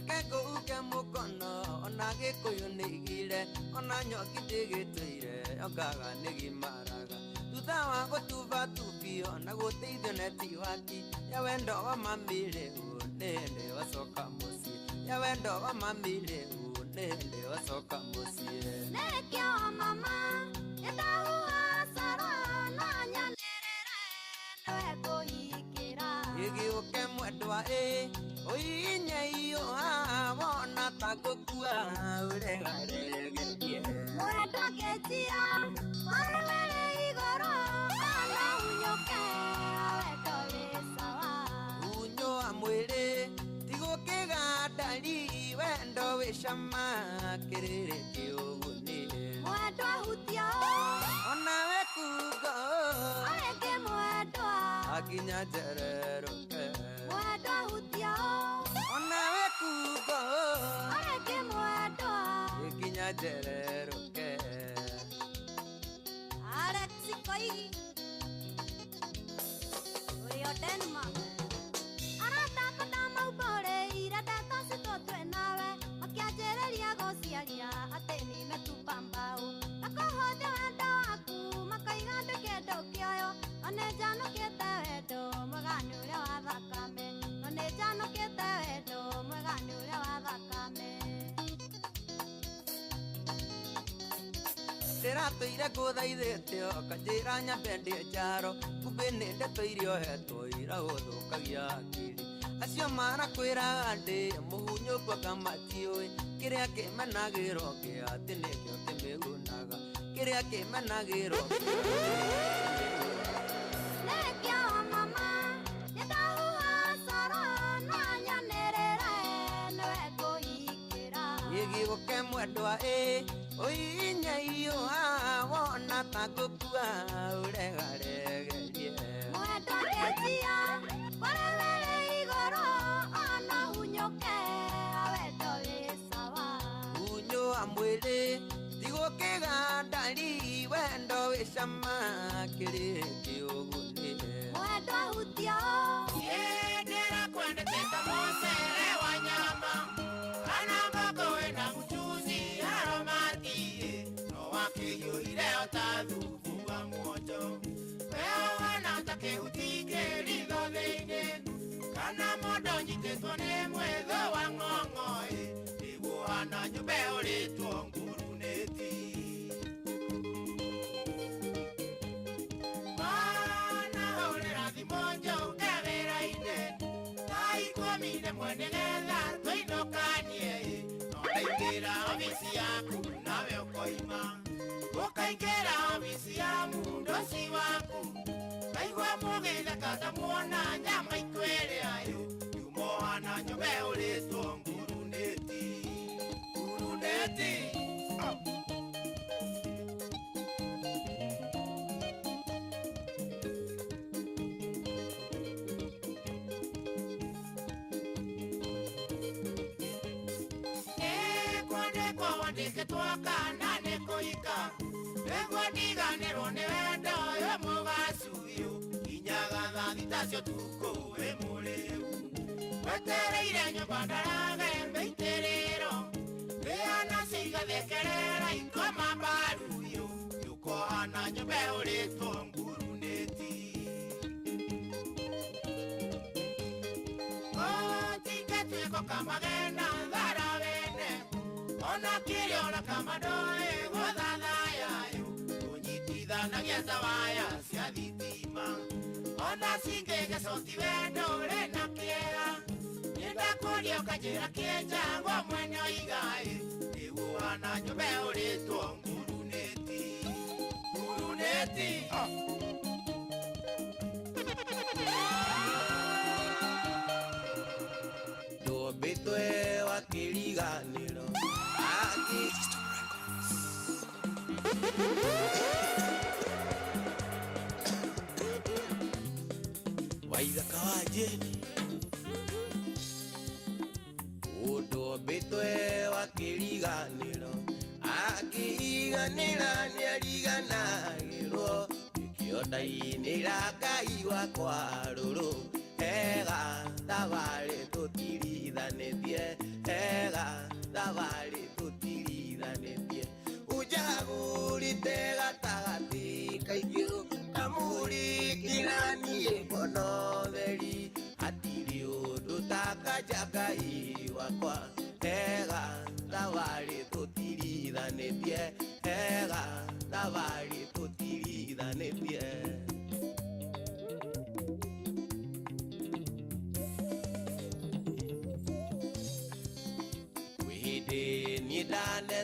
Reke ngũuke mũkono ona gĩkũyũ nĩigire ona nyoki ndĩgĩtũire ongaga nĩgimaraga thutha wa gũtuba tubio na gũteithio neti waki ya wendo wa mamĩrĩ nĩ hĩndĩ wacoka mũciĩ ya wendo wa mamĩrĩ nĩ hĩndĩ wacoka mũciĩ Nekio mama ĩtahuha caro na nyanĩrĩre nĩwe kũhingĩra gĩgĩũke mwendwa ũinye iũha wona ta ngũkua ũregaregerie mwendwa ngĩnjia warĩrĩ igũrũ ona hunyũke wendo wĩ sawa unyũa mwĩrĩ tigũkĩgandari wendo wĩ cama kĩrĩrĩ kĩũguni mwendwa hutio onawe kungo arĩngĩ mwendwa akinya njererũke mwendwa hutio onawe kungo arĩngĩ mwendwa ikinya njererũke Alex Koigi ũrĩo Denmark aratakota maumborĩire ndeto citũtwe nawe makĩanjĩrĩria gũciaria atĩ nimetupa mbao na kũhũthia wendo waku makaiga ndũkĩndũ kĩoyo no nĩnjanũkĩte wendo mwega nĩ ũrĩa wa thakame no nĩnjanũkĩte wendo mwega nĩ ũrĩa wa thakame ndĩratũire ngũthaithĩte kanjĩra nyambe ndĩ njaro kumbe nĩ ndeto iria ohetwo ira gũthũkagia akiri acio marakwĩraga ndĩ mũhunyũkwo kamatiũĩ kĩrĩa kĩmenagĩrwo kĩa atĩ nĩkĩo kĩmĩgunaga kĩrĩa kĩmenagĩrwo Nekio mama nĩndahuha coro na nyanĩrĩre nĩwe kũhingĩra gĩgĩũke mwendwa ũinye iũha wona ta ngũkua ũregaregerie mwendwa ngĩnjia warĩrĩ igũrũ ona hunyũke wendo wĩ sawa unyũa mwĩrĩ tigũkĩgandari wendo wĩ cama kĩrĩ kĩũguni mwendwa hutio ndĩrakwendete ta mũcere wa nyama kana ngoko wĩna mchuzi aromati no wakĩhiũire ta thubu wa mwonjo weo wana ta kĩhuti kĩritho thĩinĩ kana mondo nyitĩtwo nĩ mwĩthũ wa ng'ong'o iguana nyũmba ũrĩtwo ngurunĩti wanahũrĩra thimũ njũke wĩra-inĩ thaa ikũmi rĩmwe nĩgetha tũinũkanie no ndaingĩra obici yaku nawe ũkoima ũkaingĩra obici ya mundoci waku ngaigua mũgĩtheka tamuona nyama ikwĩrĩa yumohana nyũmba ũrĩtwo ngurunĩti ngurunĩti twakana nĩ kũhika nĩguo ndiganĩrwo nĩ wendo ũyũ mũgacu ũyũ inyaga thathi tacio tukũ wĩ mũrĩu wetereire nyũmba ndarage mĩitĩrĩro rĩana cigathekerera ikoma mbaru ũyũ yukohana nyũmba ũrĩtwo ngurunĩti gũtingĩtuĩko kamagena thara wene ona kĩrĩona kamadoe gũthathayayo kũnyitithanagia ta waya cia thitima ona cingĩgecoti wendo ũrĩ na kĩega nĩndakũria ũkanjĩra kĩenjagwo mwene oigaĩ ĩguana nyũmba ũrĩtwo ngurunĩti ngurunĩti ndũmbĩtwe wa kĩriganĩro waithaka wa jeni ndũmbĩtwe wa kĩriganĩro akĩriganĩra nĩariganagĩrwo ikĩondainĩra Ngai wakwa rũrũ ega tabare tutirithanĩtie ega tabare tutirithanĩtie ujagurite gatagatĩ kaingĩ kamurikiranie mbono theri hatirĩ ũndũ takanja Ngai wakwa ega tabare tutirithanĩtie ega tabare tutirithanĩtie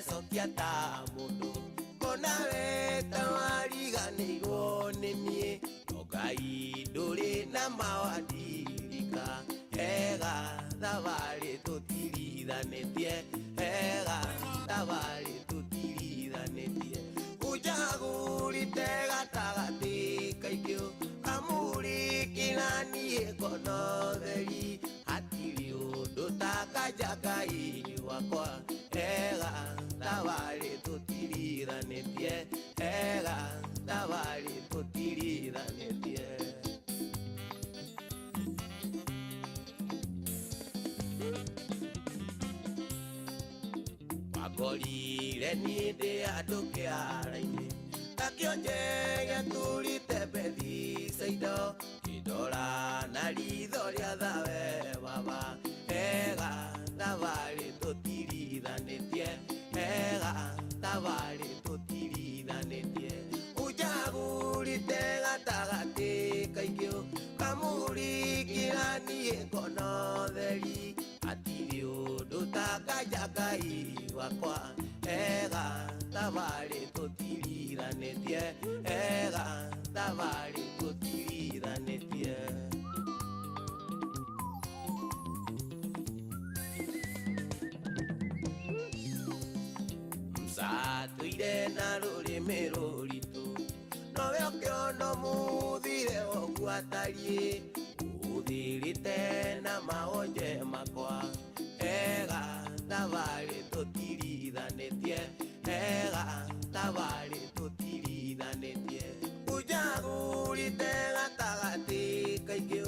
Sokia ta mundu kona weta wariganĩirwo nĩ niĩ Ngai ndũrĩ na mawadirika ega thabarĩ tũtirithanĩtie ega thabarĩ tũtirithanĩtie ũnjagũrĩte gatagatĩ kaingĩ kamũrĩkĩra niĩ ngono theri hatirĩ ũndũ takanja Ngai wakwa ega thabarĩ tũtirithanĩtie ega thabarĩ tũtirithanĩtie wangorire niĩ ndĩ andũ kĩara-inĩ takĩonje gĩatũrĩte mbethi indo ngĩndora na ritho rĩa thawe baba ega thabarĩ tũtirithanĩtie ega thabarĩ tũtirithanĩtie ũnjagũrĩte gatagatĩ kaingĩ kamũrĩkĩra niĩ ngono theri hatirĩ ũndũ takanja Ngai wakwa ega thabarĩ tũtirithanĩtie ega thabarĩ tũtirithanĩtie Msatũire na rũrĩmĩ rũritũ nowe ũkĩona mũthire woguo atariĩ ũthirĩte na maonje makwa ega thabarĩ tũtirithanĩtie ega thabarĩ tũtirithanĩtie ũnjagũrĩte gatagatĩ kaingĩ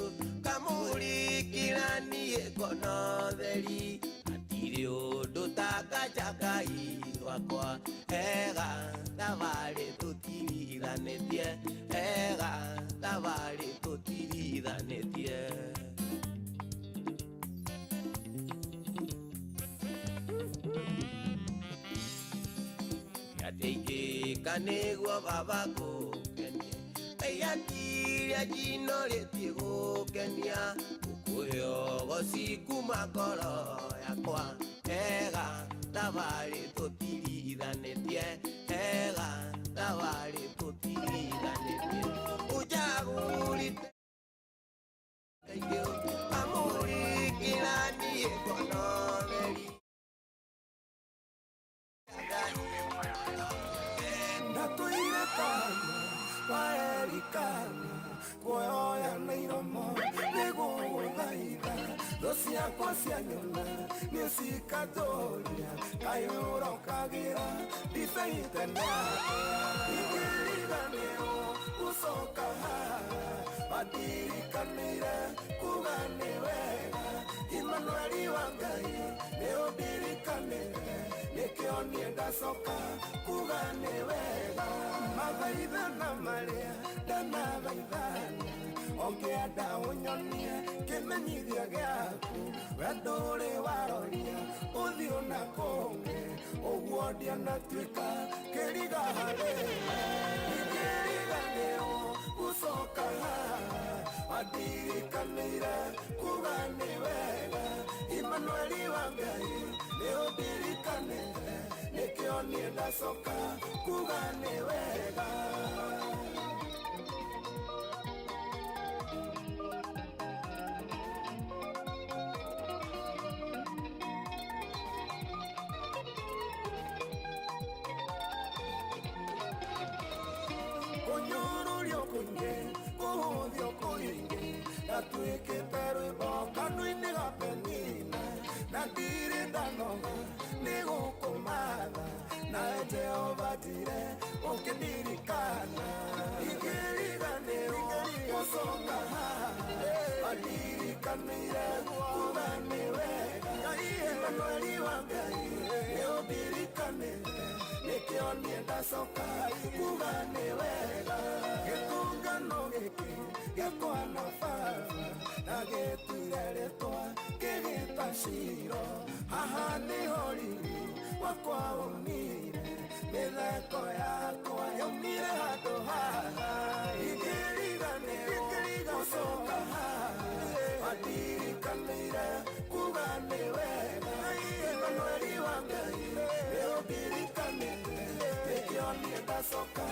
kamũrĩkĩra niĩ ngono theri hatirĩ ũndũ takanja Ngai wakwa ega thabarĩ tũtirithanĩtie ega thabarĩ tũtirithanĩtie yateithĩka nĩguo baba gũkenie aiakire njino rĩtie gũkenia ũkũhe ũgoci kuma ngoro yakwa ega thabarĩ tũtirithanĩtie ega thabarĩ tũtirithanĩtie ũnjagũrĩte kaingĩ kamũrĩkĩra niĩ ngono theri Natuire kana waerikana kuoya na iromo nĩgũgũthaitha thũ ciakwa cia nyona nĩcikatũria kayũrokagĩra ndibei ikĩriganĩrwo gũcoka haha mandirikanĩire kuga nĩ wega Imanueli wa Ngai nĩũndirikanĩre nĩkĩo niĩ ndacoka kuga nĩ wega mathaithana marĩa ndanathaithana ongĩenda ũnyonie kĩmenyithia gĩaku we ndũrĩ waroria ũthiũ na kũngĩ ũguo ndianatuĩka kĩriga harĩwe ikĩriganĩrwo gũcoka haha mandirikanĩire kuga nĩ wega Imanueli wa Ngai nĩũndirikanĩre nĩkĩo niĩ ndacoka kuga nĩ wega Kunyururio kũingĩ kũhũthio kũingĩ gatuĩkĩte rwĩmbo kanua-inĩ ga penina na ndirĩ ndanoga nĩ gũkũmatha nawe Jehova njire ũkĩndirikana ikĩriganĩrwo gũcoka haha Adirikanire kuga nĩ wega Emmanueli wa Ngai nĩ ũndirikanire nĩkĩo niĩ ndacoka kuga nĩ wega Gĩtungano gĩkĩ gĩakwa na baba na gĩtuire rĩtwa kĩgĩta Shiro haha nĩho riri wakwa umire mĩtheko yakwa yaumire handũ haha ingĩriganĩrwo gũcoka haha Adirikanire kuga nĩ wega Emmanueli wa Ngai nĩ ũndirikanire nĩkĩo niĩ ndacoka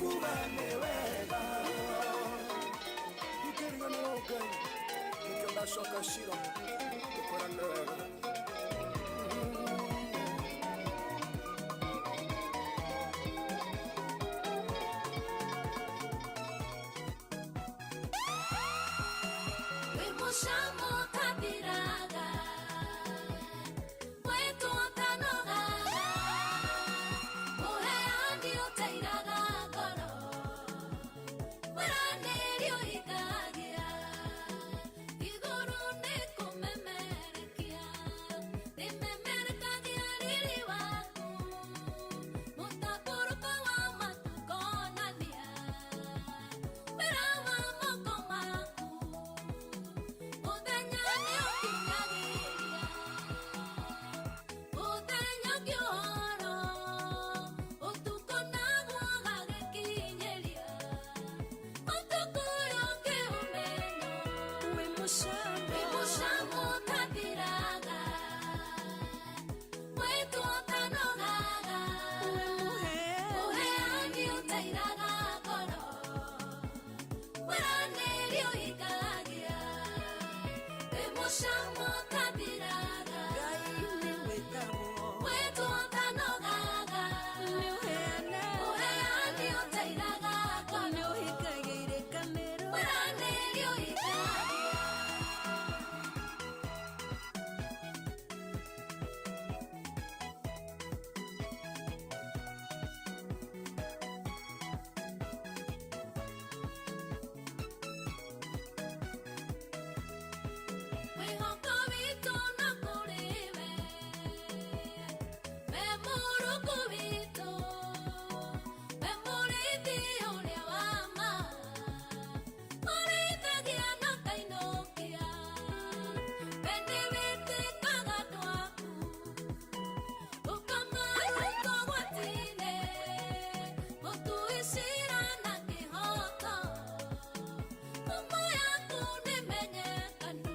kuga nĩ wega ingĩriganĩrwo Ngai nĩkĩo ndacoka Shiro gũkora nĩ wega Shamo kabiraga Mwetu otanogaga Muheani otairaga ngoro Mweranĩri ũhingagia Igũrũ nĩ kũmemerekia Rĩmemerekagia riri waku Mũtambũrũko wa matukonania Wĩra wa moko maku Muthenya nĩ ũkinyagĩria Muthenya ũngĩũhoro Ũtukũ naguo gagĩkinyĩria Ũtukũ ũyũ ũkĩũmenyo Wĩ mũcamo ũtathiraga Mwetu ũtanogaga Mũheani ũtairaga ngoro Mweranĩri ũhingagia Shamo kabiraga Mwetu otanogaga Muheani otairaga ngoro Mweranĩri ũhingagia Mwĩhoko witũ na kũrĩ we We Mũrungu witũ We mũrĩithi ũrĩa wa ma Ũrĩithagia na kainũkia We nĩ wĩtĩkaga andũ aku Ũkamaruta ũgwati-inĩ Mũtui cira na kĩhoto Ngumo yaku nĩ menyekanu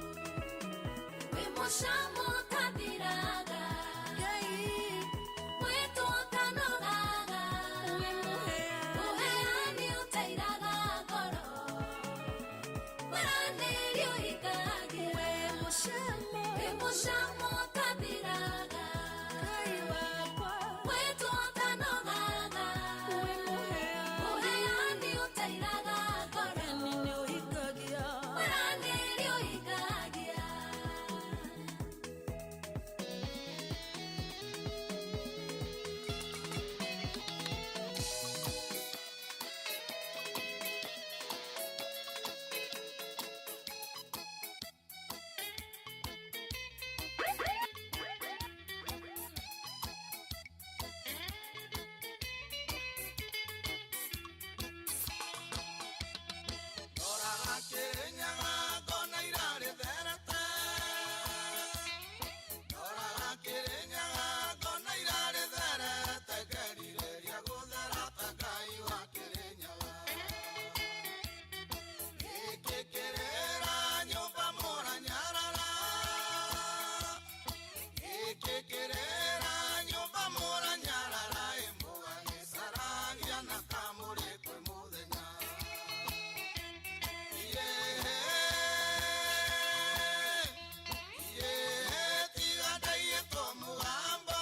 Wĩ mũcamo ũtathiraga Mwetu otanogaga Mũheani ũtairaga ngoro Mweranĩri ũhingagia Wĩ mũcamo ũtathiraga Mwetu otanogaga Mũheani ũtairaga ngoro Mweranĩri ũhingagia Ndoraga kĩrĩnyaga ngona irarĩtherete Ndoraga kĩrĩnyaga ngona irarĩtherete Ngerirĩria gũtherata Ngai wa kĩrĩnyaga Gĩkĩ kĩrĩra nyũmba mũranyarara Gĩkĩ kĩrĩra nyũmba mũranyarara Ĩmũga gĩcaragia na kamũrĩ kwĩ mũthenya Tiga ndaiyĩtwo mũgambo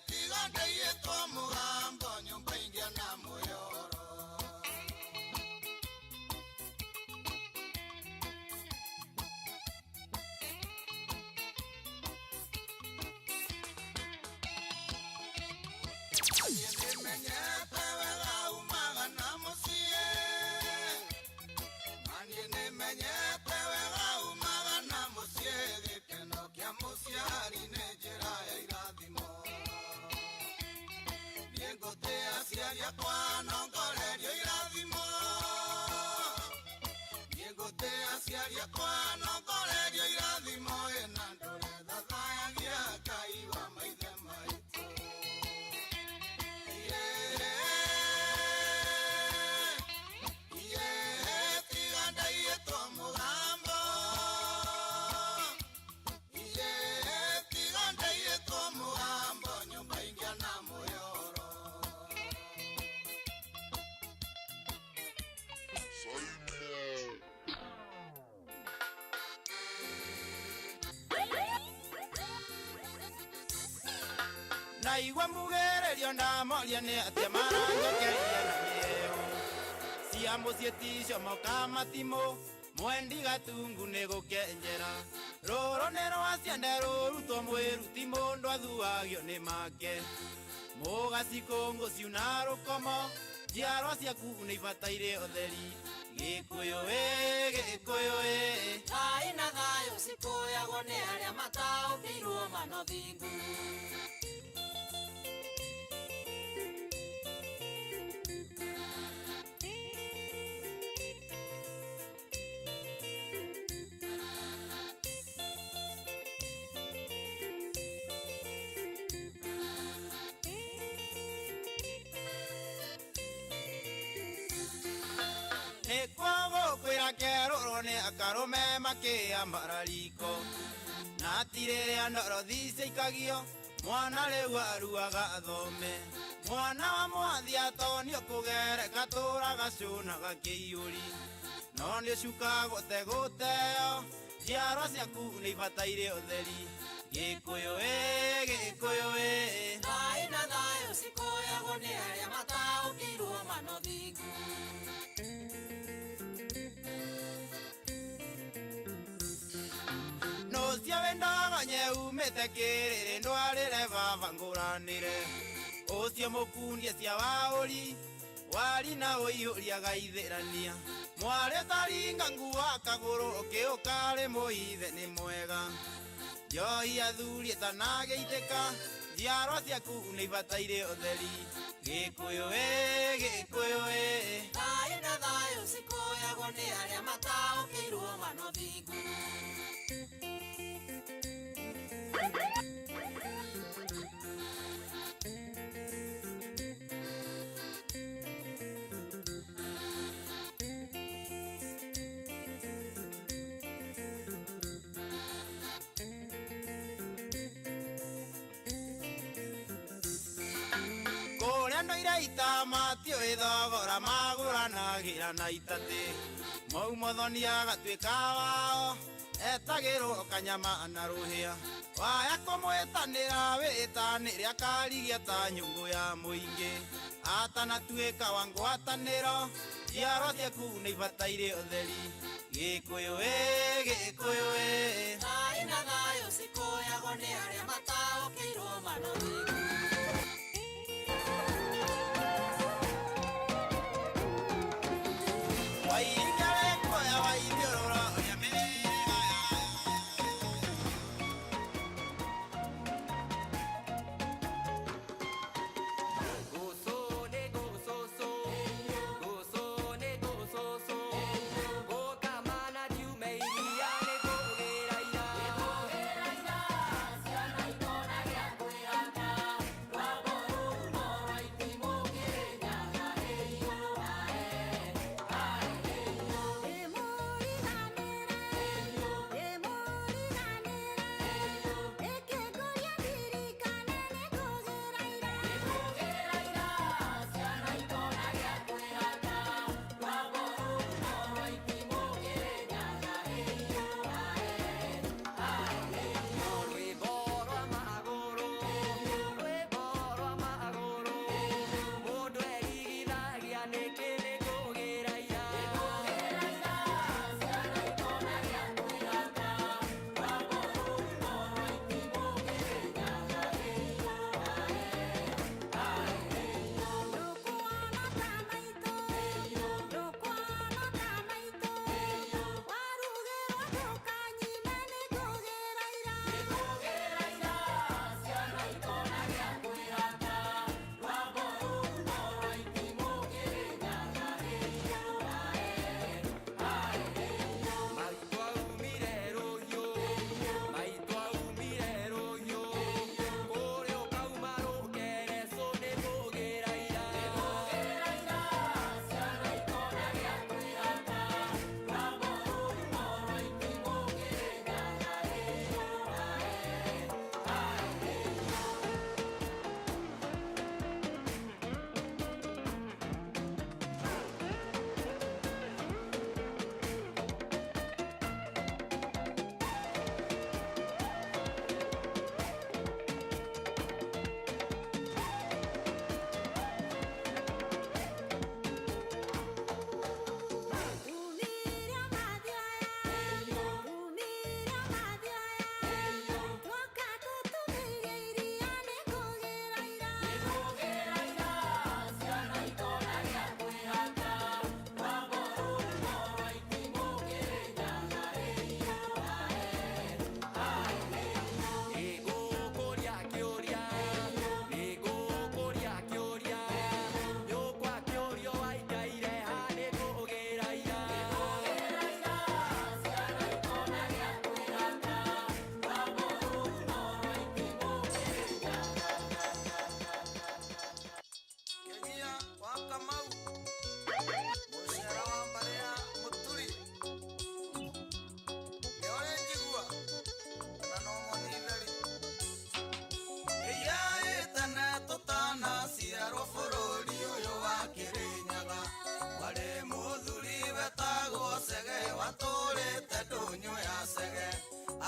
Tiga ndaiyĩtwo mũgambo Nyũmba ingĩ na mũyoro Nĩmenyete wega umaga na mũciĩ Menyete wega umaga na muciĩ gĩkeno kĩa mũciari nĩ njĩra ya irathimo. Niĩ ngũtĩa aciari akwa no ngorerio irathimo. Niĩ ngũtĩa aciari akwa no ngorerio irathimo. Na ndũre thathayagia Ngai wa maithe maitũ. Naigua mugererio ndamoria nĩ atĩa maranjokeria na mĩeo. Cia mũciĩ ticio moka matimũ, mwendi gatungu nĩ gũkenjera. Rũrũ nĩ rwa ciande rũrutwo mwĩru, ti mũndũ athuagio nĩ make. Mũgacikũngũ ciuna rũkomo, njiarwa ciaku nĩ ibataire ũtheri. Gĩkũyũ Gĩkũyũ thayũ na thayũ cikũyagwo nĩ arĩa mataũkĩirwo manothingu. Nĩkwagũkwĩra kerũrwo nĩ akarũme makĩambara riko. Na tirĩrĩa ndorothi ciaikagio, mwana rĩu aruaga athome. Mwana wa mwathi atonio kũgereka tũraga cũnaga kĩiyũri. No nĩcukagwo tegũteo, njiarwa ciaku nĩ ibataire ũtheri. Gĩkũyũ Gĩkũyũ thayũ na thayũ cikũyagwo nĩ arĩa mataũkĩirwo manothingu. Nocia wendaga nyeumĩte kĩrĩrĩ ndwarĩre baba ngũranĩre. Ũcio mũkundie cia waũri, wari na ũihũria gaithĩrania. Mwarĩ taringa nguo akagũrũ ũkĩũkarĩ mũhithe nĩ mwega. Njohi athurie tanagĩitĩka, njiarwa ciaku nĩ ibataire ũtheri. Gĩkũyũ Gĩkũyũ thayũ na thayũ cikũyagwo nĩ arĩa mataũkĩirwo manothingu. Ita matiũĩ thogora magũranagĩra na itatĩ. Maumothonia agatuĩka wao, etagĩrwo kanyama na rũhĩa. Waya kũmwĩtanĩra wĩtanĩre akarigia ta nyũngũ ya mũingĩ. Atanatuĩka wa ngwatanĩro, njiarwa ciaku nĩ ibataire ũtheri. Gĩkũyũ Gĩkũyũ thayũ na thayũ cikũyagwo nĩ arĩa mataũkĩirwo manothingu.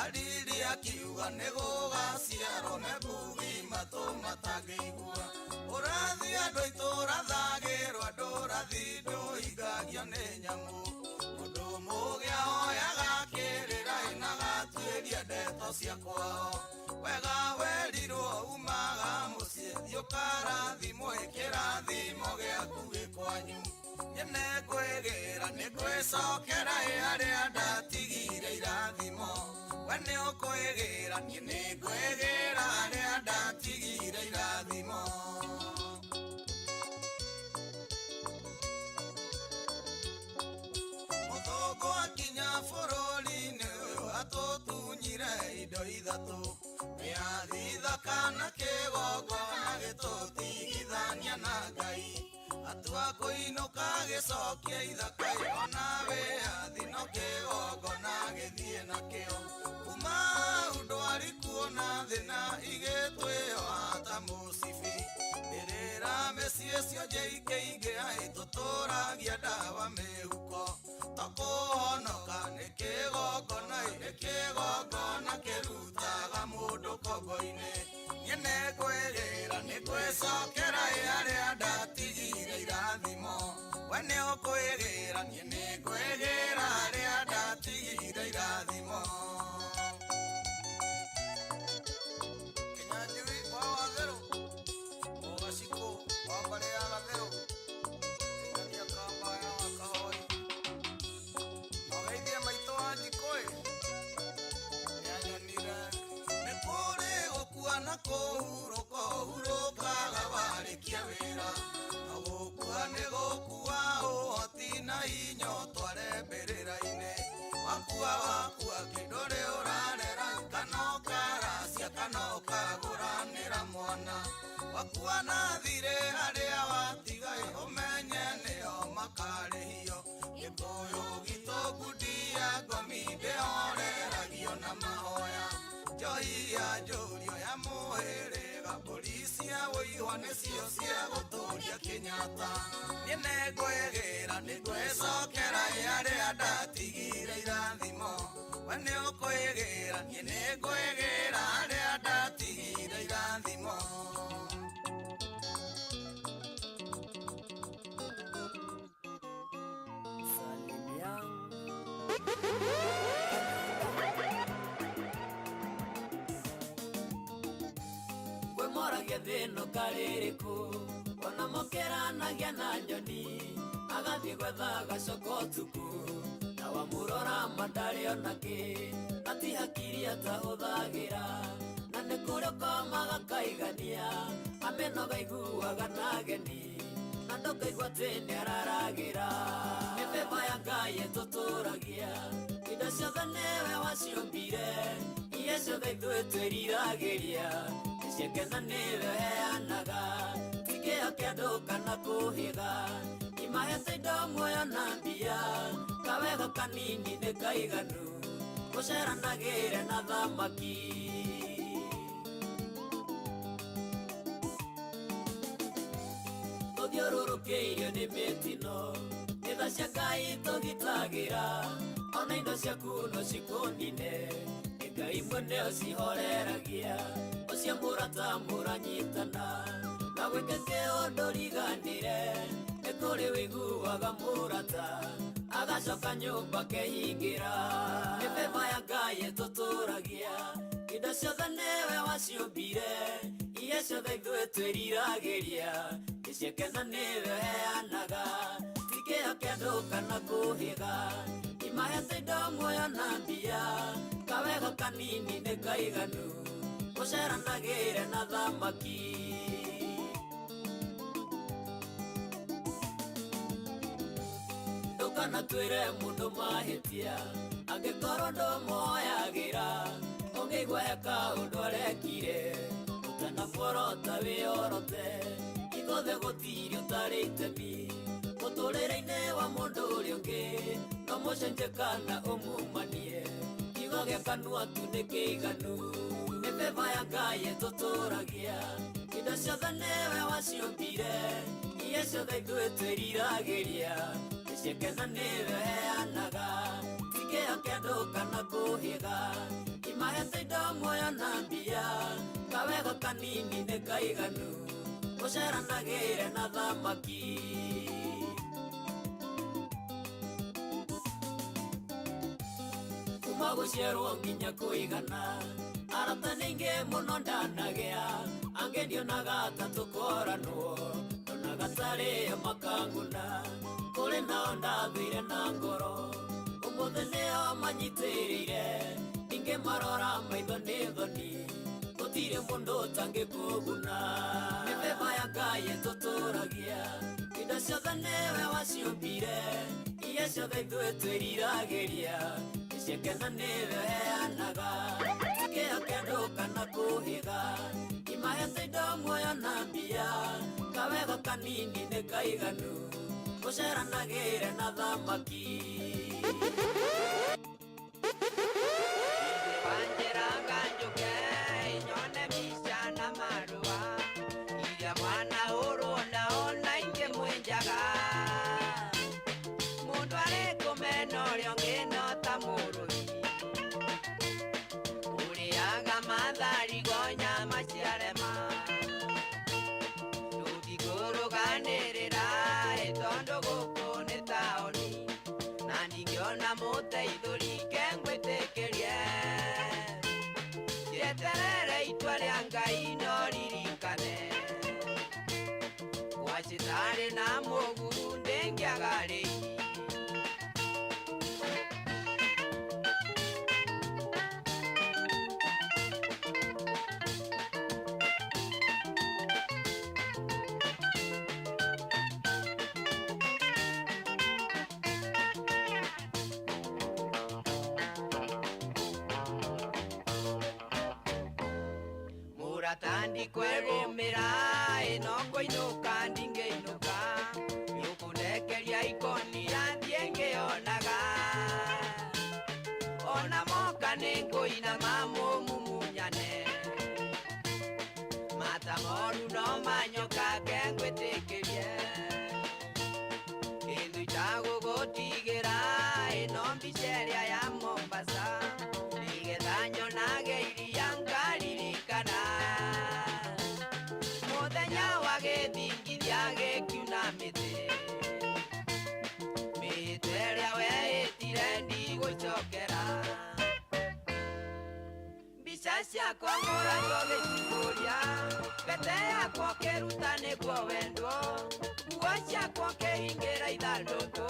ariri akiuga nĩ gũgaciarwo mebugi matũ matangĩigua ũrathi andũ itũra thagĩrwo andũ rathi ndũhingagio nĩ nyamũ mũndũ mũgĩa oyaga kĩrĩra na gatuĩria ndeto cia kwao wega werirwo umaga mũciĩ thiũkarathimo ĩkĩrathimo gĩaku gĩkwanyu nyene ngwĩgĩra nĩ ngwĩcokera arĩa ndatigire irathimo we nĩ ũkwĩgĩra niĩ nĩ ngwĩgĩra arĩa ndatigire irathimo mũthũngũ akinya bũrũri-inĩ ũyũ atũtunyire indo ithatũ mĩathi thaka na kĩgongona gĩtũtigithania na Ngai atua kũinũka gĩcokia ithaka ona wĩathi no kĩgongona gĩthiĩ nakĩo kuma ndwari kuona thĩna igĩtwĩoha ta mũcibi ndĩrĩra mĩciĩ cio njĩingĩ tũtũragia ndawa mĩhuko takũhonoka nĩ kĩgongona kĩrutaga mũndũ kombo-inĩ niĩ nĩ ngwĩgĩra nĩ ngwĩcokera arĩa ndatigire irathimo we nĩ ũkwĩgĩra niĩ nĩ ngwĩgĩra arĩa ndatigire irathimo Kinyanjui wa Watheru Mũgacikũ wa mbarĩ ya Gatheru Ingania kamba ya Wakahoi Mageithie maitũ wa Njikũĩ nĩanyonire nĩ kũrĩ gũkua na kũhurũka ũhurũkaga warĩkia wĩra na gũkua nĩ gũkua ũhoti na hinya ũtware mbĩrĩra-inĩ wakua kĩndũ ũrarera kana ũkaracia kana ũkagũranĩra mwana wakua na thirĩ arĩa watigaĩ ũmenye nĩo makarĩhio gĩkũyũ gitũ ngundi ya ngomi ndĩhoreragio na mahoya njohi ya njũrio ya mũhĩrĩga mbũri cia wũihwa nĩcio cia gũtũria Kĩnyata niĩ nĩ ngwĩgĩra nĩ ngwĩcokera arĩa ndatigire irathimo we nĩ ũkwĩgĩra niĩ nĩ ngwĩgĩra arĩa ndatigire irathimo Kwĩmoragia thĩno karĩrĩkũ ona mũkĩranagia na nyoni agathiĩ gwetha gacoko ũtukũ na wamũrora mandarĩ onakĩ ati hakiri atahũthagĩra na nĩ kũrĩ ũkomaga kaigania amĩnoga iguaga na ageni na ndũkaigua atĩ nĩararagĩra mĩthemba ya Ngai ĩtũtũragia indo ciothe nĩwe waciũmbire iria ciothe ithuĩ twĩriragĩria ciakena nĩwe heanaga tikĩo kĩandũ kana kũhĩga imahete indo muoyo na mbia kawega kanini nĩ kaiganu gũceranagĩre na thamaki tũthiũrũrũkĩirio nĩ mĩtino itha cia Ngai tũgitagĩra ona indo ciaku no cikũnine Ngai mwene ũcihoreragia ũcio mũrata mũranyitana na gwĩkĩke ũndũ riganĩre nĩ kũrĩ wĩiguaga mũrata agacoka nyũmba kehingĩra mĩthemba ya Ngai ĩtũtũragia indo ciothe nĩwe waciũmbire iria ciothe ithuĩ twĩriragĩria gĩciakena nĩwe heanaga tikĩo kĩandũ kana kũhĩga imahete indo muoyo na mbia kawega kanini nĩ kaiganu gũceranagĩre na thamaki ndũkana twĩre mũndũ mahĩtia angĩkorwo ndũmũhoyagĩra ũngĩigua heka ũndũ arekire ũtanamuorota wĩyorote ithuothe gũtirĩ ũtarĩ itemi mũtũrĩre-inĩ wa mũndũ ũrĩa ũngĩ no mũcenjie kana ũmumanie kiugo gĩa kanua tu nĩ kĩiganu mĩthemba ya Ngai ĩtũtũragia indo ciothe nĩwe waciũmbire iria ciothe ithuĩ twĩriragĩria gĩciakena nĩwe heanaga tikĩo kĩandũ kana kũhĩga imahete indo muoyo na mbia kawega kanini nĩ kaiganu gũceranagĩre na thamaki kuma gũciarwo nginya kũigana arata nĩingĩ mũno ndanagĩa angĩ ndionaga ta tũkoranwo ndonaga tarĩ makanguna kũrĩ nao ndathire na ngoro ũmũthĩ nĩo manyitĩrĩire ningĩ marora maitho nĩ thoni gũtirĩ mũndũ ũtangĩkũguna mĩthemba ya Ngai ĩtũtũragia indo ciothe nĩwe waciũmbire iria ciothe ithuĩ twĩriragĩria nĩciakena nĩwe heanaga tikĩo kĩndũ kana kũhĩga imahete indo muoyo na mbia kawega kanini nĩ kaiganu gũceranagĩre na thamaki wanjĩraga njũke nyone mbica na marũa iria mwanahũrwo nao na ingĩ mwĩnjaga mũndũ arĩ kũmena ũrĩa ũngĩ no ta mũrũi ũrĩaga matharigo nyama ciarema tũtikũrũganĩrĩra tondũ gũkũ nĩ taũni na ningĩ ona mũteithũri kengwĩtĩkĩrie rĩeterere itua rĩa Ngai no ririkane wacitarĩ na mũguru ndĩngĩaga rĩi Tandi kwegũmĩra ĩno kũinũka ndingĩinũka yũkũndekeria ikonia thiĩ ngĩonaga ona moka nĩngũinama mũmumunyane mata moru no manyoka kengwĩtĩkĩrie kĩndũ itagũgũtigĩra ĩno mbica ĩrĩa ya Mombasa nĩgetha nyonage iria ngaririkana mũthenya wa gĩthingithia gĩkiuna mĩtĩ mĩtĩ ĩrĩa wehĩtire ndigũcokera mbica ciakwa mũrato gĩcihũria mbete yakwa kĩruta nĩguo wendwo nguo ciakwa kĩhingĩra ithandũkũ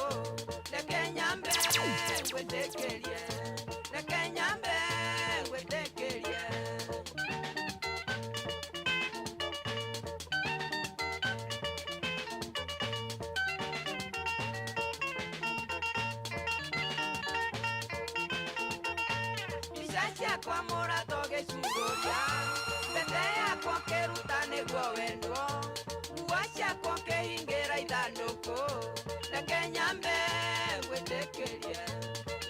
reke nyambe ngwĩtĩkĩrie reke nyambe ngwĩtĩkĩrie kwa mũrato gĩcihũria mbete yakwa kĩruta nĩguo wendwo nguo ciakwa kĩhingĩra ithandũkũ reke nyambe ngwĩtĩkĩrie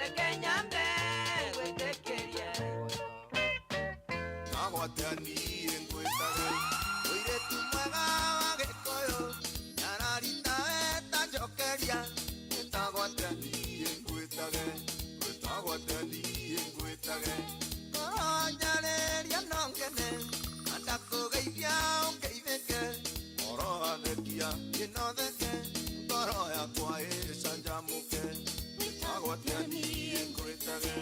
reke nyambe ngwĩtĩkĩrie nagwate niĩ ngwĩtage mũirĩtu mwega wa gĩkũyũ nyararita weta njokeria gwĩtagwate niĩ ngwĩtage gwĩtagwate niĩ ngwĩtage Njarĩria no ngene na ndakũgeithia ũngeithĩke ngoro athekia ĩnotheke ngoro yakwa ĩcanjamũke gwĩtagwate niĩ ngwĩtage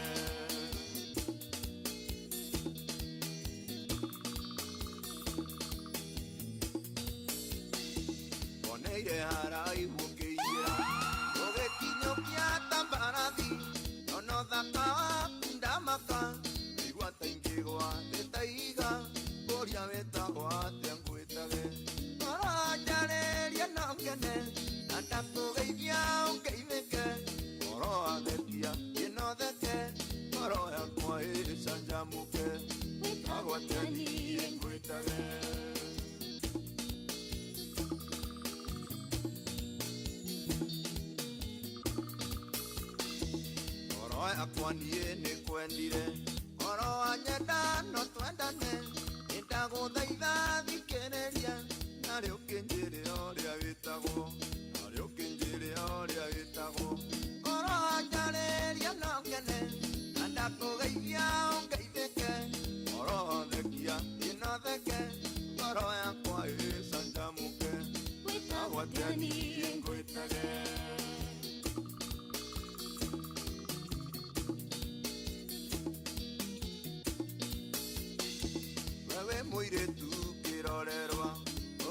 woneire haraihu ũkĩiyĩra ũgĩkinyũkia ta mbarathi ona ũthaka waku ndamaka ingĩgwa nĩtaiga mbũria wĩtagwo atĩa ngwĩtage ngoro njarĩria no ngene na ndakũgeithia ũngeithĩke ngoro athekia ĩnotheke ngoro yakwa ĩcanjamũke gwĩtagwate niĩ ngwĩtage ngoro yakwa niĩ nĩkwendire ngoro wanyenda no twendane nĩndagũthaitha thikĩrĩria narĩ ũkĩnjĩrĩra ũrĩa wĩtagwo narĩ ũkĩnjĩrĩra ũrĩa wĩtagwo ngoro njarĩria no ngene na ndakũgeithia ũngeithĩke ngoro yakwa ĩcanjamũke agwatani ngwĩtage wewe mũirĩtu kĩrorerwa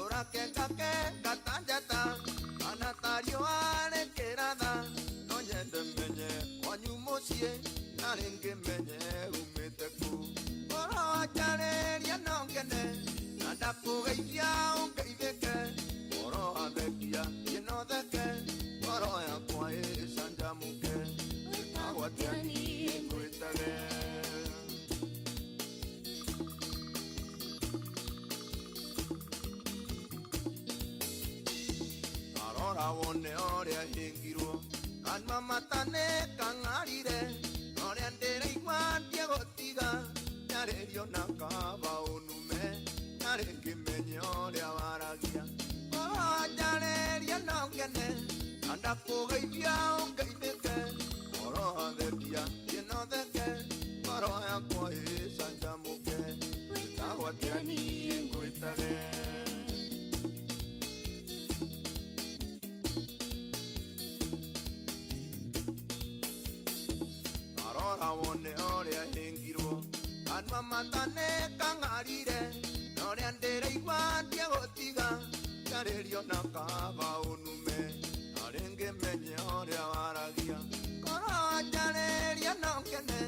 ũrakengakenge tanjata anatariũa nĩ kĩratha no nyende menye kwanyu mũciĩ na rĩngĩ menye umĩte kũ ngoro wanjarĩria no ngene na ndakũgeithia ũngeithĩke ngoro athekia ĩnotheke ngoro yakwa ĩcanjamũke agwatani ngwĩtage arora wone ũrĩa hĩngirwo kanua matane kang'arire ũrĩa ndĩraigua ndiegũtiga nyarĩrio na kaba ũnume na rĩngĩ menye ũrĩa waragia ngoro njarĩria no ngene na ndakũgeithia ũngeithĩke ngoro athekia ĩnotheke ngoro yakwa ĩcanjamũke agwatani ngwĩtage arora wone ũrĩa hĩngirwo kanua matane kang'arire ũrĩa ndĩraigua ndiegũtiga njarĩrio na kaba ũnume na rĩngĩ menye ũrĩa waragia ngoro njarĩria no ngene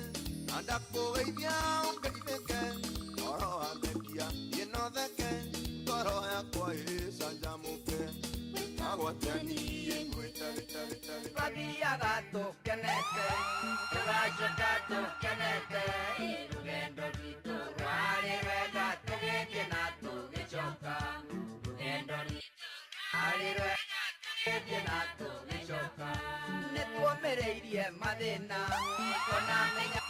na ndakũgeithia ũngeithĩke ngoro athekia ĩnotheke ngoro yakwa ĩcanjamũke agwatani ngwĩtage Twathiaga tũkenete tũgacoka tũkenete rũgendo rwitũ rwarĩ rwega tũgĩthiĩ na tũgĩcoka rũgendo rwitũ rwarĩ rwega tũgĩthiĩ na tũgĩcoka nĩtuomĩrĩirie mathĩna ona menya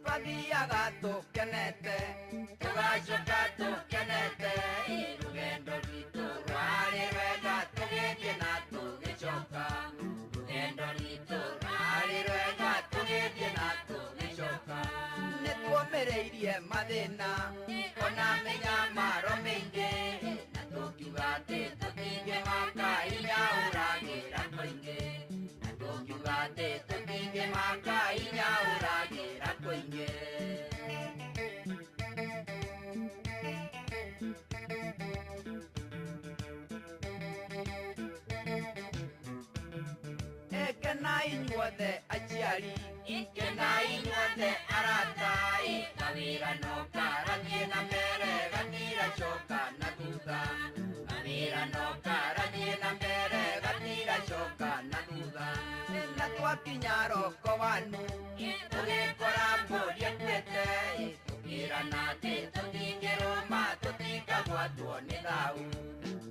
twathiaga tũkenete tũgacoka tũkenete rũgendo rwitũ rwarĩ rwega tũgĩthiĩ na tũgĩcoka rũgendo rwitũ rwarĩ rwega tũgĩthiĩ na tũgĩcoka nĩtuomĩrĩirie mathĩna ona mĩnyamaro mĩingĩ na tũkiuga atĩ tũtingĩmaka inya ũragĩra koingĩ na tũkiuga atĩ tũtingĩmaka inya ũragĩra koingĩ Kenai inyuothe aciari kenai inyuothe arata kawĩra no karathiĩ na mbere gatiracoka na thutha kawĩra no karathiĩ na mbere gatiracoka na thutha na twakinya roko wanu tũgĩkora mbũri ĩkuĩte tũkĩrana atĩ tũtingĩrũma tũtikagwatwo nĩ thau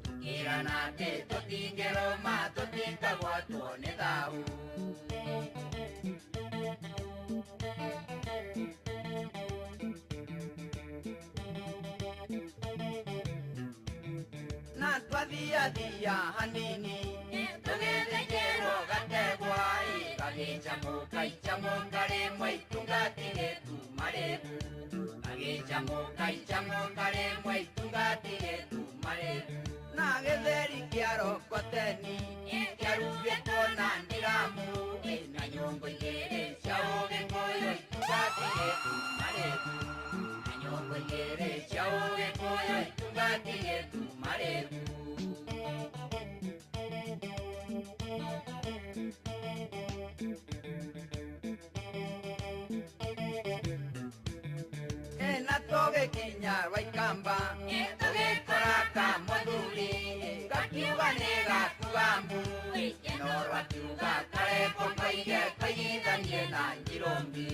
tũkĩrana atĩ tũtingĩrũma tũtikagwatwo nĩ thau na twathiathia hanini tũgĩthĩnjĩrwo gategwa gagĩcamũka icamũka rĩmwe itungatigĩtu marĩbu gagĩcamũka icamũka rĩmwe itungatigĩtu marĩbu na gĩtheri kĩa rokoteni kĩarugĩtwo na ndiramu na nyũngũ igĩrĩ cia ũgĩkũyũ itungatigĩtu marĩbu na nyũngũ igĩrĩ cia ũgĩkũyũ itungatigĩtu marĩbu na tũgĩkinya Rwaikamba tũgĩkora kamũthuri gakiuga nĩ gakuambu no rwakiuga kareko kaige kaigithanie na njirũmbi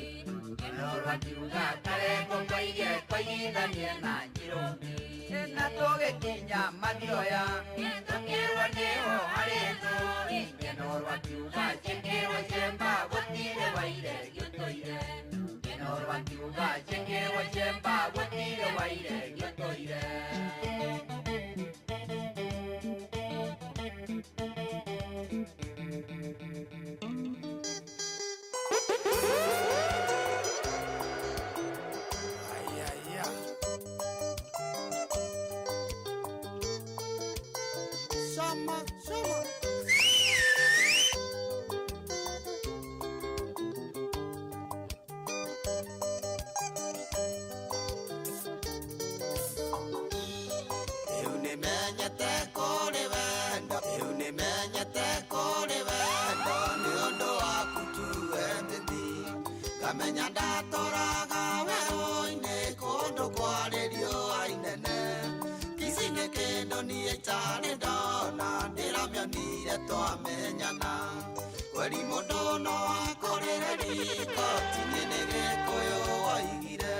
no rwakiuga kareko kaige kaigithanie na njirũmbi na tũgĩkinya Mathioya tũkĩrwo nĩho harĩ thũ no rwakiuga njĩkĩrwo ciemba gũtirĩ waire gĩtũire no rwakiuga njĩkĩrwo ciemba gũtirĩ waire gĩtũire Shama, shama. Unimenyete kuri wendo, unimenyete kuri wendo, ni undu waku tu endithi. Kamenya ndatoraga werũ-inĩ kũndũ kwarĩ riũa inene. Ici nĩ kĩndũ niĩ itarĩ ndona, ndĩramĩonire twamenyana. Kweri mũndũ no akũrĩre riko, ti niĩ nĩ gĩkũyũ waigire.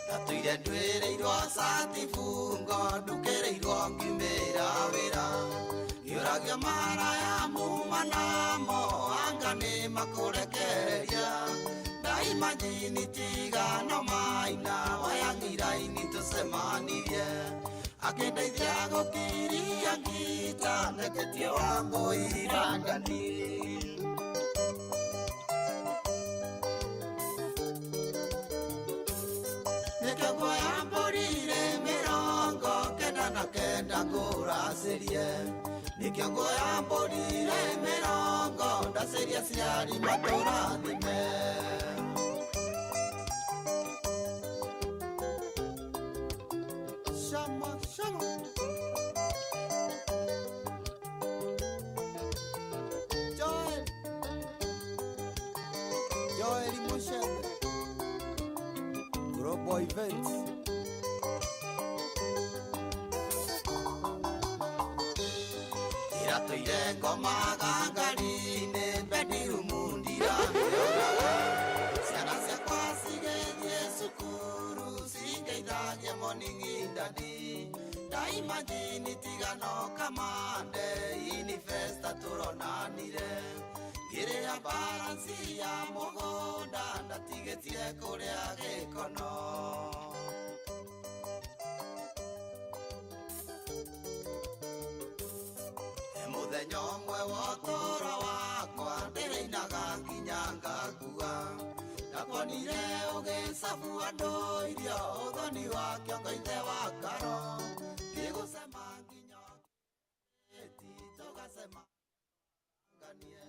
Ndatuire nduĩrĩirwo cati bungo, ndukĩrĩirwo ngiumĩra wĩra. Ngĩũragio maraya muma namo, anga nĩ makũrekereria. Ndaima njini tigano maina, wayang'iraini tũcemanirie. Akĩndeithia gũkiria ngita, ndeketie wa mũirangani. Nĩkĩo nguoya mbũri irĩ mĩrongo kenda na kenda ngũracĩrie. Nĩkĩo nguoya mbũri irĩ mĩrongo ndacĩrie aciari matũrathime. Shama, shama. Joel, Joel Mushebe, Global Events. Iratoire ngoma gangari-inĩ bedroom ndiramĩonaga. Ciana ciakwa cigĩthiĩ cukuru cingeithagia morning daddy. Ndaima njini tigano kamande, inifesta tũronanire. Ngĩrĩa balance ya mũgũnda ndatigĩtie kũrĩa gĩkono. Mũthenya ũmwe wa ũtũũro wakwa ndĩrĩinaga nginya ngakua. Ndakuonire ũgĩcabu andũ irio, ũthoni wa kĩongo ithe wa ngaro. Ngĩgũcema nginya eti tũgacemanganie.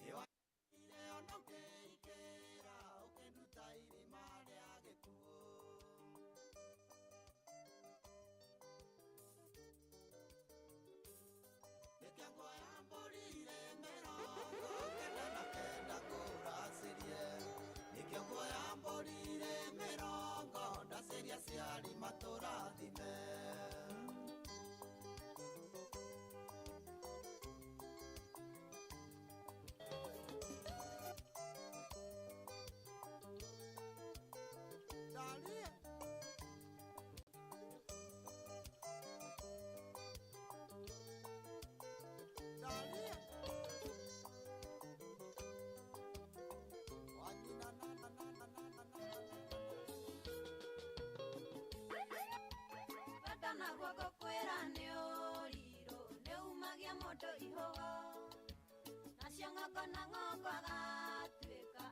Nĩwaire ona ũkĩikĩra, ũkĩnduta irima rĩa gĩkuũ. Nĩkĩo nguoya mbũri irĩ mĩrongo kenda na kenda ngũracĩrie. Nĩkĩo nguoya mbũri irĩ mĩrongo ndacĩrie aciari matũrathime. Dalia. Dalia. Wanyina na na na na na na na. Bata na guoko kwĩra nĩ ũrirũ, nĩ umagia moto ihũa. Nacio ng'ongo na ng'ongo agatuĩka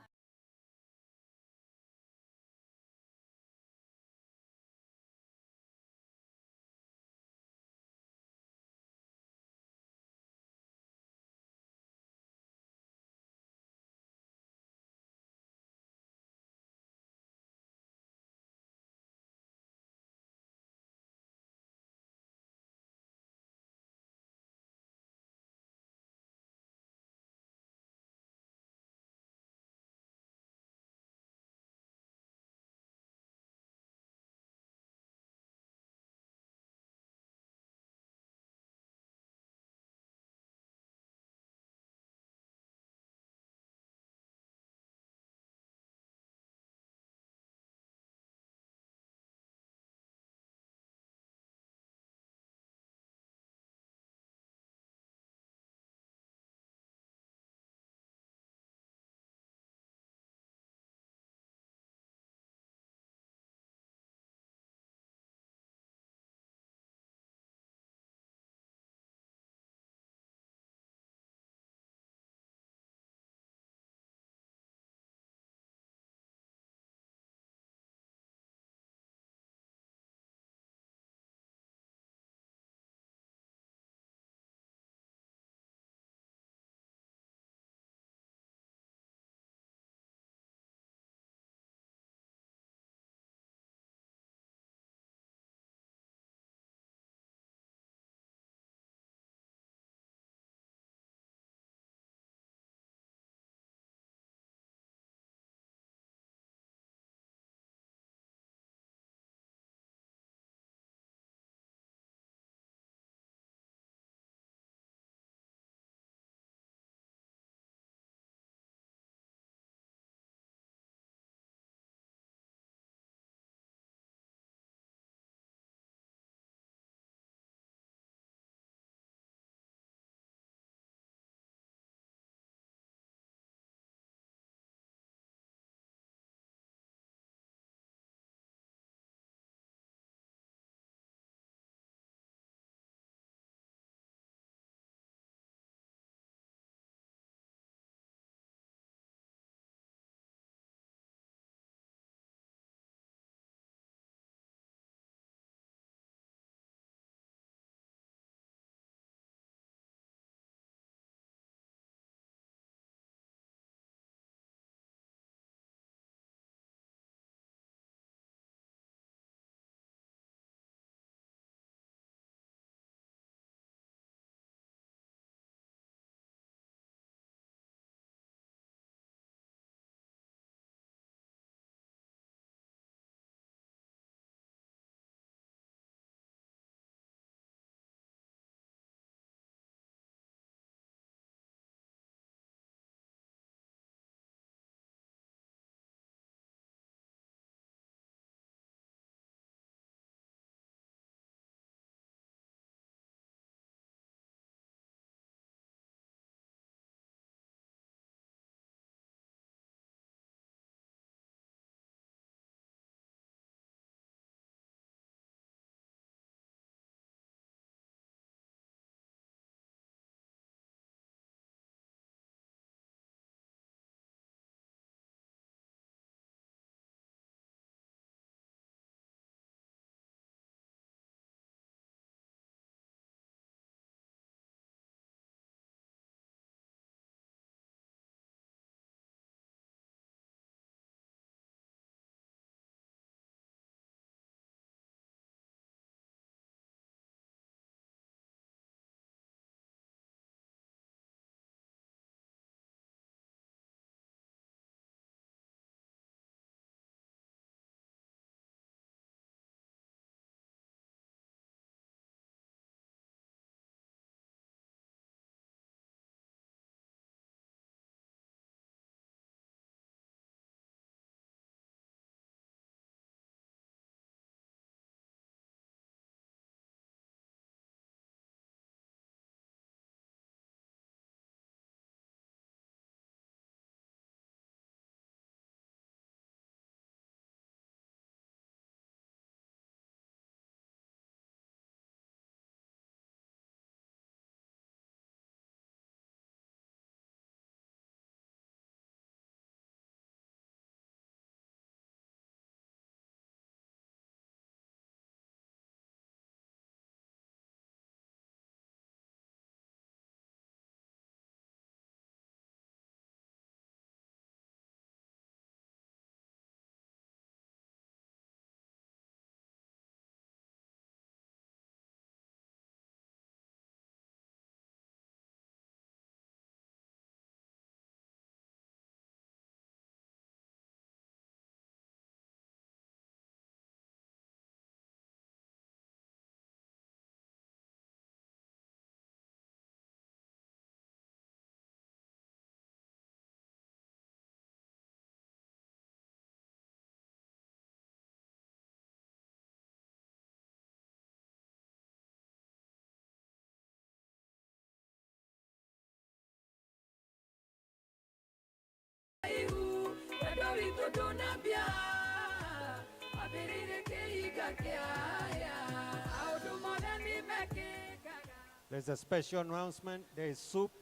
There's a special announcement. There is soup.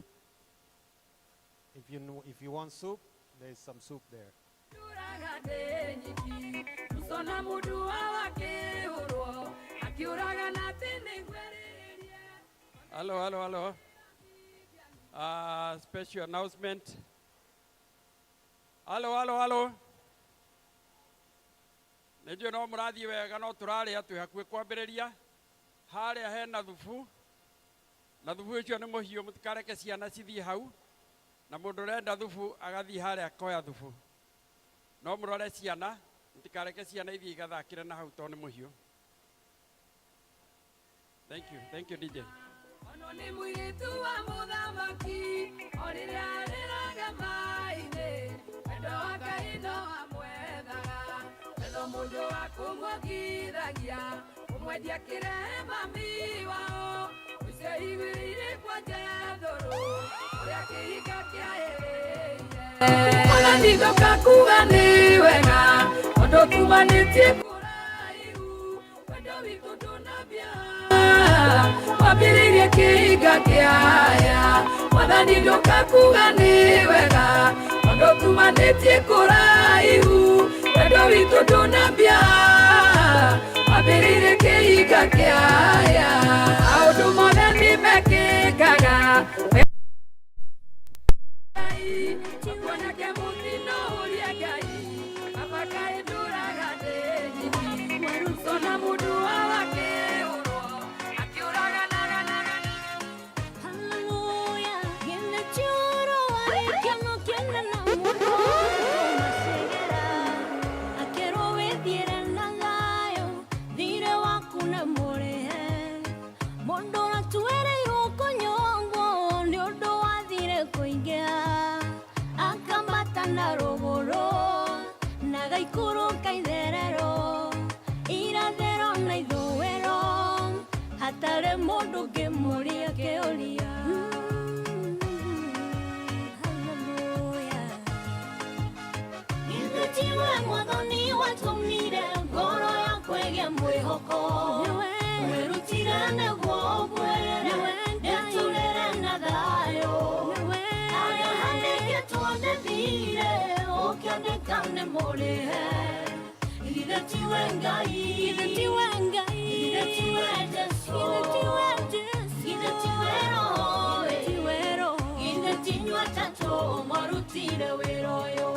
If you want soup, there is some soup there. Hello. Special announcement. Hello. Nejo no murathi wega no turari atu hakwe kwambiriria. Haria hena thubu. Na thubu icio ni muhiu mutikareke ciana cithie hau. Na mundu urenda thubu agathi haria akoya thubu. No murore ciana mutikareke ciana ithie igathakire na hau to ni muhiu. Thank you DJ. Ni muiritu wa muthamaki orire ariraga maine endo akaino amwethaga endo mundu wa kumwagithagia kumwendia kirema miwao ucio igwirire kwa jethuru uria kihinga kiaereire ona nithoka kuga ni wega undu kumanitie kuraihu wendo witu ndunambia wambiririe kihinga kiaya mwathani nduka kuga ni wega undu kumanitie kuraihu wendo witu ndunambia wambiririe kihinga kiaya aundu mothe nimekikaga kuonake mutino uria ngai abakai nduraga ndĩnyiti mwerusona mundu wawake hatare mundu ngimuria kiuria Githutiwe mwathani watumire ngoro yakwa ĩgĩe mwĩhoko wĩrutire nĩguo ngwĩre ndĩtũrĩre na thayũ harĩa handĩkĩtwo ndĩthire ũkĩandĩka nĩ mũrĩhe Githutiwe Ngai Githutiwe Jesu Githutiwe Roho Githutinywa atatũ marutire wĩra ũyũ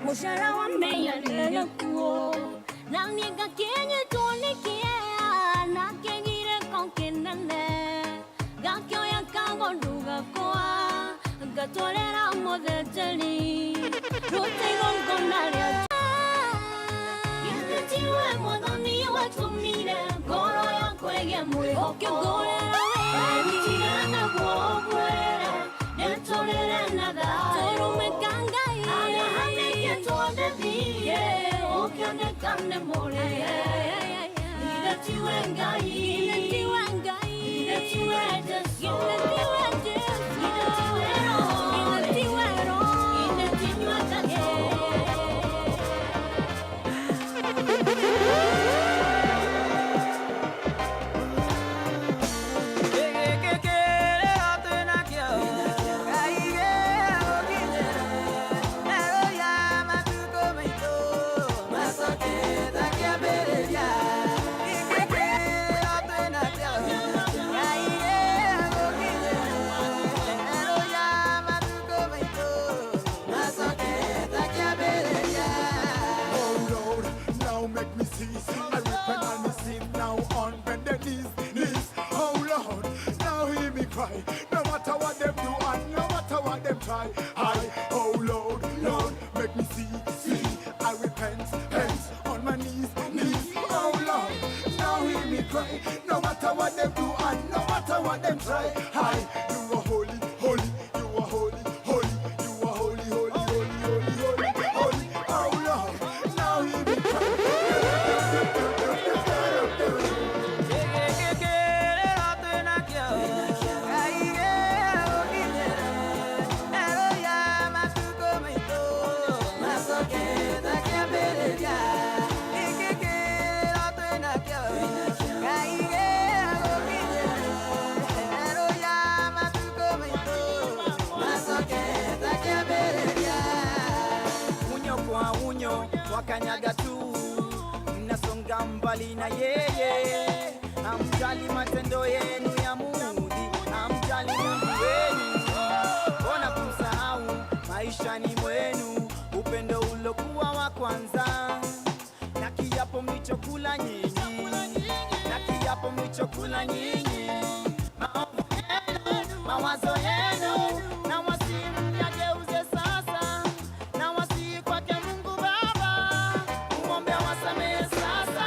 Mushara wa meya nile kuo na niega kenye tonikia na kengire konkinane gakyo ya kango nduga koa gatolera modeteli rote gongo nalia Githutiwe mwathani watumire ngoro yakwa ĩgĩe mwĩhoko wĩrutire nĩguo ngwĩre ndĩtũrĩre na thayũ harĩa handĩkĩtwo ndĩthire ũkĩoneka nĩ mũrĩhe Githutiwe Ngai Githutiwe Jesu Githutiwe Roho Githutinywa atatũ No matter what them do and no matter what them try, oh Lord, make me see. I repent, on my knees. Oh Lord, now hear me cry. No matter what them do and no matter what them try, you are holy. You are holy. You are holy. Oh Lord, now hear me cry. mbali na yeye. Hamjali matendo yenu ya mudhi, hamjali Mungu wenu. Mbona kumsahau maishani mwenu upendo ulokuwa wa kwanza? Na kiapo mlichokula nyinyi, na kiapo mlichokula nyinyi, maovu yenu, mawazo yenu, na wasihi myageuze sasa, na wasihi kwake Mungu Baba, muombe awasamehe sasa.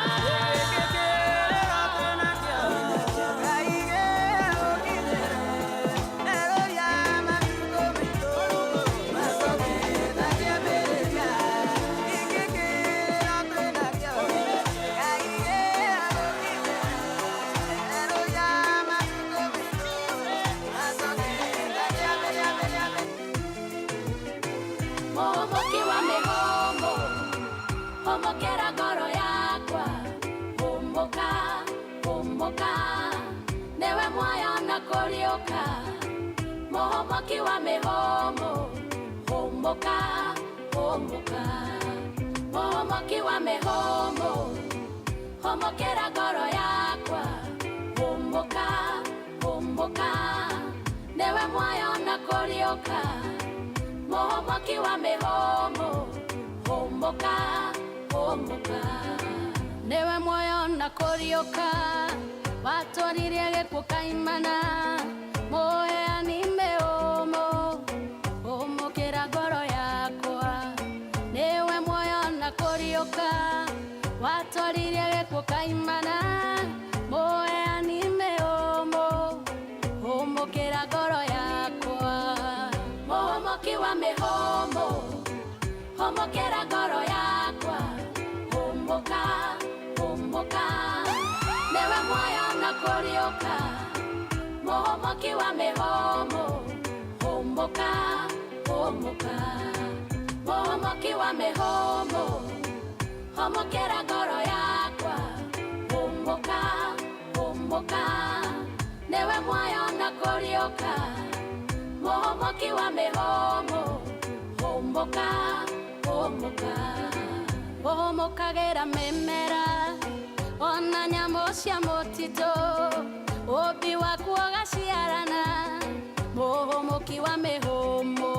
Mohomoki wa mihombo, homokera ngoro yakwa. Humbuka, humbuka, newe muoyo na kũriũka. Mohomoki wa mihombo, humbuka, humbuka. Mohomoki wa mihombo, homokera ngoro yakwa. Humbuka, humbuka, newe muoyo na kũriũka. Mohomoki wa mihombo, humbuka, humbuka. Newe muoyo na kũriũka, watwaririe gĩkuũ kaimana. Mũheani mĩhũmũ, humũkĩra ngoro yakwa. Newe muoyo na kũriũka, watwaririe gĩkuũ kaimana. Mũheani mĩhũmũ, humũkĩra ngoro yakwa. Mohomoki wa mihombo, homokera ngoro yakwa. Humbuka, humbuka, newe muoyo na kũriũka. Mohomoki wa mihombo, humbuka, humbuka. Mohomoki wa mihombo, homokera ngoro yakwa. Humbuka, humbuka, newe muoyo na kũriũka. Mohomoki wa mihombo, humbuka, humbuka. Ũhũmũkagĩra mĩmera, ona nyamũ cia mũtitũ, ũmbi waku ũgaciarana. Mũhũmũki wa mĩhũmũ,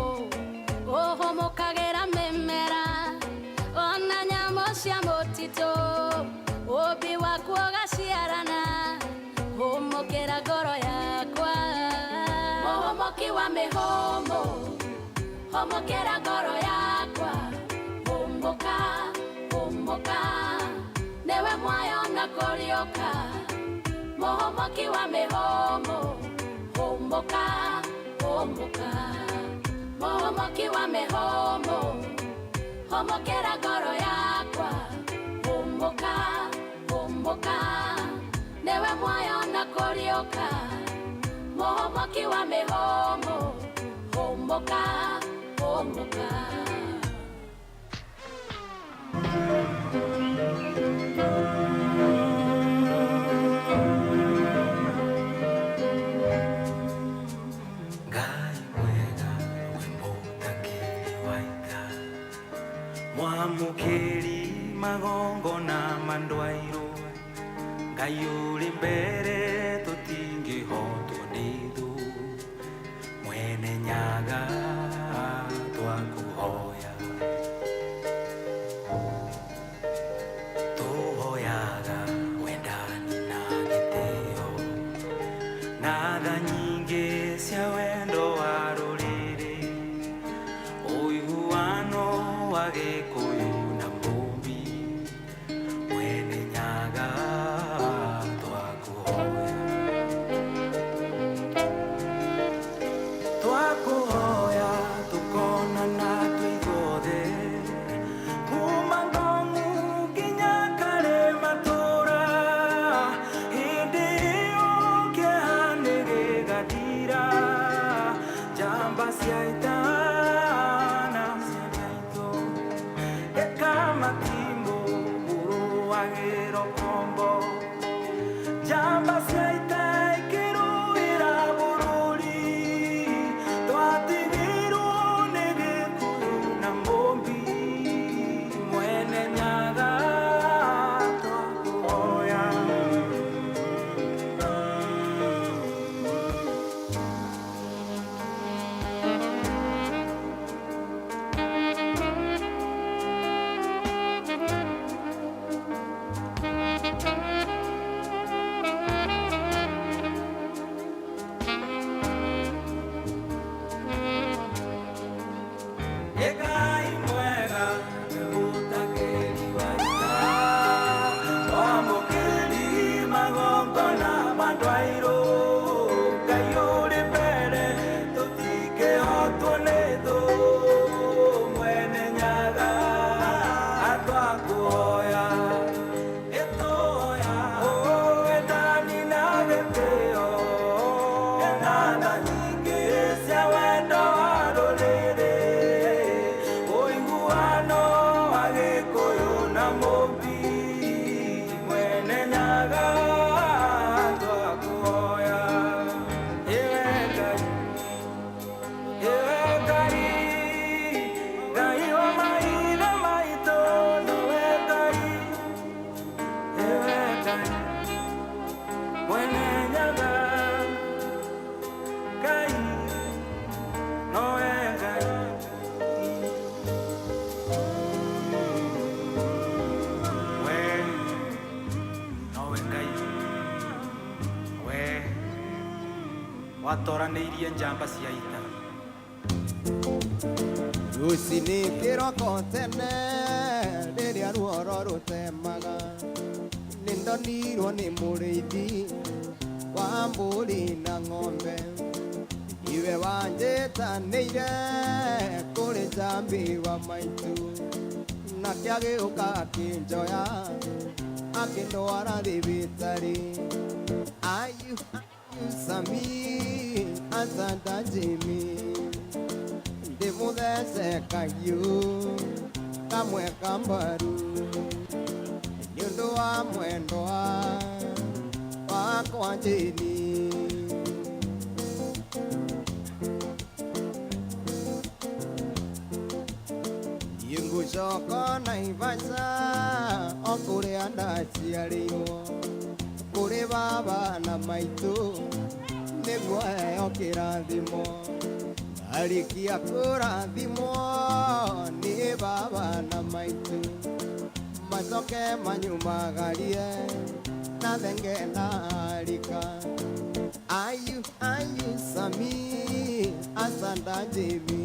ũhũmũkagĩra mĩmera, ona nyamũ cia mũtitũ, ũmbi waku ũgaciarana. Humũkĩra ngoro yakwa. Mohomoki wa mihombo, homokera ngoro yakwa. Humbuka, humbuka, newe muoyo na kũriũka. Mohomoki wa mihombo, humbuka, humbuka. Mohomoki wa mihombo, homokera ngoro yakwa. Humbuka, humbuka, newe muoyo na kũriũka. Mohomoki wa mihombo, humbuka, humbuka. Ngai mwega we mũtakĩri wa itha, mwamũkĩri magongona mandwairũ. Ngai ũrĩ mbere tũtingĩhotwo nĩ thũ, mwene nyaga twakũhoya. Tũhoyaga wendani na gĩtĩo, na tha nyingĩ cia wendo wa rũrĩrĩ, ũiguano wa Gĩkũyũ na Mũmbi, mwene nyaga twakũhoya. Twakũhoya tũkonana twĩ ithuothe, kuma Ngong'u nginya Karĩmatũra. Hĩndĩ ĩyo kĩeha nĩ gĩgathira, njamba cia ita na ciana itũ ĩka matimũ ũrũagĩrwo kombo. Njamba cia ita ikĩrũĩra bũrũri, twatigirwo nĩ Gĩkũyũ na Mũmbi, mwene nyaga twakũhoya. watoranĩirie njamba cia ita. Rũcinĩ kĩroko tene rĩrĩa ruoro rũtemaga, nĩndonirwo nĩ mũrĩithi wa mbũri na ng'ombe, iwe wanjĩtanĩire kũrĩ njambi wa maitũ, nake agĩũka akĩnjoya akĩndwara thibitarĩ. Ayu Sami Asanta Jimmy, ndĩmũthece kahiũ kamwe kambaru, nĩ ũndũ wa mwendwa wakwa Jeni. Ngũcoka Naivasha o kũrĩa ndaciarĩirwo, kũrĩ baba na maitũ nĩguo heo kĩrathimo. Ndarĩkia kũrathimwo nĩ baba na maitũ, macoke manyumagarie na thenge na harika. Ayu Sami Asanta Jimmy,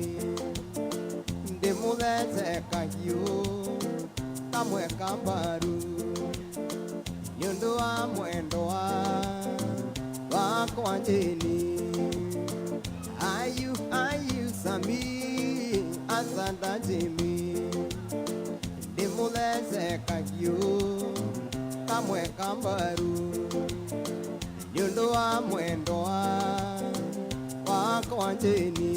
ndĩmũthece kahiũ kamwe kambaru, nĩ ũndũ wa mwendwa wakwa Jeni. Ayu Sami Asanta Jimmy, ndĩmũthece kahiũ kamwe kambaru, nĩ ũndũ wa mwendwa wakwa Jeni.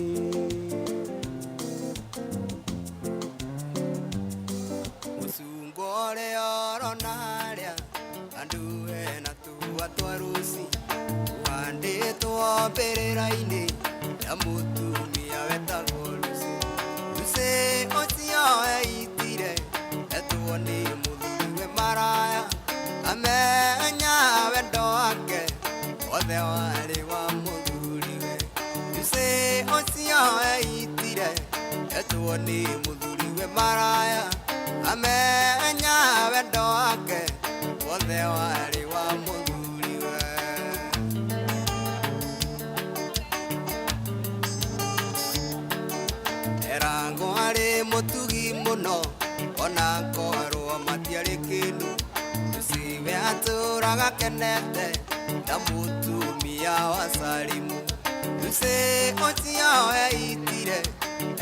Mũcungore oronarĩa andũ ena tũa twa rũci, tũhandĩtwo mbĩrĩra-inĩ ya mũtumia wetagwo Lucy. Lucy ũcio eitire etwo nĩ mũthuriwe maraya, amenya wendo wake wothe warĩ wa mũthuriwe. Lucy ũcio eitire etwo nĩ mũthuriwe maraya, amenya wendo wake wothe warĩ wa mũthuriwe. Erango arĩ mũtugi mũno, ona korwo matiarĩ kĩndũ. Lucy atũraga kenete ta mũtumia wa Salimu. Lucy ũcio eitire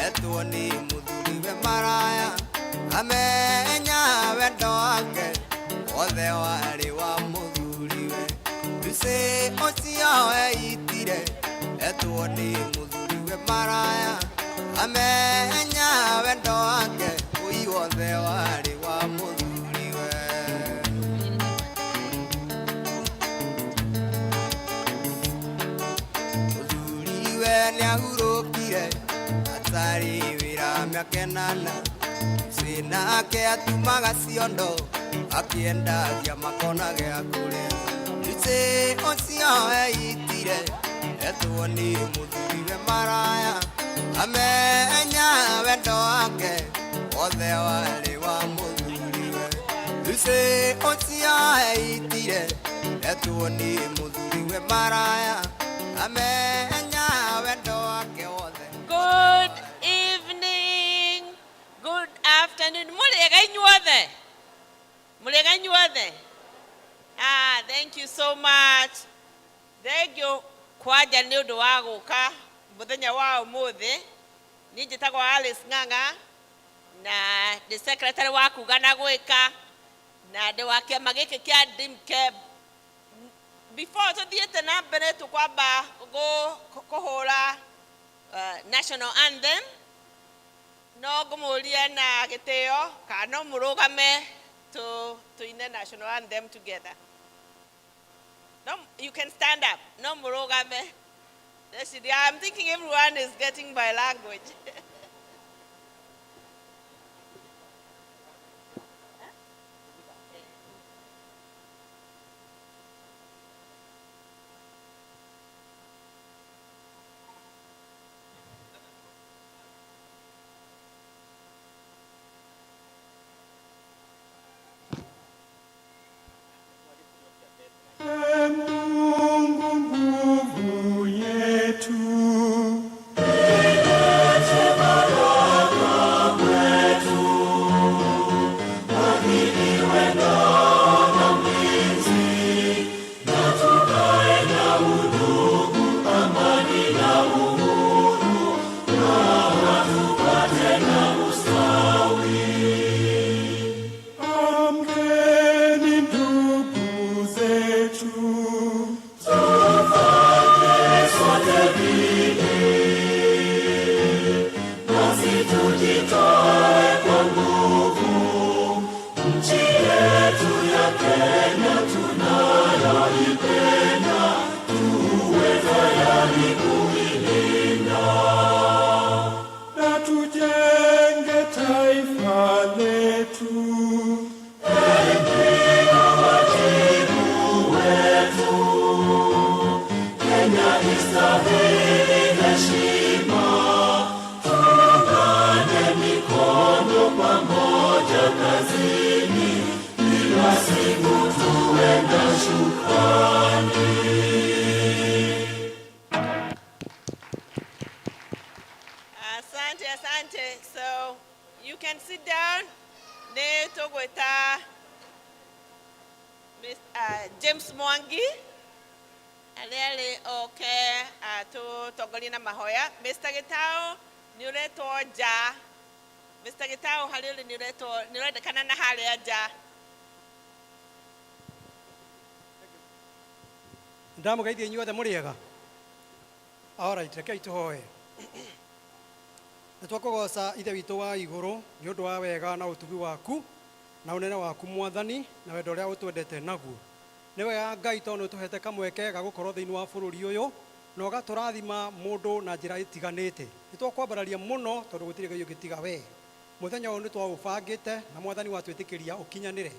etwo nĩ mũthuriwe maraya, amenya wendo wake wothe warĩ wa mũthuriwe. Lucy ũcio eitire etwo nĩ mũthuriwe maraya, amenya wendo wake ũi wothe warĩ wa mũthuriwe. Mũthuriwe nĩahurũkire atarĩ wĩra mĩaka ĩnana, nake atumaga ciondo akĩendagia makona gĩa kũrĩa. Lucy ũcio eitire etwo nĩ mũthuriwe maraya, amenya wendo wake wothe warĩ wa mũthuriwe. Lucy ũcio eitire etwo nĩ mũthuriwe maraya, amenya wendo wake wothe. Good evening, good afternoon. Mulega nyuothe. Mulega nyuothe. Thank you so much. Thank you kwaja nĩ ũndũ wa gũka mũthenya wa ũmũthĩ. Niĩ njĩtagwo Alice Ng'ang'a na ndĩ secretary wa kuga na gwĩka na ndĩ wa kĩama gĩkĩ kĩa DIMKEB. Before tũthiĩte na mbere tũkwamba kũhũra national anthem, no ngũmũria na gĩtĩo kana mũrũgame tuine national anthem together. No, you can stand up. No mũrũgame. I'm thinking everyone is getting my language. Mungu nguvu yetu. Asante, asante. So you can sit down. Ne togweta James Mwangi. Alele okay to togolina mahoya. Mr. Gitao niuleto ja. Mr. Gitao halele niuleto kana na hali ja. Ndamugeithia inyuothe mũrĩega. Alright, rekei tũhoe. Nĩtwakũgoca ithe witũ wa igũrũ nĩ ũndũ wa wega na ũtugi waku na ũnene waku Mwathani na wendo ũrĩa ũtwendete naguo. Nĩ wega Ngai tondũ ũtũhete kamweke ga gũkorwo thĩinĩ wa bũrũri ũyũ na ũgatũrathima mũndũ na njĩra itiganĩte. Nĩtwakwambararia mũno tondũ gũtirĩ Ngai ũngĩtiga we. Mũthenya ũyũ nĩtwaũbangĩte na Mwathani watwĩtĩkĩria ũkinyanĩre.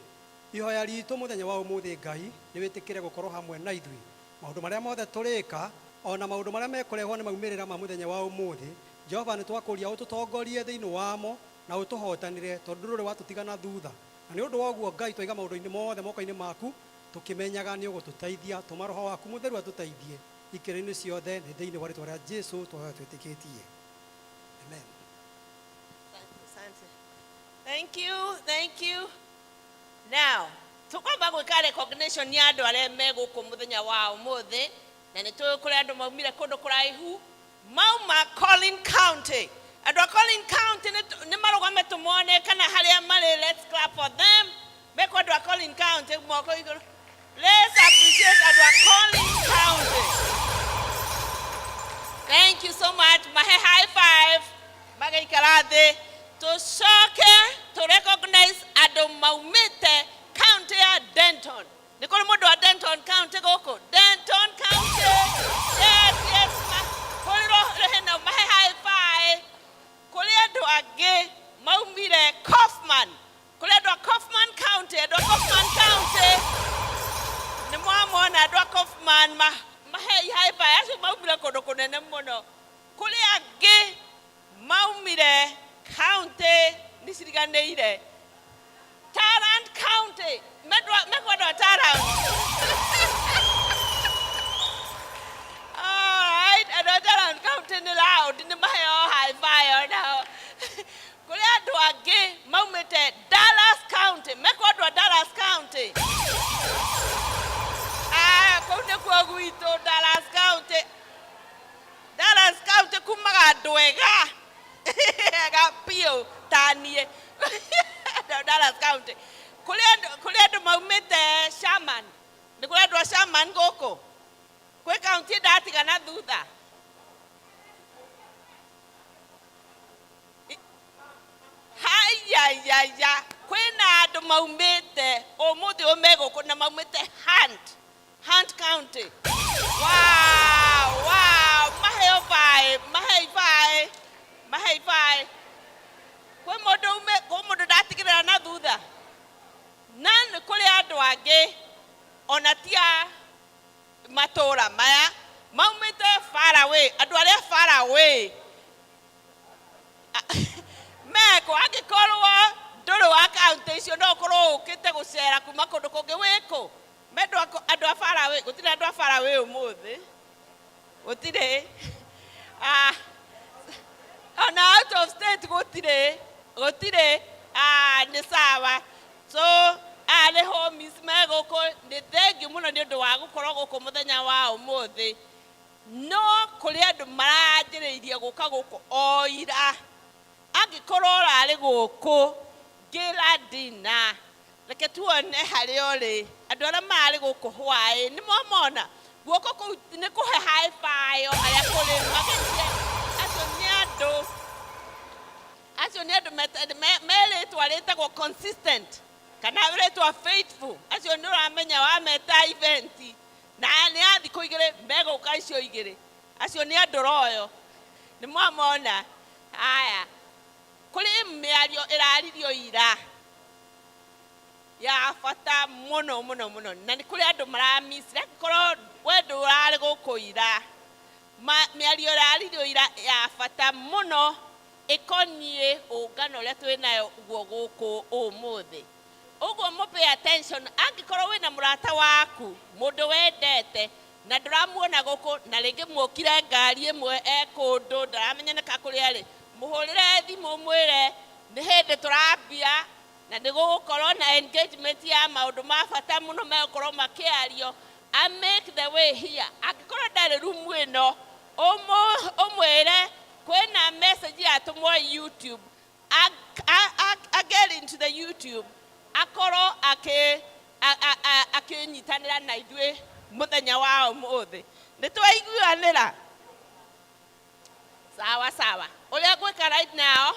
Ihoya ritũ mũthenya wa ũmũthĩ Ngai nĩ wĩtĩkĩre gũkorwo hamwe na ithuĩ. Maũndũ marĩa mothe tũrĩka ona maũndũ marĩa mekũrehwo nĩ maumĩrĩra ma mũthenya wa ũmũthĩ, Jehova nĩtwakũria ũtũtongorie thĩinĩ wamo na ũtũhotanĩre tondũ ndũrĩ watũtigana thutha. Na nĩ ũndũ wa ũguo Ngai twaiga maũndũ-inĩ mothe moko-inĩ maku tũkĩmenyaga nĩ ũgũtũteithia, tũma Roho waku mũtheru atũteithie ikĩro-inĩ ciothe nĩ thĩinĩ wa rĩĩtwa rĩa Jesũ twĩtĩkĩtie. Amen. Thank you, thank you. Now, tukwamba gwĩka recognition ya andũ arĩa me gũkũ mũthenya wa ũmũthĩ na nĩ tũkũrĩ andũ maumire kũndũ kũraihu mauma Collin County. Andũ a Collin County nĩ marũgame tũmone kana harĩa marĩ. Let's clap for them. Mekwa andũ a Collin County moko igũrũ. Let's appreciate andũ a Collin County. Thank you so much. Mahe high five. Magaikara thĩ. Tũcoke to recognize andũ maumĩte county ya Denton. Nĩ kũrĩ mũndũ wa Denton County gũkũ. Denton County. Yes, yes. Kũrĩ rohena mahe high five. Kũrĩ andũ angĩ maumire Kaufman. Kũrĩ andũ a Kaufman County. Andũ a Kaufman County. Nĩ mwamona andũ a Kaufman mahe high five. Acio maumire kũndũ kũnene mũno. Kũrĩ angĩ maumire county nisiriganĩire Tarrant County. Mekwenda Tarrant. All right, and Tarrant County nĩ loud. Nĩ maheo high five now. Kũrĩ andũ angĩ maumĩte Dallas County. Mekwenda Dallas County. Kũu nĩkuo gwitũ Dallas County. Dallas County kumaga ndwega. Agapio tanie. Dallas County. Kũrĩ andũ maumĩte Sherman. Nĩ kũrĩ andũ a Sherman gũkũ. Kwĩ county ndatigana thutha. Hayayaya. Kwĩna andũ maumĩte ũmũthĩ ũmegũkũ na maumĩte Hunt County. Wow, wow. Maheo five. Mahei five. Kwĩ mũndũ ndatigĩrĩra na thutha. Na nĩ kũrĩ andũ angĩ ona tia matũũra maya maumĩte far away. Andũ arĩa far away meko angĩkorwo ndũrĩ wa county icio no ũkorwo ũkĩte gũcera kuma kũndũ kũngĩ wĩkũ. Andũ a far away. Gũtirĩ andũ a far away ũmũthĩ. Gũtirĩ. Ona out of state gũtirĩ. Nĩ sawa. So nĩ homies megũkũ. Nĩ thengiũ mũno nĩ ũndũ wa gũkorwo gũkũ mũthenya wa ũmũthĩ. No kũrĩ andũ maranjĩrĩirie gũka gũkũ o ira. Angĩkorwo ũrarĩ gũkũ ngĩra ndina. Reke tuone harĩa ũrĩ. Andũ arĩa mararĩ gũkũ hwaĩ nĩ mwamona. Guoko kũu nĩ kũhe high five arĩa kũrĩ magĩcie. Acio nĩ andũ merĩtwa rĩtagwo consistent kana rĩtwa faithful. Acio nĩ ũramenya wameta event na nĩ a thikũ igĩrĩ megũka icio igĩrĩ. Acio nĩ andũ royo. Nĩ mwamona. Haya. Kũrĩ mĩario ĩraririo ira ya bata mũno. Na nĩ kũrĩ andũ maramisire. Angĩkorwo we ndũrarĩ gũkũ ira mĩario rarĩrio ya bata mũno ĩkoniĩ ũngano ũrĩa twĩnayo guo gũkũ ũmũthĩ. Ũguo mo pay attention, angĩkorwo wĩna mũrata waku mũndũ wendete na ndũramuona gũkũ na rĩngĩ mũkire ngari ĩmwe kũndũ ndaramenyeka kũrĩa arĩ, mũhũrĩre thimũ mwĩre nĩ hĩndĩ tũrambia na nĩ gũgũkorwo na engagement ya maũndũ ma bata mũno megũkorwo makĩario, and make the way here. Angĩkorwo ndarĩ room ĩno ũmwĩre kwĩna message yatũmwo YouTube, get into the YouTube akorwo akĩnyitanĩra na ithuĩ mũthenya wa ũmũthĩ. Nĩ twaiguanĩra? Sawa sawa. Ũrĩa ngwĩka right now,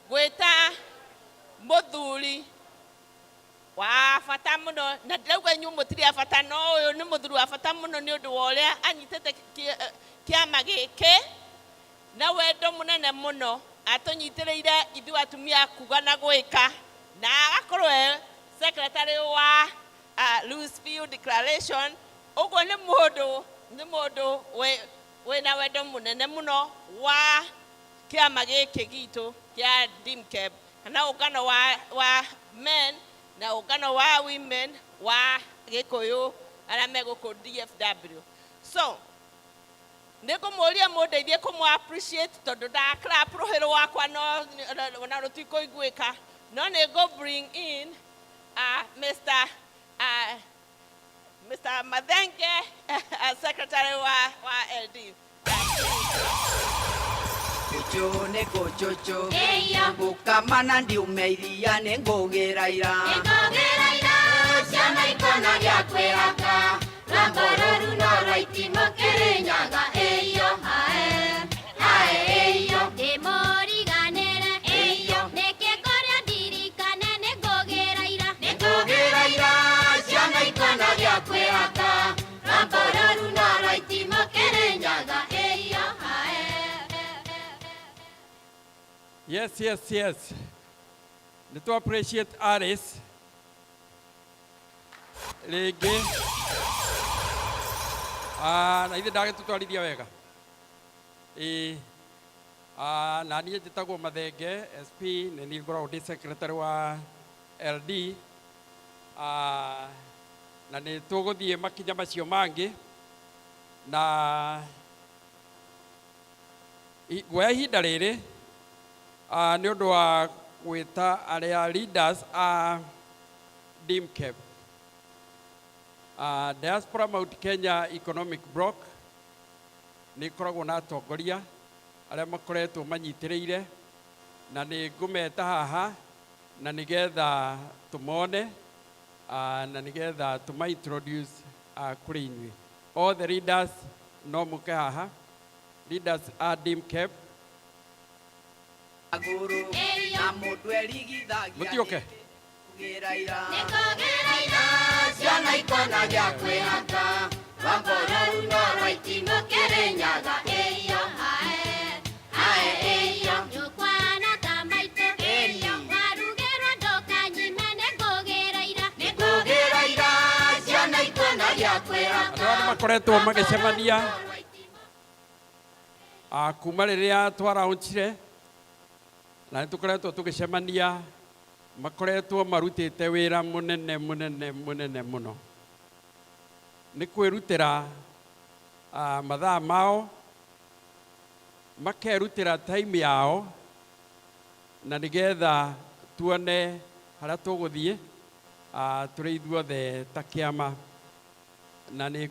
gwĩta mũthuri wa bata mũno, na ndĩrauga inyuĩ mũtirĩ a bata, no ũyũ nĩ mũthuri wa bata mũno nĩ ũndũ wa ũrĩa anyitĩte kĩama gĩkĩ na wendo mũnene mũno, atũnyitĩrĩire ithuĩ atumia kuga na gwĩka, na agakorwo secretary wa Louisville Declaration. Ũguo nĩ mũndũ wĩna wendo mũnene mũno wa kĩama gĩkĩ gitũ kĩa DIMCAB, kana ũngano wa men na ũngano wa women wa Gĩkũyũ arĩa megũkũ DFW. So nĩngũmũria mũndeithie kũmũ appreciate tondũ clap rũhĩrũ wakwa na rũtikũiguĩka, no nĩngũ bring in Mr. Mathenge, secretary wa LD. Kuchone kochocho gukamana ndiumeiria nengogeraira ciana ikona gĩa kwĩhaka rambororu no raiti mũkĩrĩnyaga ĩyo ĩyo ndĩmũriganĩre ĩyo nĩkĩ ngorĩa ndirikane nĩngũgĩraira ciana ikona gĩa kwĩhaka rambororu no raiti mũkĩrĩnyaga ĩyo Yes. Nĩ appreciate Aris. Rĩngĩ. Na ithe ndagĩtũtwarithia wega. Na niĩ njĩtagwo Mathenge SP, nĩ niĩ ngoragwo ndĩ secretary wa LD. Na nĩ tũgũthiĩ makinya macio mangĩ. Na guoya ihinda rĩrĩ nĩ ũndũ wa gwĩta arĩa leaders a DIMCAB, Diaspora Mt Kenya economic bloc, nĩ ikoragwo na atongoria arĩa makoretwo manyitĩrĩire, na nĩ ngũmeta haha na nĩgetha tũmone na nĩgetha tũma-introduce kũrĩ inyuĩ. All the leaders no mũke haha, leaders a DIMCAB. Mũtioke. ciana ikona gĩa kwĩhaka rambororu no raiti mũkĩrĩnyaga ĩyo nyũkwana ta maitũ warugĩrwo ndũkanyime nĩngũgĩraira ciana ikona gĩa kwĩhaka. Andũ arĩa makoretwo magĩcemania kuma rĩrĩa twaraunchire na nĩtũkoretwo tũgĩcemania, makoretwo marutĩte wĩra mũnene mũno. Nĩ kwĩrutĩra mathaa mao, makerutĩra time yao, na nĩgetha tuone harĩa tũgũthiĩ tũrĩ ithuothe ta kĩama. Na nĩ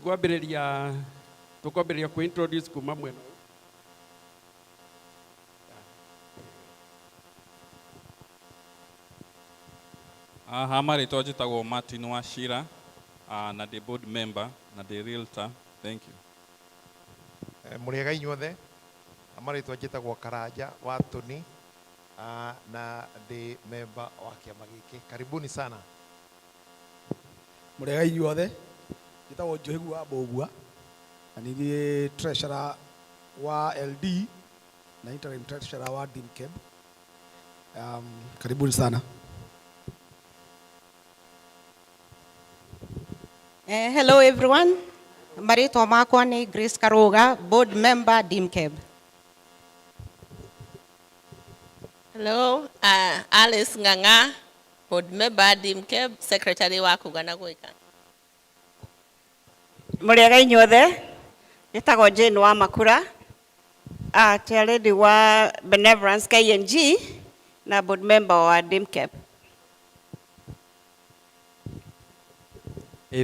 tũkwambĩrĩria kwĩ-introduce kuma mwena. Marĩtwa njĩtagwo Martin Wachira, na ndĩ board member na ndĩ realtor. Thank you. Mũrĩega inyuothe. Marĩtwa njĩtagwo Karanja Watũni, na ndĩ member wa kĩama gĩkĩ. Karibuni sana. Mũrĩega inyuothe. Njĩtagwo Njohigu wa Mbũgua, na nĩ treasurer wa LD na interim treasurer wa DIMCAB. Karibuni sana. Hello everyone. Marĩtwa makwa nĩ Grace Karuga, board member DIMCAB. Hello, Alice Nganga, board member DIMCAB, secretary wa kugana gwika. Mũrĩega inyuothe, njĩtagwo Jane wa Makura, chairlady wa Benevolence KNG na board member wa DIMCAB.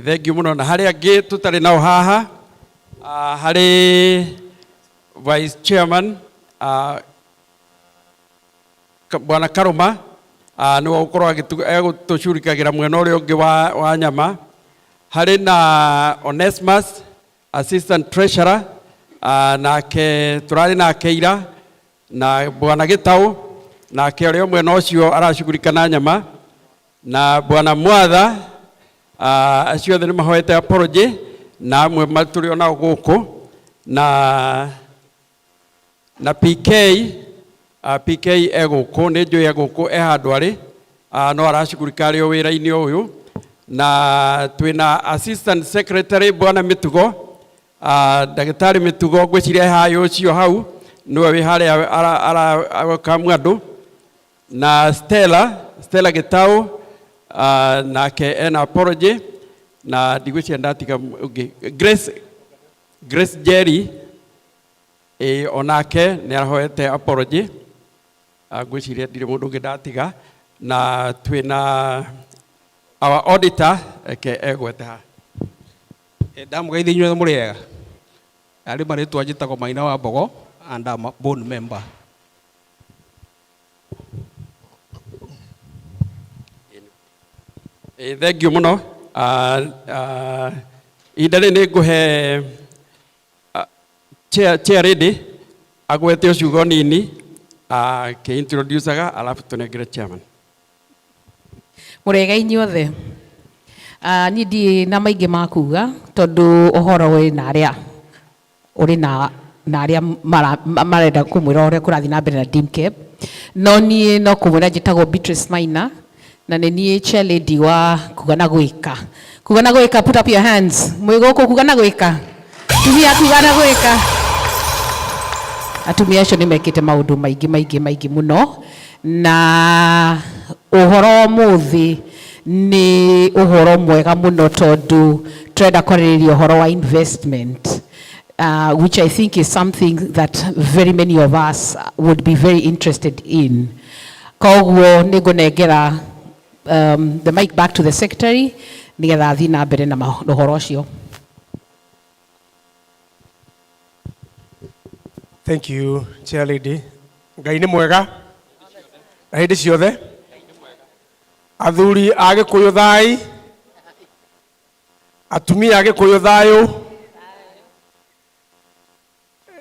Thank you muno na harĩa angĩ tũtarĩ nao haha harĩ vice chairman Bwana Karuma nĩwe ũkorwo agĩtũcurikagĩra mwena ũrĩa ũngĩ wa nyama. Harĩ na Onesmus assistant treasurer nake tũrarĩ nake ira na Bwana Gĩtaũ nake ũrĩa mwena ũcio aracugurika na nyama na Bwana Mwatha acio othe nĩ mahoete apology na amwe matũrĩ onao gũkũ na PK PK egũkũ nĩ njũĩ egũkũ handũ arĩ no aracugurika arĩ o wĩra-inĩ ũyũ na twĩna assistant secretary Bwana Mĩtugo ndagĩtarĩ Mĩtugo ngwĩciria hayo ũcio hau nĩwe wĩ harĩa arakamũ andũ na Stella Gĩtaũ nake ena apology na ndigwĩciria ndatiga Grace Jerry onake nĩ arahoete apology ngwĩciria ndirĩ mũndũ ũngĩ ndatiga na twĩna our auditor egwete ha. Ndamũgeithia inyuothe mũrĩega. Arĩ marĩtwa njĩtagwo Maina wa Mbogo and I'm a board member. Thank you muno. Ihinda nĩ ngũhe chair lady agwete ũciugo nini introduce-aga alafu tũnengere chairman. Mũrĩega inyuothe. Niĩ ndirĩ na maingĩ ma kuga tondũ ũhoro wĩ na arĩa ũrĩ na arĩa marenda kũmwĩra ũrĩa kũrathiĩ na mbere na DIMCAB. No niĩ no kũmwĩra njĩtagwo Beatrice Maina na nĩ niĩ chair lady wa kugana gwĩka. Kugana gwĩka, put up your hands. Mwĩ gũkũ kugana gwĩka. Tumia kugana gwĩka. Atumia acio nĩ mekĩte maũndũ maingĩ mũno na ũhoro mũthĩ nĩ ũhoro mwega mũno tondũ tũrenda kwarĩrĩria ũhoro wa investment which I think is something that very many of us would be very interested in. Koguo nĩ ngũnengera the mic back to the secretary nĩgetha athiĩ na mbere na ũhoro ũcio. Thank you, Chair Lady. Ngai nĩ mwega. Na hĩndĩ ciothe. Athuri a Gĩkũyũ thai. Atumia a Gĩkũyũ thayũ.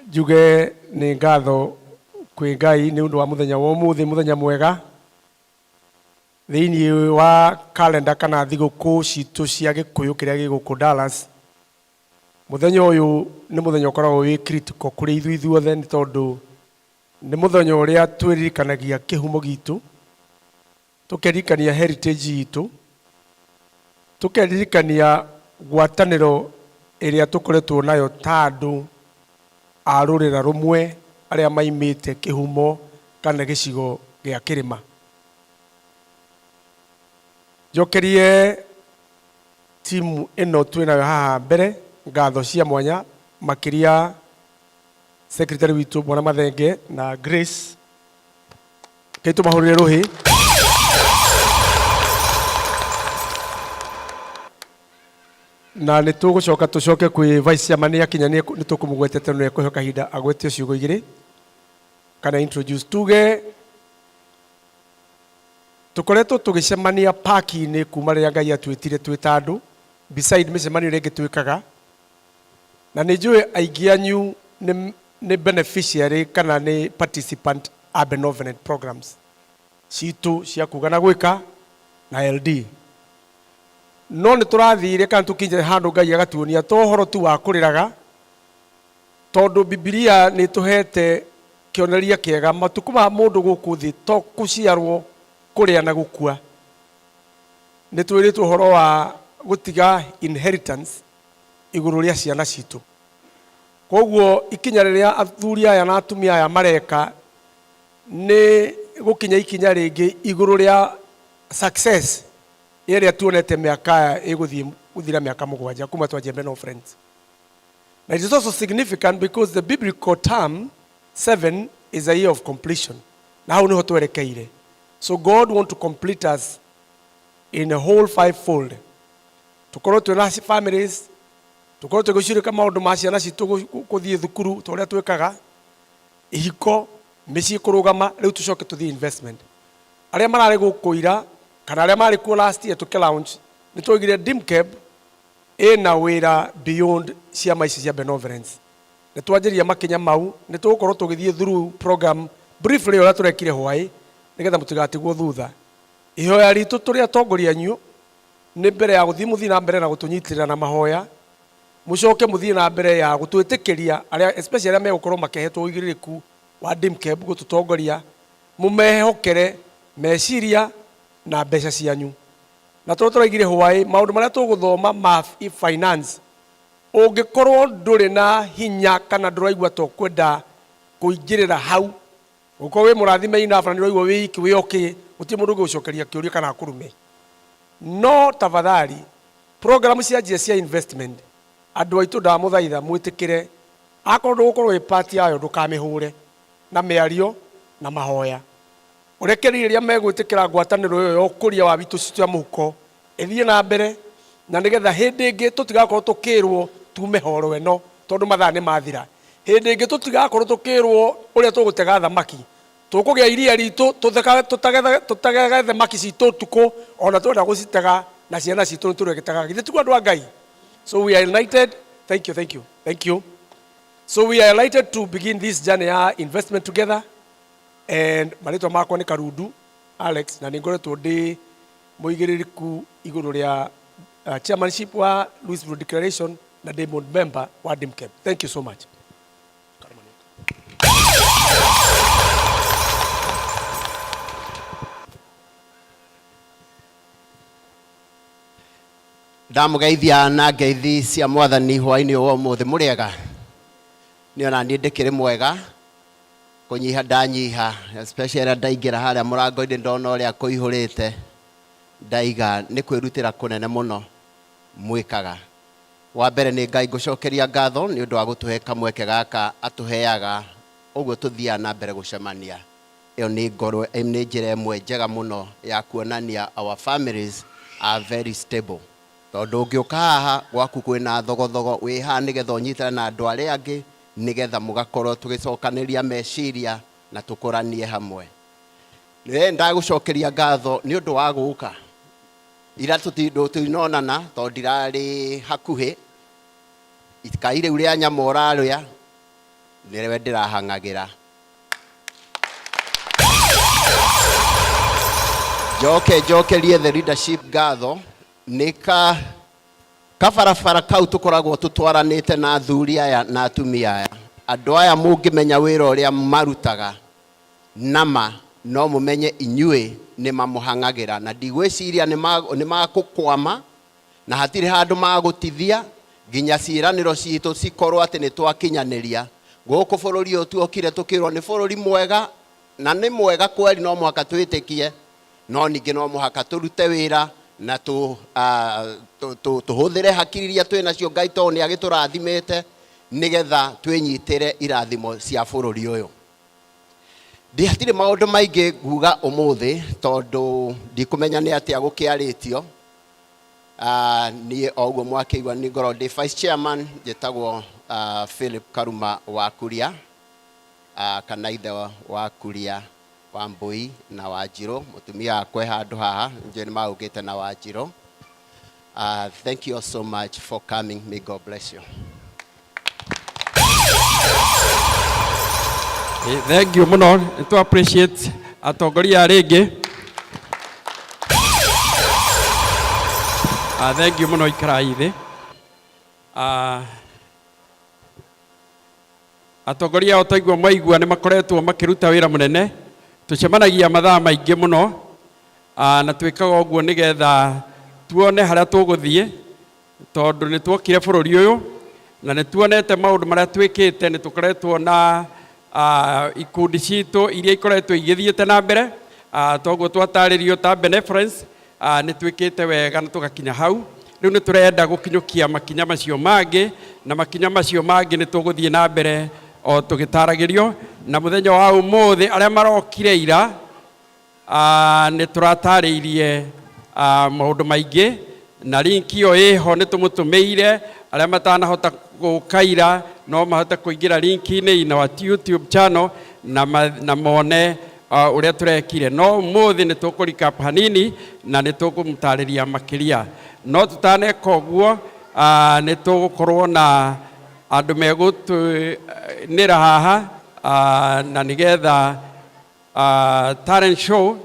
Njuge nĩ ngatho kwĩ Ngai nĩ ũndũ wa mũthenya wa ũmũthĩ, mũthenya mwega. Thĩinĩ wa kalenda kana thigũkũ citũ cia Gĩkũyũ kĩrĩa gĩgũkũ Dallas. Mũthenya ũyũ nĩ mũthenya ũkoragwo wĩ critical kũrĩ ithuothe nĩ tondũ nĩ mũthenya ũrĩa twĩririkanagia kĩhumo gitũ, tũkeririkania heritage itũ, tũkeririkania ngwatanĩro ĩrĩa tũkoretwo nayo ta andũ a rũrĩra rũmwe arĩa maimĩte kĩhumo kana gĩcigo gĩa kĩrĩma. Njokerie timu ĩno twĩnayo haha mbere ngatho cia mwanya makĩria secretary witũ Bwana Mathenge na Grace kaitu mahũrĩre rũhĩ. Na nĩ tũgũcoka tũcoke kwĩ vice chairman yakinya nĩ tũkũmũgwetete nĩ ekũhe kahinda agwete ciugo igĩrĩ kana introduce tuge tukoretwo tũgĩcemania park-inĩ kuma rĩrĩa Ngai atwĩtire twĩ ta andũ beside mĩcemanio ĩrĩa ĩngĩ twĩkaga na nĩ njũĩ aingĩ anyu nĩ beneficiary kana nĩ participant a benevolent programs citũ cia kugana gwĩka na LD. No nĩ tũrathire kana tũkinyire handũ Ngai agatuonia to ũhoro tu wa kũrĩraga tondũ Biblia nĩ tũhete kĩonereria kĩega matukũ ma mũndũ gũkũ thĩ to gũciarwo kũrĩa na gũkua. Nĩ twĩrĩtwo ũhoro wa gũtiga inheritance iguru ria ciana citu. Koguo ikinya riria athuri aya na atumia aya mareka ni gukinya ikinya ringi iguru ria success iria tuonete miaka iguthira miaka 7 kuma twanjia Beno Friends. Now it is also significant because the biblical term 7 is a year of completion. Na hau niho twerekeire. So God want to complete us in a whole 5-fold. Tukorwo twina families, tukorwo tugucirika maundu ma ciana citu kuthie thukuru toria twikaga, ihiko, micii kurugama, riu tucoke tuthie investment. Aria marari gukuira kana aria mari ku last year tuke launch, ni twigire Dimcab ina wira beyond ciama ici cia benevolence. Ni twanjiria makinya mau, ni tugukorwo tugithie through program briefly oria turekire hwai nigetha mutigatigwo thutha. Ihoya ritu turi atongoria anyu ni mbere ya guthii muthii na mbere na gutunyitirira na mahoya, mucoke muthii na mbere ya gutwitikiria aria especially aria megukorwo makehetwo uigiririku wa Dimcab gututongoria, mumehokere meciria na mbeca cianyu. Na turaigire hwai maundu maria tuguthoma ma finance, ungikorwo nduri na hinya kana nduraigua to kwenda kuingirira hau, ukorwo wi murathime enough na nduraigua wiki wioki uti mundu gucokeria kiuria kana kurume. No tafadhali program cia njia cia investment andu aitu ndamuthaitha mwitikire akorwo ndugukorwo wi part yayo ndukamihure na miario na mahoya. Urekeriria megwitikira ngwataniro yo yokuria wa bitu cia muhuko ithie na mbere na nigetha hindi ingi tutigakorwo tukirwo tume horo eno tondu mathaa ni mathira. Hindi ingi tutigakorwo tukirwo uria tugutega thamaki, tukugia iria ritu tutagega thamaki citu tuko ona twenda gucitega na ciana citu turegetaga githe tuko andu a Ngai. So we are united. Thank you. So we are delighted to begin this journey investment together. And marito makwa ni Karundu Alex na ningoretwo ndi muigiririku iguru ria chairmanship wa Louisville Declaration na board member wa Dimcab. Thank you so much. Ndamugeithia na ngeithi cia mwathani hwaini wa umuthi muriega ni ona ni ndikiri mwega kunyiha ndanyiha especially ndaingira haria murango-ini ndona uria kuihurite ndaiga ni kwirutira kunene muno mwikaga. Wa mbere ni Ngai ngucokeria ngatho ni undu wa gutuhe kamweke gaka atuheaga uguo tuthia na mbere gucemania. Iyo ni ngoro ni njira imwe njega muno ya kuonania our families are very stable. Tondu ungiuka haha gwaku kwina thogothogo wi haha nigetha unyitane na andu aria angi nigetha mugakorwo tugicokaniria meciria na tukuranie hamwe. Ni ndagucokeria ngatho ni undu wa guka ira tutinonana tondu ndirari hakuhi ikaire uria nyama uraria nirewe ndirahangagira. Jokerie the leadership ngatho nika kabarabara kau tukoragwo tutwaranite na athuri aya na atumia aya. Andu aya mungimenya wira uria marutaga nama no mumenye inyue ni mamuhangagira na ndigwiciria ni magukwama na hatiri handu magutithia ginya ciraniro citu cikorwo ati ni twakinyaniria guku bururi uyu tuokire tukirwo ni bururi mwega na ni mwega kweli, no muhaka twitikie no ningi no muhaka turute wira na tuhuthire hakiri iria twina cio Ngai tondu ni agiturathimite nigetha twinyitire irathimo cia bururi uyu. Ndihatire maundu maingi nguga umuthi tondu ndikumenya ni atia gukiaritio. Ni oguo mwakiigua ni ngoro ndi vice chairman jetagwo Philip Karuma wa Kuria, kana ithe wa Kuria wa Mbui na Wanjiru, mutumia akwe handu haha nje ni maugite na Wanjiru. Thank you all so much for coming. May God bless you. Thank you muno, to appreciate atongoria ringi. Thank you muno ikaraithi. Atongoria otaigua maigua ni makoretwo makiruta wira munene. Tucemanagia mathaa maingi muno na twikaga uguo nigetha tuone haria tuguthie tondu nä twokire bå rå ri å yå na nä tuonete maå ndå marä a twä kä te nä tå koretwo na ikundi citå iria ikoretwo igä thiä te na mbere toguo twatarä rio ta benevolence nä twä kä te wega na tå gakinya hau rä u nä tå renda gå kinyå kia makinya macio mangä na makinya macio mangä nä tå gå thiä na mbere o tå gä taragä rio na må thenya wa å må thä arä a marokire ira nä tå ratarä irie maå ndå maingä na linki ĩyo ĩho nĩ tũmũtũmĩire arĩa matanahota gũkaira no mahote kũingĩra linki-inĩ ina wa YouTube channel na mone ũrĩa tũrekire no ũmũthĩ nĩ tũkũ-recap hanini na nĩ tũkũmũtarĩria makĩria no tũtaneka ũguo nĩ tũgũkorwo na andũ megũtũnĩra haha na nĩgetha talent show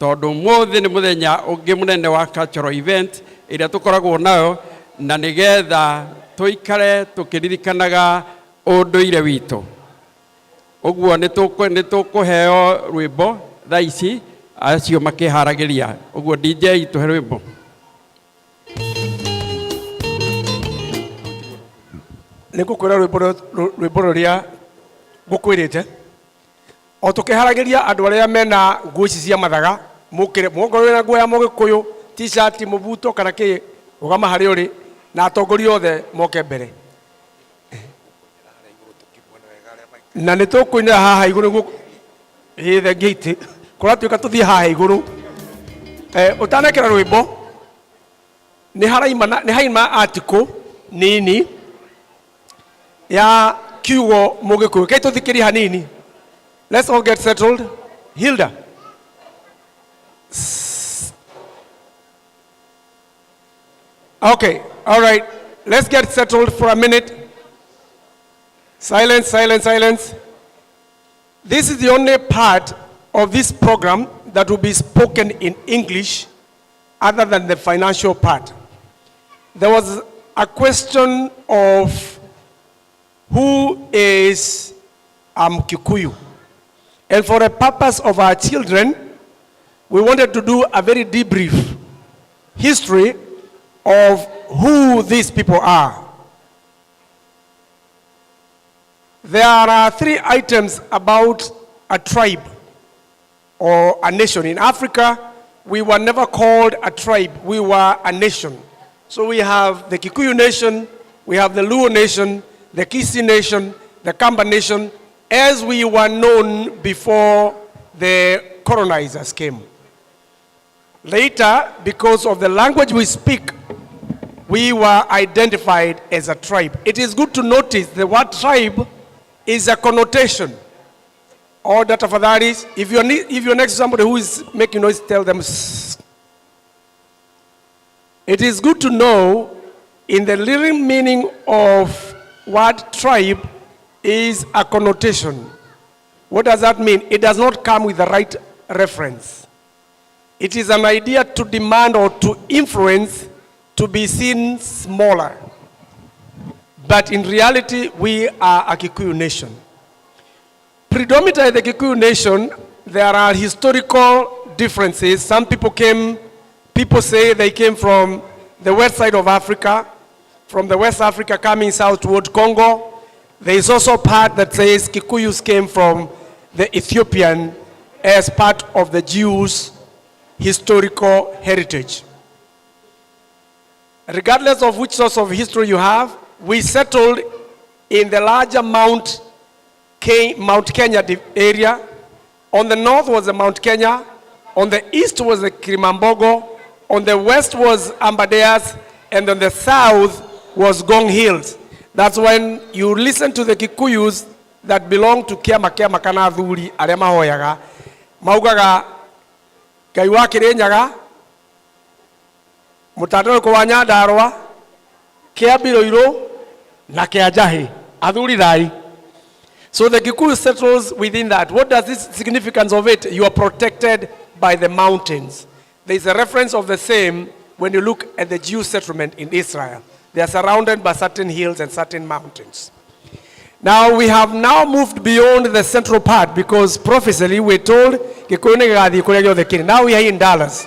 tondũ ũmũthĩ nĩ mũthenya ũngĩ mũnene wa cultural event ĩrĩa tũkoragwo nayo na nĩgetha tũikare tũkĩririkanaga ũndũire witũ ũguo nĩ tũkũheo rwĩmbo thaa ici acio makĩharagĩria ũguo DJ tũhe rwĩmbo. Nĩ ngũkwĩra rwĩmbo rũrĩa ngũkwĩrĩte o tũkĩharagĩria andũ arĩa mena nguo ici cia mathaga mũkĩre mũkorwo na nguo ya Mũgĩkũyũ t-shirt mũbuto kana kĩ ũgama harĩ ũrĩ na atongoria othe moke mbere na nĩ tũkũinĩra haha igũrũ nĩguo thengia itĩ kũratuĩka tũthiĩ haha igũrũ ũtanekĩra rwĩmbo nĩ haima article nini ya kiugo Mũgĩkũyũ kai tũthikĩrie hanini. Let's all get settled. Hilda. Okay, all right. Let's get settled for a minute. Silence, silence, silence. This is the only part of this program that will be spoken in English other than the financial part. There was a question of who is Kikuyu. And for the purpose of our children, we wanted to do a very debrief history of who these people are. There are 3 items about a tribe or a nation. In Africa, we were never called a tribe, we were a nation. So we have the Kikuyu nation, we have the Luo nation, the Kisi nation, the Kamba nation, as we were known before the colonizers came. Later, because of the language we speak, we were identified as a tribe. It is good to notice the word tribe is a connotation. Or data for that is, if you're next to somebody who is making noise, tell them. Sss. It is good to know in the literal meaning of word tribe is a connotation. What does that mean? It does not come with the right reference. It is an idea to demand or to influence to be seen smaller. But in reality, we are a Kikuyu nation. Predominantly the Kikuyu nation, there are historical differences. Some people say they came from the west side of Africa, from the West Africa coming south toward Congo. There is also a part that says Kikuyus came from the Ethiopian as part of the Jews' historical heritage. Regardless of which source of history you have, we settled in the larger Mount Kenya area. On the north was the Mount Kenya, on the east was the Kilimambogo, on the west was Ambadeas, and on the south was Gong Hills. That's when you listen to the Kikuyus that belong to Kiama kana Thuri arĩa mahoyaga maugaga Ngai wa Kĩrĩnyaga mũtandũrũko wa Nyandarũa kĩa Mbirũirũ na kĩa Njahi athuri thai. So the Kikuyu settles within that. What does this significance of it? You are protected by the mountains. There is a reference of the same when you look at the Jew settlement in Israel. They are surrounded by certain hills and certain mountains. Now we have now moved beyond the central part because prophetically we're told now we are in Dallas.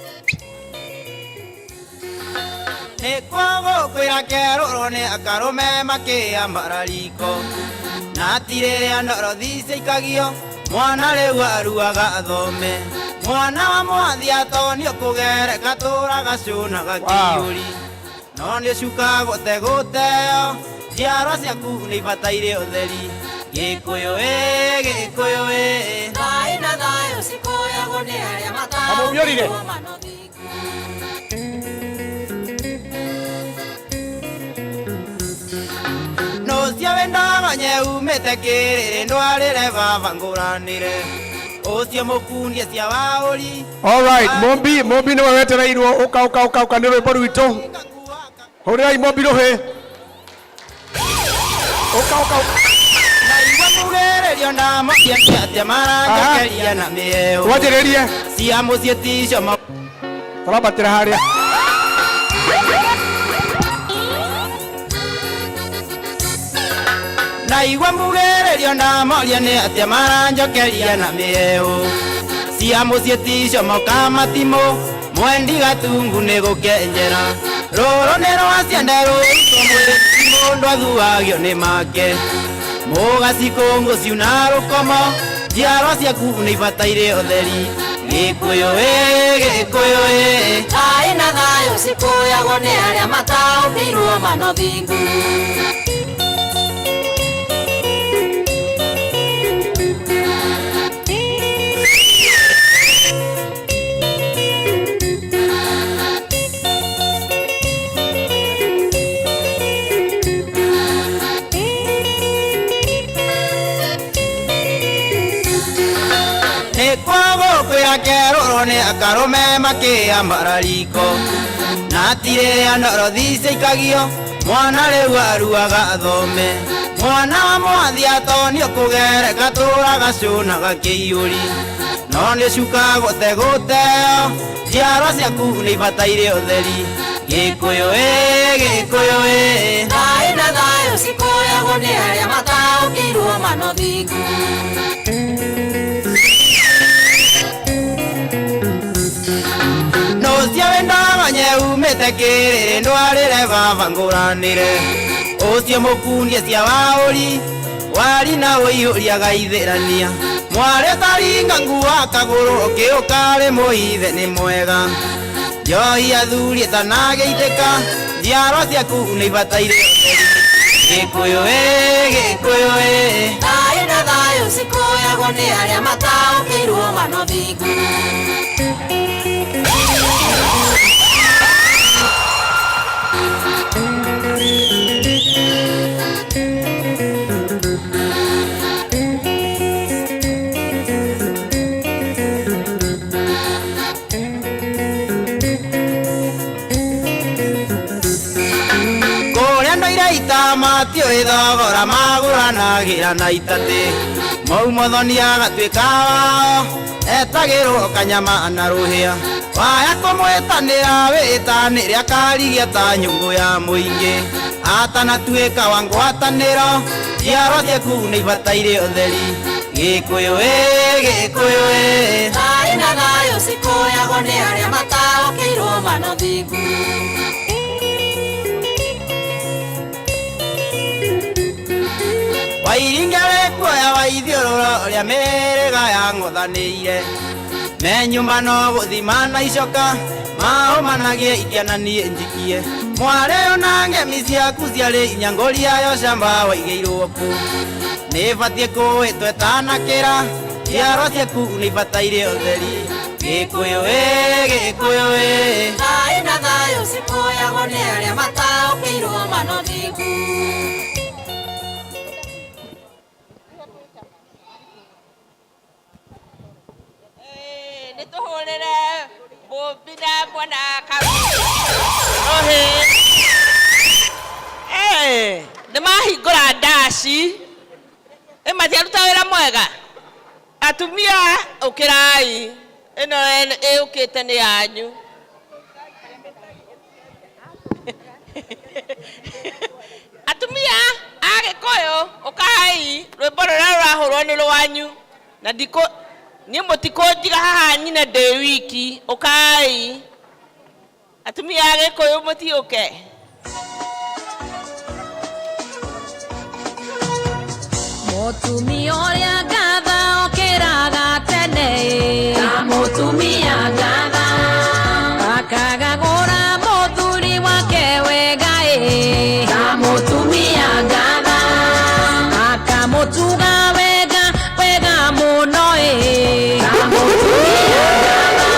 kwĩra kerũrũ nĩ akarũme makĩambara riko na tirĩrĩa ndoro ciikagio mwana rĩu aruaga athome mwana wa mwathi atonio kũgereka tũraga cũnaga kĩiyũri no nĩ cukagwo tegũteo njiarwa ciaku nĩ ibataire ũtheri Gĩkũyũ Gĩkũyũ thayũ na thayũ cikuoyagwo nĩ arĩa mataũkĩirwo manothingu nũcio wĩndogonye umĩte kĩrĩrĩ ndwarĩre baba ngũranĩre ũcio mũkundie cia waũri. All right, Mombi nĩwe wetereirwo ũka nĩ rwĩmbo rwitũ hũrĩrai Mombi rũhĩ ũka na igua mugĩrĩrio ndamokia atĩa maranjokeria na mĩeo wanjĩrĩrie cia mũciĩ ticio tũrambatĩra harĩa na igua mugĩrĩrio ndamoria nĩ atĩa maranjokeria na mĩeo cia mũciĩ ticio moka matimũ mwendi gatungu nĩ gũkenjera rũrũ nĩ rwaciende rũrutwo mwĩrĩ mũndũ athuagio nĩ make mũgacikũngũ ciuna rũkomo njiarwa ciaku nĩ ibataire ũtheri Gĩkũyũ Gĩkũyũ thayũ na thayũ cikuoyagwo nĩ arĩa mataũkĩirwo manothingu kwĩra kerũrũ nĩ akarũme makĩambara riko na tirĩrĩa ndoro ciikagio mwana rĩu aruaga athome mwana wa mwathi atonio kũgereka tũraga cũnaga kĩiyũri no nĩ cukagwo tegũteo njiarwa ciaku nĩ ibataire ũtheri Gĩkũyũ Gĩkũyũ thayũ na thayũ cikuoyagwo nĩ arĩa mataũkĩirwo manothingu nũcio wĩndogonye umĩte kĩrĩrĩ ndwarĩre baba ngũranĩre ũcio mũkundie cia waũri wari na ũihũriaga ithĩrania mwarĩ taringa nguo kagũrũ ũkĩũkarĩ mũhithe nĩ mwega njohi athurie tanagĩitĩka njiarwa ciaku nĩ ibataire Gĩkũyũ Gĩkũyũ thayũ na thayũ cikuoyagwo nĩ arĩa mataũkĩirwo manothingu matiũĩ thogora magũranagĩra na itatĩ maumothonia gatuĩka wao etagĩrwo kanyama na rũhĩa waya kũmwĩtanĩra wĩtanĩre akarigia ta nyũngũ ya mũingĩ atanatuĩka wa ngwatanĩro njiarwa ciaku nĩ ibataire ũtheri Gĩkũyũ Gĩkũyũ thayũ na thayũ cikuoyagwo nĩ arĩa mataũkĩirwo manothingu Wairingere kuoya waithiũrũro rĩa mĩrĩga ya ng'othanĩire me nyũmba no gũthima na icoka maũmanagie ikiananie njikie mwarĩ ona ngemi ciaku ciarĩ inya ngũriayo camba waigĩirwo ku nĩ batiĩ kũhĩtwo etanakĩra njiarwa ciaku nĩ ibataire ũtheri Gĩkũyũ Gĩkũyũ thayũ na thayũ cikuoyagwo nĩ arĩa mataũkĩirwo manothingu nĩtũhũrĩre Mũmbi na mwana Karume nĩmahingũra ndaci matiaruta wĩra mwega atumia ũkĩrai ĩno ĩũkĩte nĩ yanyu atumia a Gĩkũyũ ũkai rwĩmbo rũrĩa rũrahũrwo nĩ rwanyu na ndikũ niĩ mũtikũnjiga haha nyine ndĩ wiki ũkai atumia a Gĩkũyũ mũtiũke Mutumia ũrĩa ngatha okĩraga tene ta mutumia ngatha akagagũra mũthuri wake wega ta mutumia ngatha akamũtuga wega wega mũno ta mutumia ngatha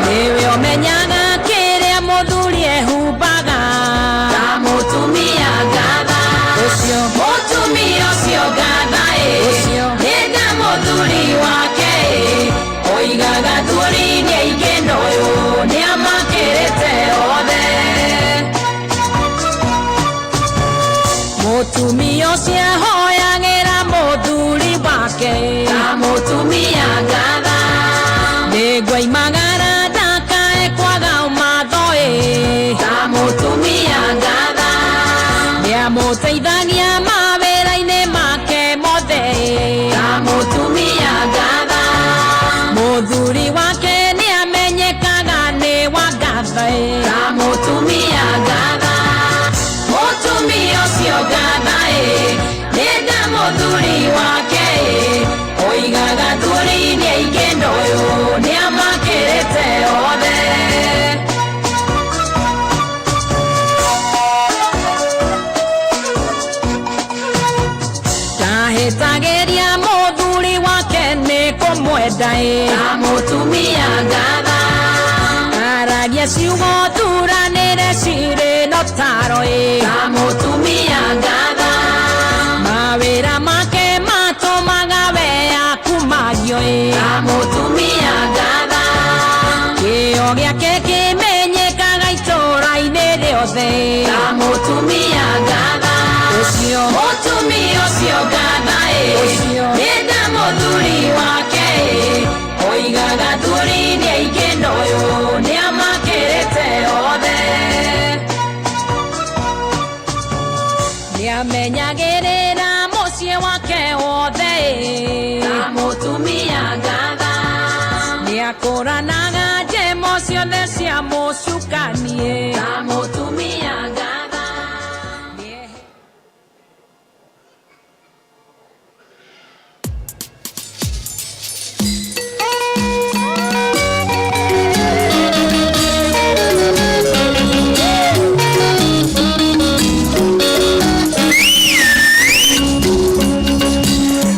nĩwe ũmenyaga kĩrĩa mũthuri ehumbaga ta mutumia ngatha ũcio mutumia ũcio ngatha nĩnda mũthuri wake oigaga tũrinĩ aingĩ noyũ nĩamakĩrĩte othe mutumia ũcio ahoyagĩra mũthuri wake ta mutumia ngatha nĩngwaimagara ndakae kwaga ũmatho ta mutumia ngatha nĩamũteithagia mawĩra-inĩ make mothe ta mutumia ngatha mũthuri wake nĩamenyekaga nĩ wa ngatha ta mutumia ngatha mutumia ũcio ngatha nĩnda mũthuri wake oigaga thuri-inĩ aingĩ ndoyũ nĩamakĩrĩte othe ndahĩtagĩria mũthuri wake nĩ kũmwenda ta mutumia ngatha aragia ciugo thuranĩre cirĩ na ũtaro ta mutumia ngatha mawĩra make matũmaga we akumagio ta mutumia ngatha kĩo gĩake kĩmenyekaga itũũra-inĩ rĩothe ta mutumia ngatha ũcio mutumia ũcio ngatha nĩnda mũthuri wake oigaga thuri-inĩ aingĩ noyũ nĩamakĩrĩte othe nĩamenyagĩrĩra mũciĩ wake wothe ta mutumia ngatha nĩakũranaga njemo ciothe cia mũcukanie ta mutumia ngatha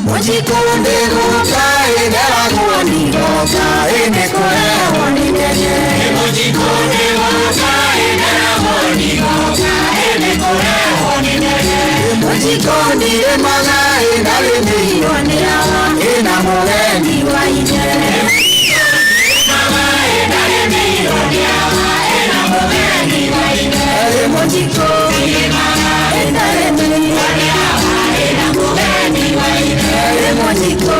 Mujikunde goka enera gwani goka ene koreho nikenye Mujikunde goka enera gwani goka ene koreho nikenye Mujikunde maga enare miyone awa ena mugeni waine Maga enare miyone awa ena mugeni waine Mujikunde maga enare miyone awa ena mugeni waine Mojiko,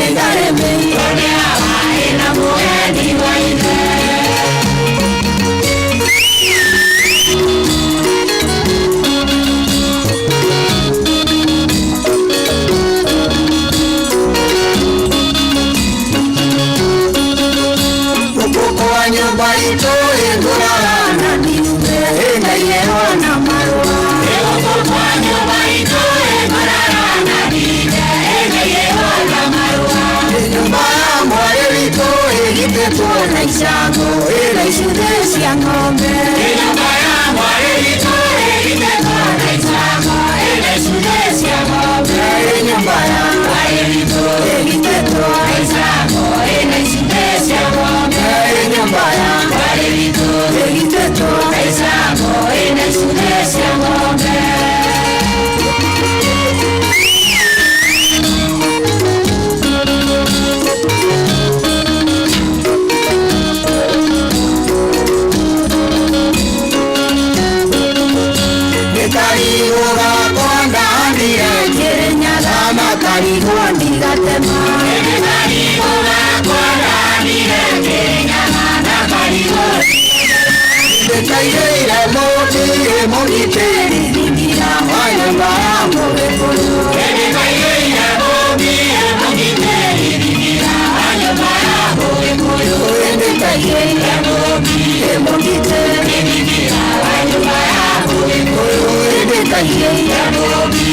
endare mei, one awa ena mugeni waine. Ukoko wa nyumba ito endurana niume, ena yewana marua. Ukoko wa nyumba ito endurana niume, nyumba ya mwarerito egitetwo na icango ĩna icunjĩ cia ng'ombe nyumba ya mwarerito egitetwo na icango ĩna icunjĩ cia ng'ombe nyumba ya mwarerito egitetwo na icango ĩna icunjĩ cia ng'ombe nyumba ya mwarerito egitetwo na icango ĩna icunjĩ cia ng'ombe Karigoga konda ndire Kenya dama karigoga ndigatema Karigoga konda ndire Kenya dama karigoga Ndekaire moti emogiteri ndira wanyamba mobekolo Ndekaire moti emogiteri ndira wanyamba mobekolo Ndekaire moti emogiteri ndira wanyamba mobekolo Ndekaire moti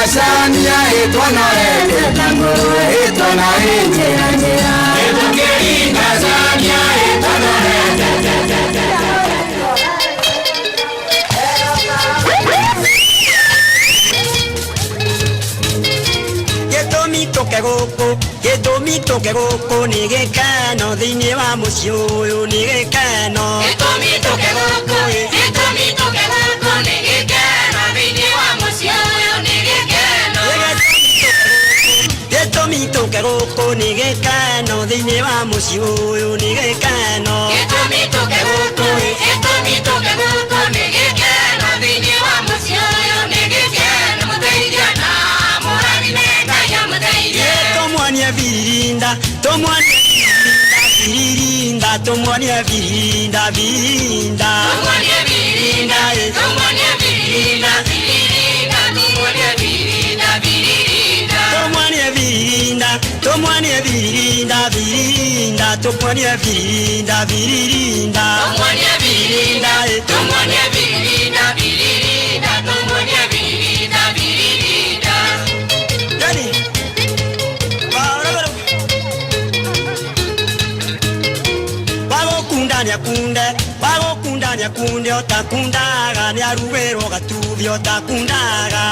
Tanzania itonorete Tanzania itonorete Tanzania itonorete Gĩtũmi tũke gũkũ nĩ gĩkeno thĩinĩ wa mũciĩ ũyũ nĩ gĩkeno Gĩtũmi tũke gũkũ nĩ gĩkeno thĩinĩ wa mũciĩ ũyũ nĩ gĩkeno Gĩtũmi tũke gũkũ nĩ gĩkeno thĩinĩ wa mũciĩ ũyũ nĩ gĩkeno Gĩtũmi tũke gũkũ nĩ gĩkeno thĩinĩ wa mũciĩ ũyũ nĩ gĩkeno Mũteithia na mũrathime Ngai amũteithie Tũmwonie virinda virinda tũmwonie virinda virinda Tũmwonie virinda tũmwonie virinda virinda tũmwonie virinda virinda Tũmwonie virinda tũmwonie virinda virinda tũmwonie virinda virinda Tũmwonie virinda tũmwonie virinda virinda tũmwonie virinda virinda Dani Bagokundania kunde otakundaga ni arugero gatubi otakundaga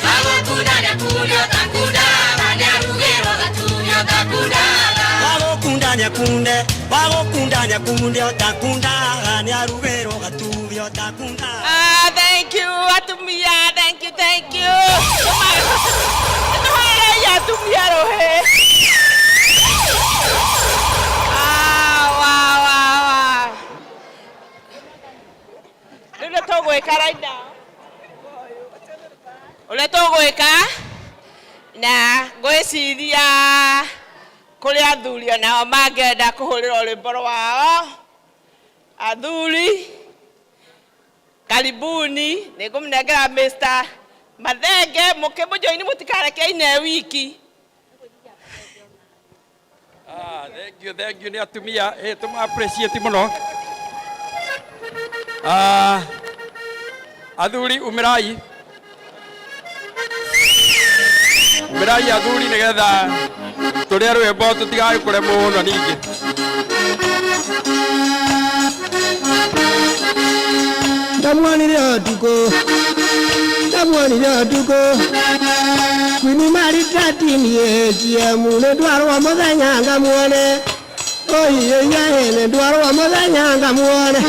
Bagokundania kunde otakundaga ni arugero gatubi otakundaga Bagokundania kunde otakundaga ni arugero gatubi otakundaga Thank you atumia thank you ya atumia rohe Ule tũgwĩka na ngwĩciria kũrĩ athuri nao mangĩenda kũhũrĩra rwĩmbo rwao athuri karibuni nĩngũmũnengera Mr. Mathenge mũkĩmũjoini mũtikareke ine wiki Thank you nĩ atumia tũma appreciate mũno athuri umirai athuri nĩgetha tũrĩa rwĩmbo tũtigae kũremwo mũno ningĩ Ndamwonire ũtukũ Kwini maritati-inĩ ATM nĩ ndwarwo mũthenya ngamuone Oiye nĩ ndwarwo mũthenya ngamuone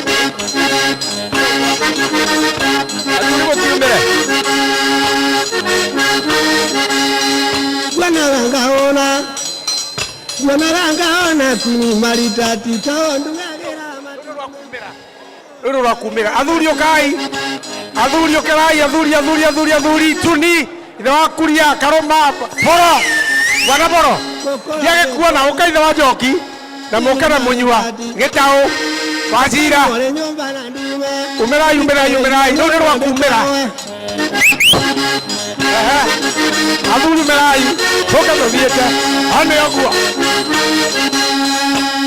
Mwanaranga kwini maritati tondu Rũrũ rwa kumĩra athuri ũkai athuri ũkerai athuri tuni ithe wa kuria karoma boro wana boro ndiage kuona ũka ithe wa njoki na mũke na mũnyua gĩtaũ wacira umĩrai rũrũ nĩ rwa kumĩra athuri umĩrai ũka tũthiĩte hano ũguo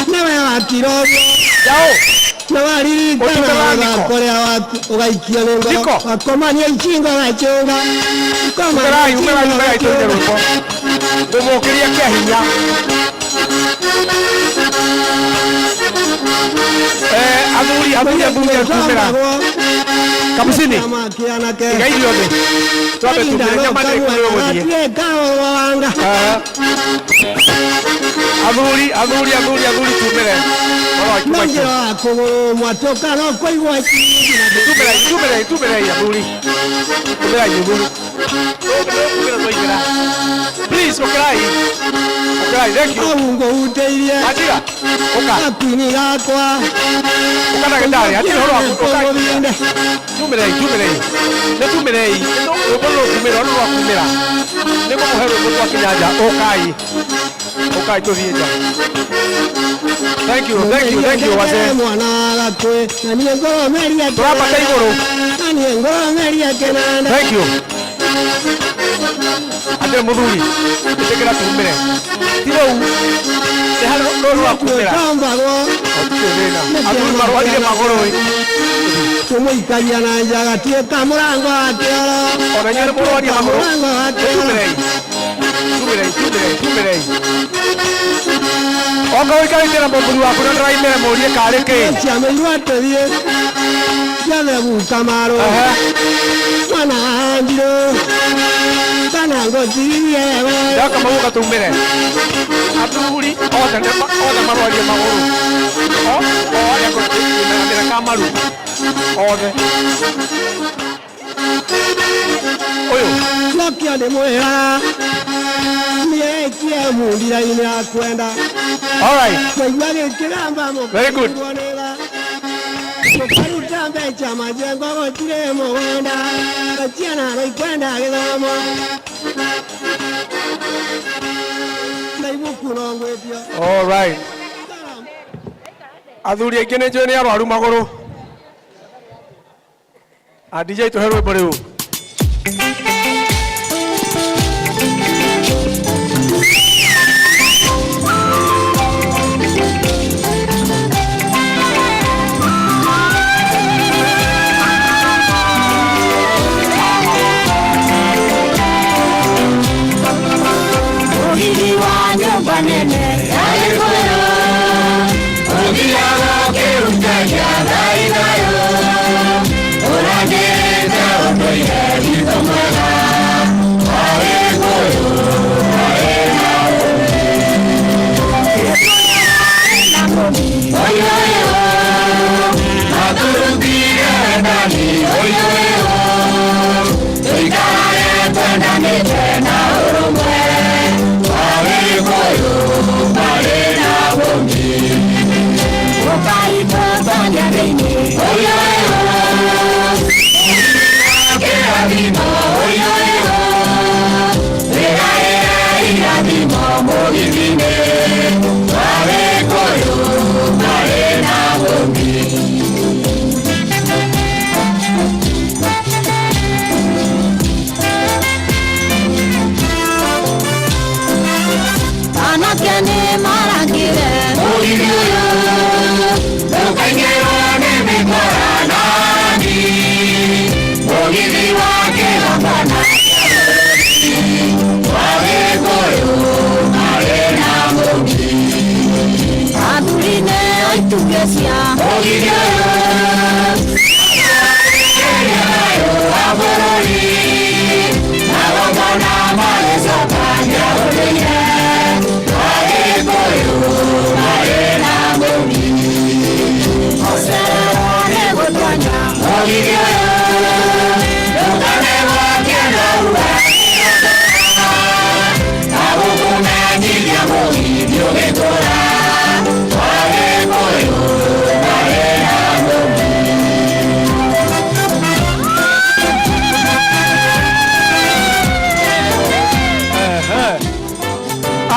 nĩwe wakirogio jaũ Nawaririkana korea ugaikia nengo wakomania ichingo gachunga umerai tonye rwĩmbo ngũmũkĩria kĩa hinya athuri kumĩra kamucini iga irio thĩ twambe tumĩre nyama nĩ kũrĩ gũthiĩ athuri tumĩre tumĩrei athuri please ũkĩrai thank you Ajira ũka akwini yakwa ũka ndagĩtarĩ hatirĩ ũhoro waku tumĩrei nĩ tumĩrei rwĩmbo rũkumĩra rũ rwakumĩra nĩ kũmũhe rwĩmbo twa kĩnyanja ũkai tũthiĩ nja thank you wazee tũrambata igũrũ thank you Ate mũthuri ĩtĩkĩra tumĩre ti rĩu nĩ harĩ rũrũ rwa kumĩra athuri marwarire magũrũ Kumuikagia na njaga tieta murango wa kioro. Ona nyere muroria maguru. Murango wa kioro. Tumirei. Oka wikaitira mburu waku na ndaraimere murie kari ki. Ciame iruaterie. Yale bukamaro. Mwana anjiro. Kana ngotirie we. Ndaka maguka tumire. Athuri othe marwarie maguru. Oya ngotira kamaru. Othe. Oyo. Lokia ni mwega. Niekie mundira-ini akwenda. All right. Very good. All right. Athuri aingĩ nĩ njũĩ nĩ arwaru magũrũ. DJ tũhe rwĩmbo rĩu.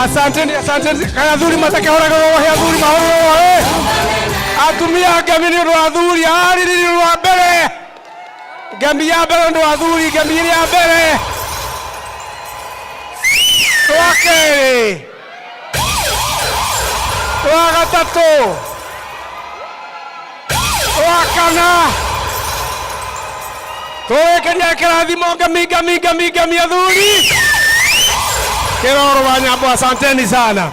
Asante kaya athuri matakehora he athuri mahoro atumia ngemi ni ndo athuri ari ni ndo mbere ngemi ya mbere ndo athuri ngemi ni ya mbere twakeri twagatatu twakana twekeria kirathimo ngemi athuri Kiroro wa Nyambo, asanteni sana.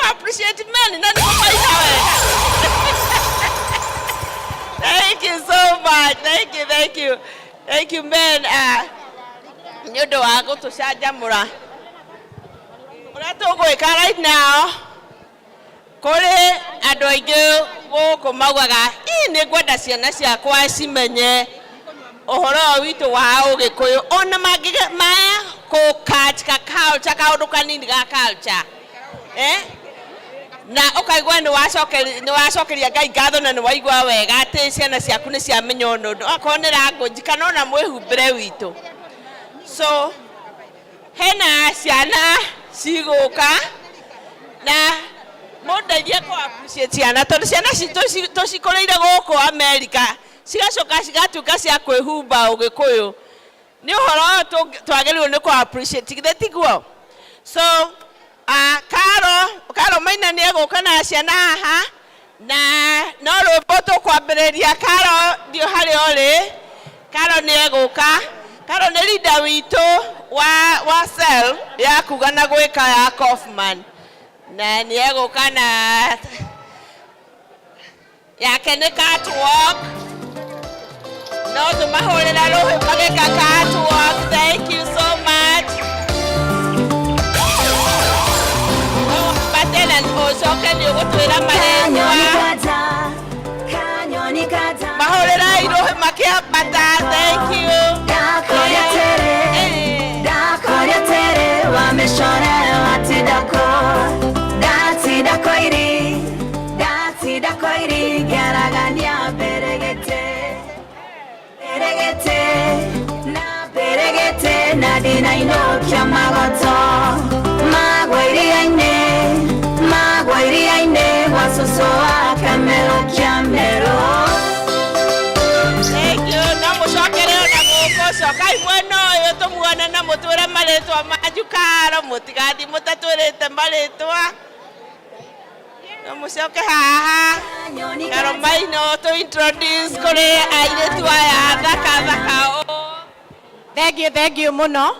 Appreciate much. Thank you, men. Nyodo wago to shajamura. Right now, kore adoige wo komagwaga ine gwada ciana ciakwa cimenye ohoro witu wa Ugikuyu ona magiga maya ko culture kaundu kanini ga culture na ukaigwa ni wacokeria Ngai ngatho na ni waigwa wega ati ciana ciaku ni ciamenya undu akonera ngoji kana ona mwihumbire witu so hena ciana ciguka na mundeithie ko appreciate ciana tondu ciana citũ cikoreire gũkũ America cigacoka cigatuĩka cia kwĩhumba Ũgĩkũyũ nĩ ũhoro twagĩrĩirwo nĩ kũ appreciate githĩ tiguo so Karo Maina nĩ egũka na ciana haha na no rwĩmbo tũkwambĩrĩria Karo ndio harĩa ũrĩ Karo nĩ egũka Karo nĩ leader witũ wa cell ya kuga na gwĩka ya Kaufman na nĩ egũka na yake nĩ catwalk no tũmahũrĩra rũhĩ magĩka catwalk. Thank you so much. Batena ũcoke nĩ ũgũtwĩra marĩtwa mahũrĩra irũhĩ makĩambata. Thank you. Sokai bueno yo to muana na motora maletwa majukara motigadi motatwirite maletwa no mucoke haha Karo Maina to introduce kore airetu aya thaka o. Thank you muno.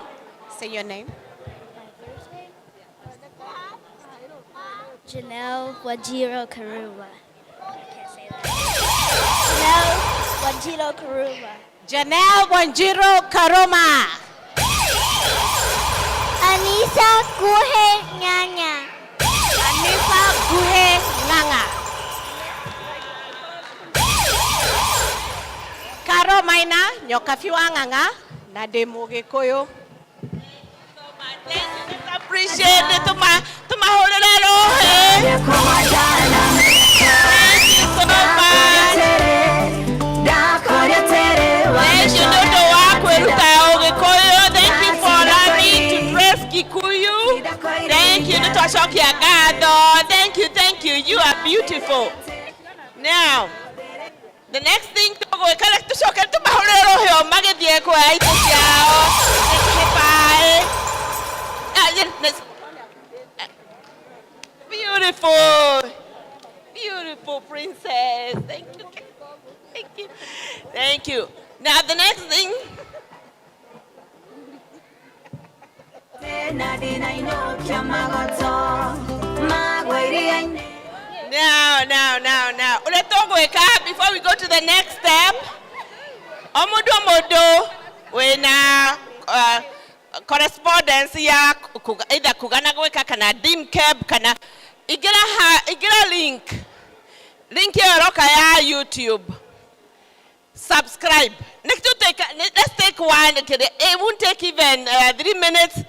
Say your name. Janelle Wajiro Karuma. I can't say that. Janelle Wajiro Karuma. Janelle Wanjiro Karuma. Anissa Guhe Nganga. Anissa Guhe Nganga. Karo Maina nyoka fiwa nganga na ndĩ Mũgĩkũyũ. Appreciate it tumahũrĩre rũhĩ. Thank you so much. Thank you nĩũndũ wa kwĩruta Ũgĩkũyũ. Thank you for allowing me to praise Gikuyu. Thank you nĩtwacokia ngatho. Thank you. You are beautiful. Now, the next thing tũgwĩka tũcoke tumahũrĩre rũhĩ o magĩthiĩ kuoya itĩ ciao. Beautiful princess. Thank you. Now the next thing. Now. Before we go to the next step, omodo wena correspondence ya either kugana gweka kana dimcab kana igira link ya roka ya YouTube. Subscribe. Let's take one. It won't take even 3 minutes.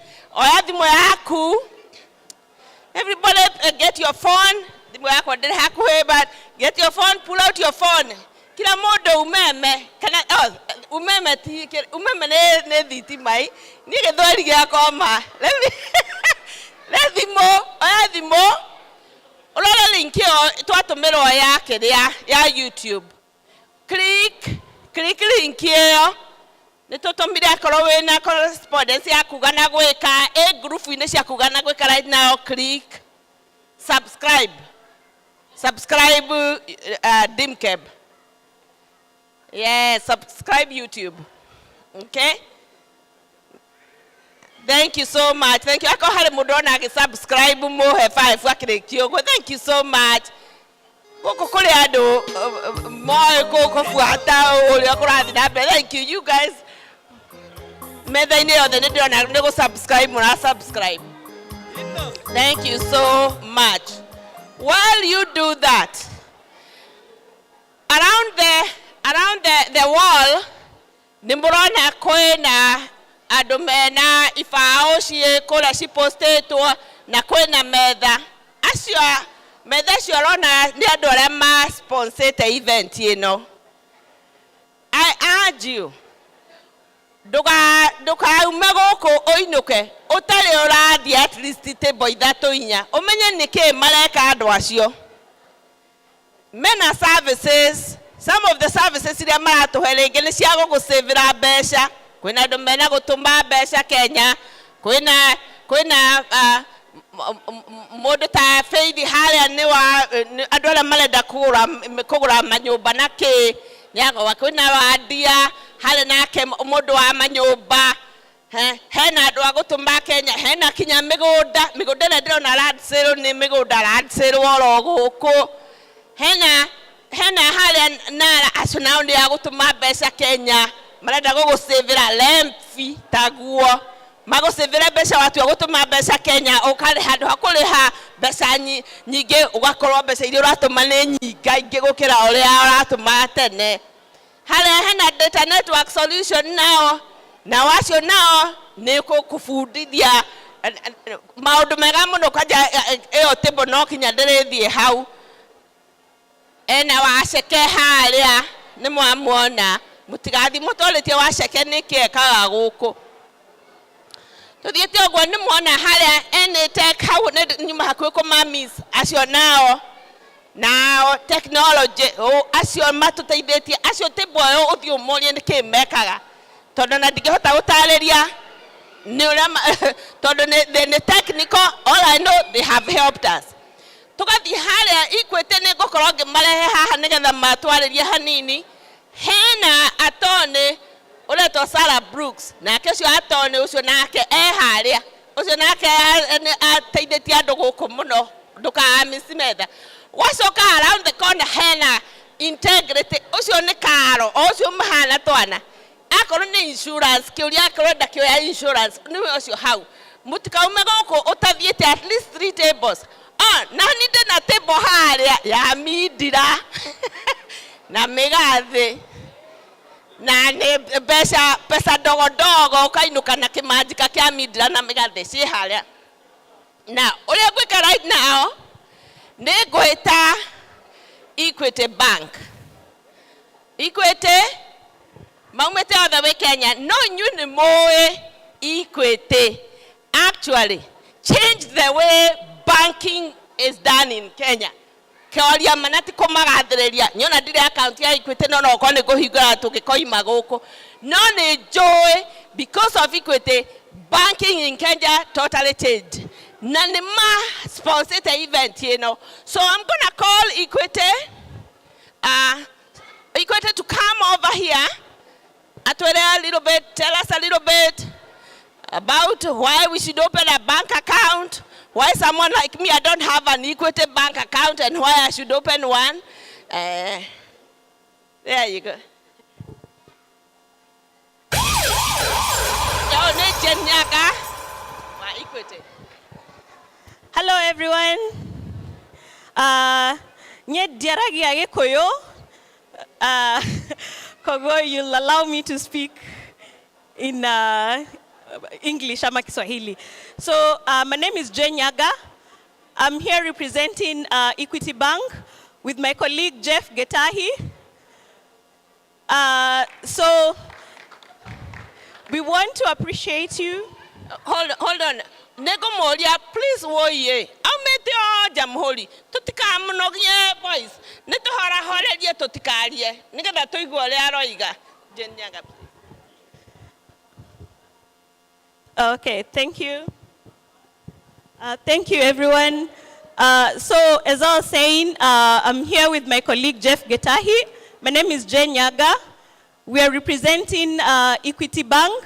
Everybody get your phone. But get your phone, pull out your phone. Kila modo umeme kana umeme ne thitimai ni githweri giakwa ma thimo urora link yo twatumirwo ya YouTube. Click link yo ni tutumire akorwo wina correspondence ya kugana gwika group ine cia kugana gwika right now. Click subscribe Dimcab. Yes, subscribe YouTube. Okay? Thank you so much. Thank you. I call her Mudona subscribe more 5. Thank you so much. Moi koko fuata ulio kuradi na be. Thank you, you guys. Meda ini othe ni ndona ni go subscribe muna subscribe. Thank you so much. While you do that, around the wall, nimurona kwena adumena ifao shie kola shi postetwa na kwena metha. Acio metha ciorona ni andu aria ma sponsor the event, you know. I urge you, Duka umegoko oinuke utari urathi at least table ithatu inya umenye niki mareka andu acio. Mena services, some of the services iria maratuherenge ni cia gugusavira mbeca. Kwina andu mena gutuma mbeca Kenya, kwina mundu ta Faith haria ni wa andu aria marenda kugura manyumba na ki nyago kwina wadia hale nake mundu wa manyumba hena andu agutuma Kenya, hena kinya migunda na ndirona land sale ni migunda land sale woro guku, hena hale na asunao ndi agutuma mbeca Kenya marenda gugusavira lemfi taguo magusavira mbeca watu agutuma mbeca Kenya ukari handu hakuriha mbeca nyingi ugakorwo mbeca iria uratuma ni nyinga ingi gukira uria uratuma tene. Hena data network solution nao na wacio nao ni kufundithia maundu mega muno kaja iyo table no kinya ndirithie hau ena waceke haria ni mwamuona mutigathi mutolitie waceke nikiekaga guku tuthiete ogwo ni muona haria ene tech hau ni nyuma hakwi ko mamis acio nao now technology acio matuteithĩtie acio teboyo uthio morie ni kimekaga tondu na ndingihota gutariria ni uria tondu ni technical. All I know they have helped us. Tugathi haria ikwete ni gukorwo ngimarehe haha nigetha matwaririe hanini. Hena atone uretwo Sarah Brooks nake ucio atone ucio nake haria ucio nake ateithĩtie andu guku muno ndukamisimetha. Wasoka around the corner hena integrity ucio ni karo ucio mahana twana akoro ni insurance kiuria akorenda kioya insurance ni ucio hau mutikaume goko utathiete at least 3 tables na ninde na table haria ya midira na megathi na ne pesa dogo ukainuka na kimajika kia midira na megathi ci haria na uria gwika right now Negweta Equity Bank. Equity Maumete other way Kenya. No you more Equity actually change the way banking is done in Kenya. Kauria manati komagadreria. Nyona dire account ya Equity no kone go higura to koima goko. No ne joy because of Equity banking in Kenya totally changed. Nanima sponsor the event, you know. So I'm gonna call Equity to come over here. Tell us a little bit about why we should open a bank account. Why someone like me, I don't have an Equity bank account, and why I should open one. There you go. Equity. Hello everyone. Nye diaragi agikoyo. Kogo, you'll allow me to speak in English ama Kiswahili. So my name is Jane Nyaga. I'm here representing Equity Bank with my colleague Jeff Getahi. So we want to appreciate you. Hold on. Nego moria, please woye. Amete o jamhuri. Tutika mnogie boys. Neto hora hora dia tutikarie. Nega da toigu ole aroiga. Jenyaga please. Okay, thank you. Thank you everyone. So as I was saying, I'm here with my colleague Jeff Getahi. My name is Jane Nyaga. We are representing Equity Bank.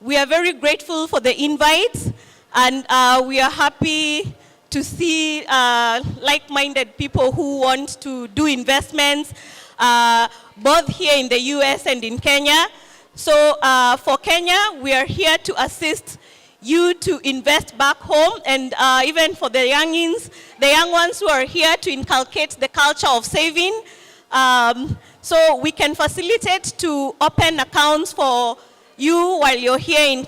We are very grateful for the invite. And we are happy to see like-minded people who want to do investments both here in the US and in Kenya. So for Kenya, we are here to assist you to invest back home, and even for the young ones who are here to inculcate the culture of saving. So we can facilitate to open accounts for you while you're here in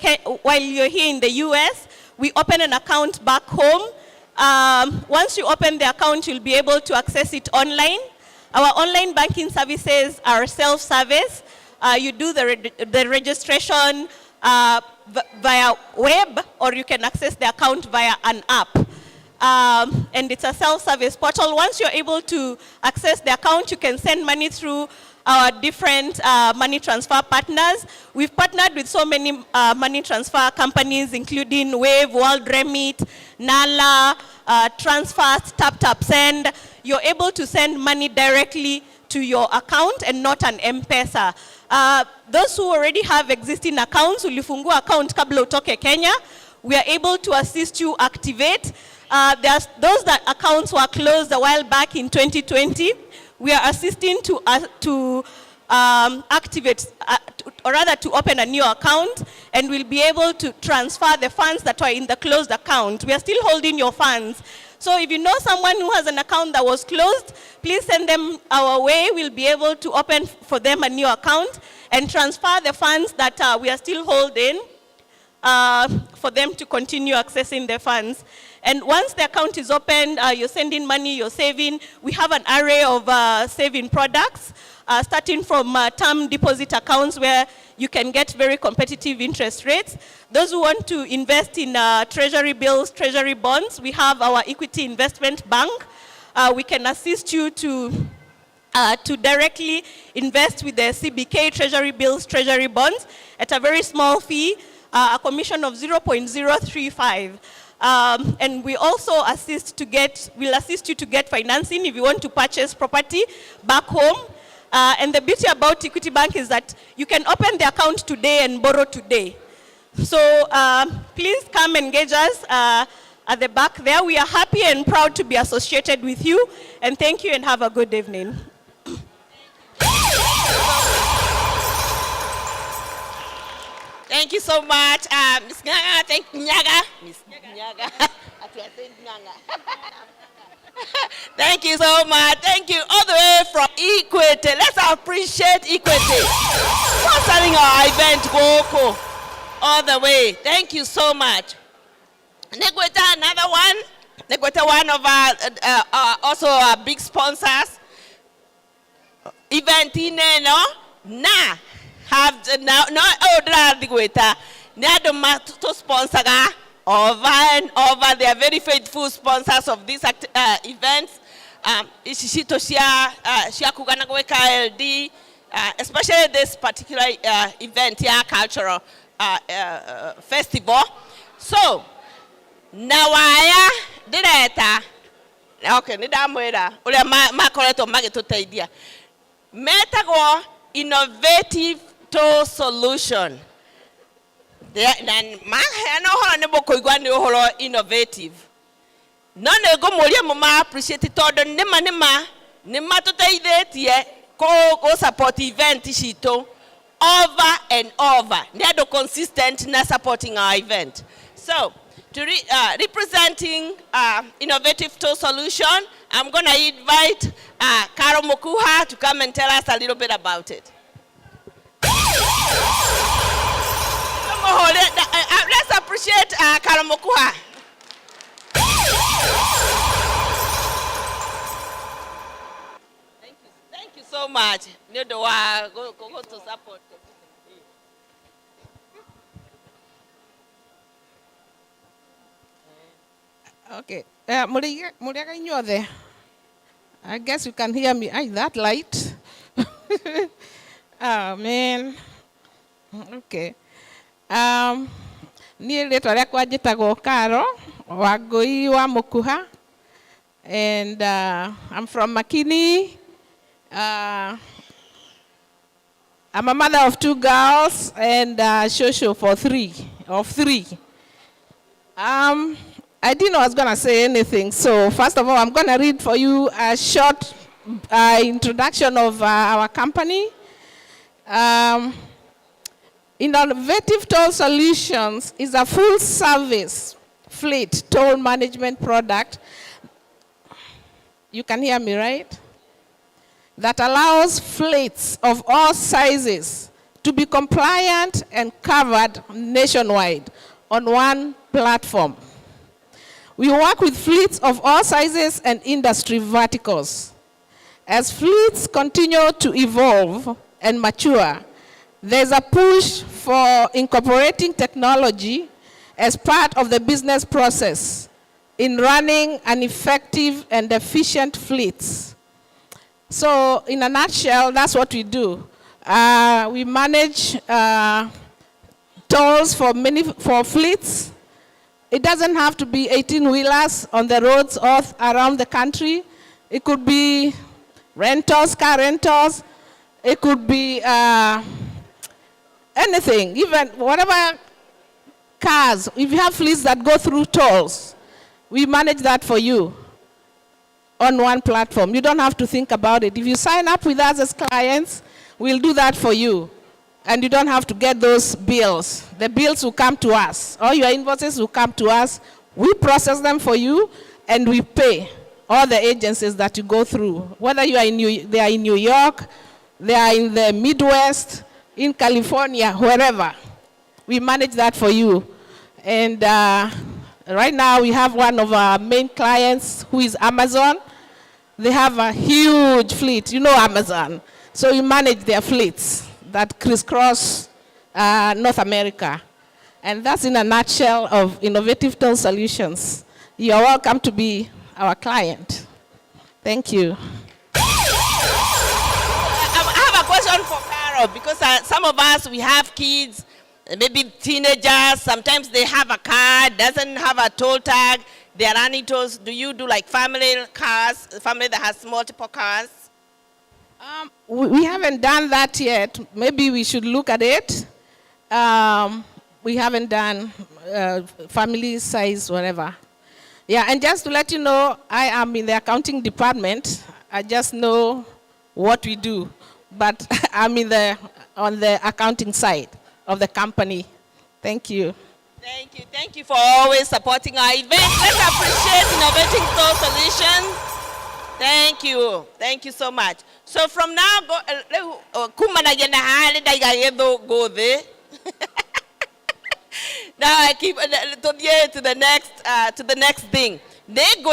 the US. We open an account back home. Once you open the account, you'll be able to access it online. Our online banking services are self-service. You do the registration via web, or you can access the account via an app. And it's a self-service portal. Once you're able to access the account, you can send money through our different money transfer partners. We've partnered with so many money transfer companies, including Wave, World Remit, Nala, Transfast, TapTapSend. You're able to send money directly to your account and not an M-Pesa. Those who already have existing accounts, ulifungua account kabla utoke Kenya, we are able to assist you activate. There's those that accounts were closed a while back in 2020. We are assisting to activate, or rather to open a new account, and we'll be able to transfer the funds that were in the closed account. We are still holding your funds. So if you know someone who has an account that was closed, please send them our way. We'll be able to open for them a new account and transfer the funds that we are still holding for them to continue accessing the funds. And once the account is opened, you're sending money, you're saving. We have an array of saving products, starting from term deposit accounts where you can get very competitive interest rates. Those who want to invest in treasury bills, treasury bonds, we have our Equity Investment Bank. We can assist you to directly invest with the CBK treasury bills, treasury bonds at a very small fee, a commission of 0.035. And we also we'll assist you to get financing if you want to purchase property back home. And the beauty about Equity Bank is that you can open the account today and borrow today. So please come engage us at the back there. We are happy and proud to be associated with you. And thank you and have a good evening. Thank you so much, Ms. Nyaga. Thank you, Nyaga. Ms. Nyaga. Thank you so much. Thank you all the way from Equity. Let's appreciate Equity for starting our event, Goko, all the way. Thank you so much. Negweta, another one. Negweta, one of our also our big sponsors. Event in na have no order Negweta. Nyadoma to sponsor over and over. They are very faithful sponsors of these events. Ishishito Shia Kuganagweka LD, especially this particular event here, cultural festival. So, Nawaya Direta, okay, Nidamweda, Ule Makoreto Magito idea. Metago innovative toll solution. Then my innovative. None go moria mama appreciate it all the nema to take go support event shito over and over. Nedo consistent na supporting our event. So to representing innovative toll solution, I'm gonna invite Karo Mokuha to come and tell us a little bit about it. Let's appreciate Karamokuha. Thank you so much. Go to support. Okay. I guess you can hear me. Is that light? Oh, man. Okay. Niĩ rĩtwa rĩakwa njĩtagwo Karo Wangui wa Mũkuha, and I'm from Makini. I'm a mother of 2 girls and shosho for 3 of 3. I didn't know I was going to say anything, so first of all, I'm going to read for you a short introduction of our company. Innovative Toll Solutions is a full service fleet toll management product. You can hear me, right? That allows fleets of all sizes to be compliant and covered nationwide on one platform. We work with fleets of all sizes and industry verticals. As fleets continue to evolve and mature, there's a push for incorporating technology as part of the business process in running an effective and efficient fleets. So in a nutshell, that's what we do. We manage tolls for fleets. It doesn't have to be 18-wheelers on the roads all around the country. It could be rentals, car rentals. It could be anything, even whatever cars. If you have fleets that go through tolls, we manage that for you on one platform. You don't have to think about it. If you sign up with us as clients, we'll do that for you. And you don't have to get those bills. The bills will come to us. All your invoices will come to us. We process them for you, and we pay all the agencies that you go through. Whether you are they are in New York, they are in the Midwest, in California, wherever. We manage that for you. And right now we have one of our main clients who is Amazon. They have a huge fleet. You know Amazon. So we manage their fleets that crisscross North America. And that's in a nutshell of Innovative Toll Solutions. You're welcome to be our client. Thank you. I have a question for Carol, because some of us, we have kids, maybe teenagers, sometimes they have a car, doesn't have a toll tag, they are running tolls. Do you do like family cars, family that has multiple cars? We haven't done that yet. Maybe we should look at it. We haven't done family size, whatever. Yeah, and just to let you know, I am in the accounting department. I just know what we do, but I'm on the accounting side of the company. Thank you. Thank you. Thank you for always supporting our event. Let's appreciate Innovative Toll Solutions. Thank you. Thank you so much. So from now, go there. Now I keep to the next thing. They go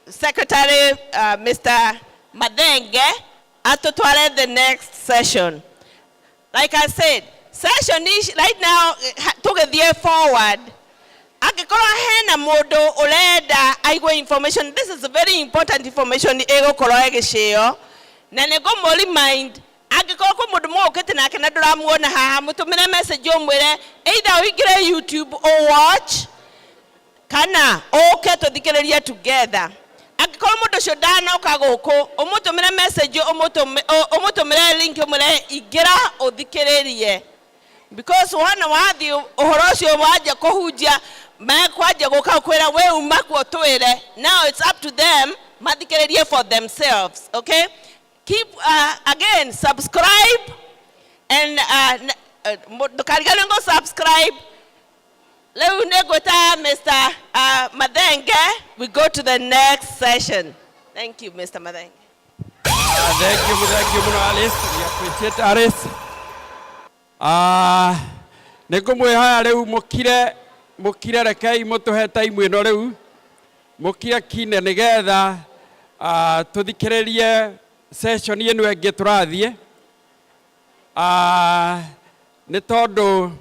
Secretary Mr. Madenge atotware the next session. Like I said, session is right now together forward. Agikora hena modo oleda aigo information. This is a very important information ego koroege share. Na nego moli mind. Agikora ko modo mo okete na kana dora mu na ha mutumira message omwere either we get YouTube or watch kana okay to dikeleria together. Agikora modo shodana okagoko omutumira message omutumira link omwere igira odikelerie. Because one of the Horosio waja kohujia makwaja gokakwera we umakwo toere. Now it's up to them madikererie for themselves. Okay? Keep again subscribe and go subscribe. Mr. Madenge, we go to the next session. Thank you, Mr. Madenge. Thank you, Alice. We appreciate Alice. Nekumwe haya leo mukire rekai mutuhe time ino leo mukire kine nigetha tuthikiririe session ino enge turathie ni tondu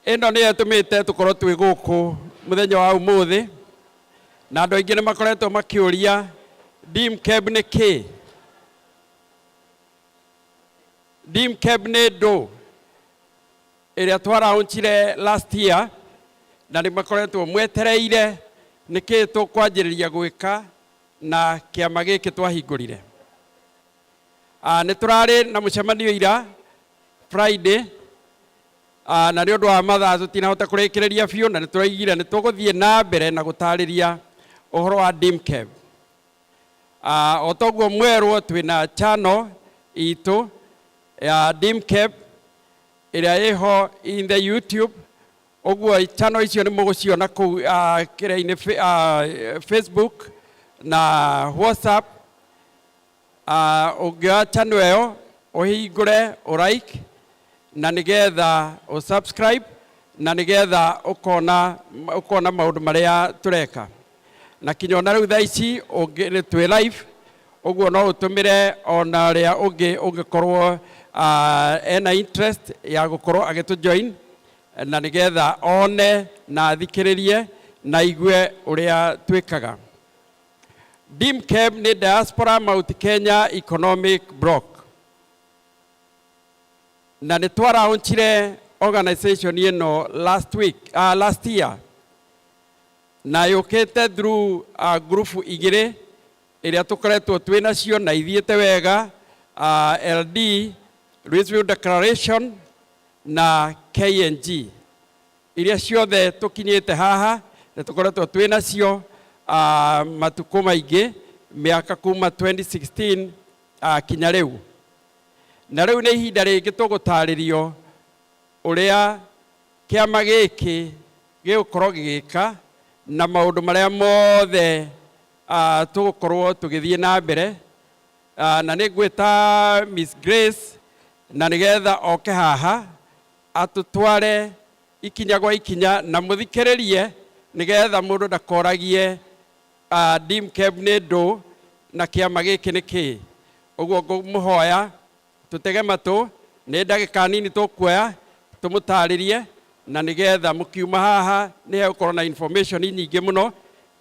ino ni etumite tukorwo twi guku muthenya wa umuthi na andu aingi ni makoretwo makiuria dim cabinet ki dim cabinet do area twaraunchire last year na ni makoretwo mwetereire niki tukwanjiriria gwika na kiama giki twahingurire ni turari na mucemanio ira Friday na ni undu wa mathaa tutinahota kurikiriria biu na ni turaigire ni tuguthie na mbere na gutariria ohoro wa DIMCAB. Otoguo mwerwo twina channel itu ya DIMCAB ĩrĩa ĩho in the YouTube. Oguo channel icio nĩ mũgũciona kũu kĩrĩa-inĩ Facebook na WhatsApp. Ũngĩoya channel ĩyo ũhingũre like na nĩgetha subscribe na nĩgetha ũkona maũndũ marĩa tũreka. Na kinya ona rĩu thaa ici twĩ live, ũguo no ũtũmĩre ona ũrĩa ũngĩkorwo ena interest ya gũkorwo agĩtũjoin na nĩgetha one na athikĩrĩrie na igue ũrĩa twĩkaga. DIMCAB nĩ Diaspora Mt Kenya Economic Bloc. Na nĩ twaraunchire organization ĩno last year. Na yũkĩte through group igĩrĩ ĩrĩa tũkoretwo twĩnacio na ithiĩte wega, LD Louisville Declaration na KNG. Iria ciothe tũkinyĩte haha na tũkoretwo twĩnacio matukũ maingĩ mĩaka kuma 2016 kinya rĩu. Na rĩu nĩ ihinda rĩngĩ tũgũtarĩrio ũrĩa kĩama gĩkĩ gĩgũkorwo gĩgĩka na maũndũ marĩa mothe tũgũkorwo tũgĩthiĩ na mbere. Na nĩ ngwĩta Miss Grace na nĩgetha oke haha atũtware ikinya gwa ikinya na mũthikĩrĩrie nĩgetha mũndũ ndakoragie DIMCAB nĩ ndũ na kĩama gĩkĩ nĩ kĩĩ. Ũguo ngũmũhoya tũtege matũ, nĩ ndagĩka nini tũkuoya tũmũtarĩrie na nĩgetha mũkiuma haha nĩ hegũkorwo na information nyingĩ mũno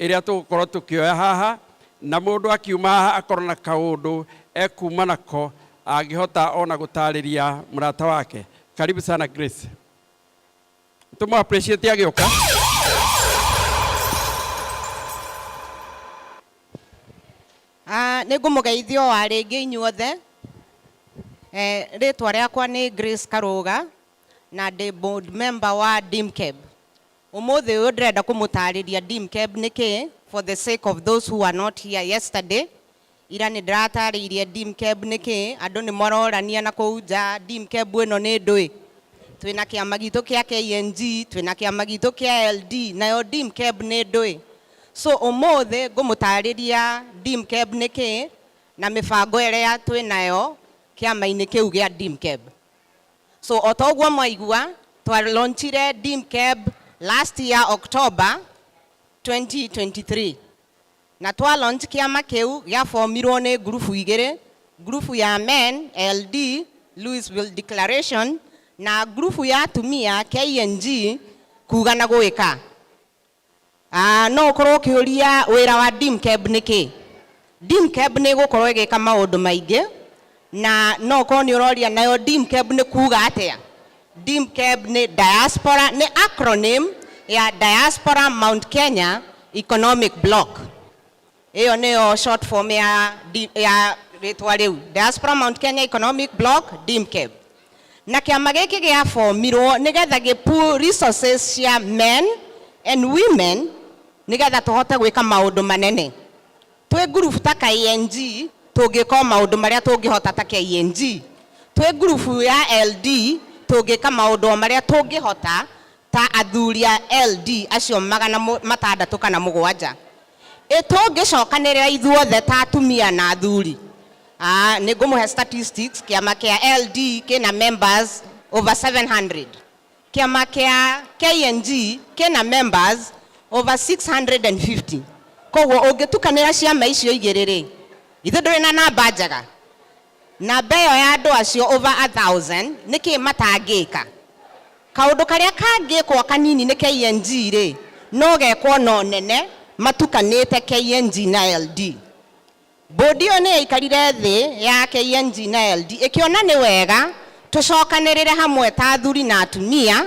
ĩrĩa tũgũkorwo tũkĩoya haha, na mũndũ akiuma haha akorwo na kaũndũ ekuma nako angĩhota ona gũtarĩria mũrata wake. Karibu sana Grace. Tũmũ appreciate agĩũka. Nĩ ngũmũgeithio wa rĩngĩ inyuothe. Rĩtwa rĩakwa nĩ Grace Karũga na ndĩ board member wa DIMCAB. Ũmũthĩ ũyũ ndĩrenda kũmũtarĩria DIMCAB nĩ kĩĩ, for the sake of those who were not here yesterday. Ira nĩ ndĩratarĩirie DIMCAB nĩ kĩĩ, andũ nĩ marorania na kũu nja DIMCAB ĩno nĩ ndũĩ. Twĩna kĩama gitũ kĩa KNG, twĩna kĩama gitũ kĩa LD, nayo DIMCAB nĩ ndũĩ. So ũmũthĩ ngũmũtarĩria DIMCAB nĩ kĩĩ na mĩbango ĩrĩa twĩnayo kĩama-inĩ kĩu gĩa DIMCAB. So o ta ũguo mwaigua twalaunchire DIMCAB last year October 2023. Na twalaunch kĩama kĩu gĩabomirwo nĩ grupu igĩrĩ, grupu ya men LD Louisville Declaration na grupu ya atumia KNG kuga na gwĩka. No ũkorwo ũkĩũria wĩra wa DIMCAB nĩ kĩ? DIMCAB nĩ gũkorwo ĩgĩka maũndũ maingĩ na no ũkorwo nĩ ũroria nayo DIMCAB nĩ kuga atĩa. DIMCAB nĩ Diaspora, nĩ acronym ya Diaspora Mt Kenya Economic Bloc. Iyo nĩyo short form ya rĩtwa rĩu, Diaspora Mt Kenya Economic Bloc DIMCAB. Na kĩama gĩkĩ gĩabomirwo nĩgetha gĩpool resources cia men and women nĩgetha tũhote gwĩka maũndũ manene. Twĩ group ta KNG tũngĩka maũndũ marĩa tũngĩhota ta KNG. Twĩ group ya LD tũngĩka maũndũ marĩa tũngĩhota ta athuri a LD acio 600 kana 7. Tũngĩcokanĩrĩra ithuothe ta atumia na athuri. Nĩ ngũmũhe statistics, kĩama kĩa LD kĩna members over 700. Kĩama kĩa KNG kĩna members over 650. Koguo ũngĩtukanĩra ciama icio igĩrĩ rĩ, ithe ndũrĩ na namba njega. Namba ĩyo ya andũ acio over 1000 nĩkĩ matangĩka. Kaũndũ karĩa kangĩkwo kanini nĩ KNG rĩ, no gekwo no nene matukanĩte KNG na LD. Bodi ĩyo nĩ yaikarire thĩ ya KNG na LD ĩkĩona nĩ wega tũcokanĩrĩre hamwe ta athuri na atumia,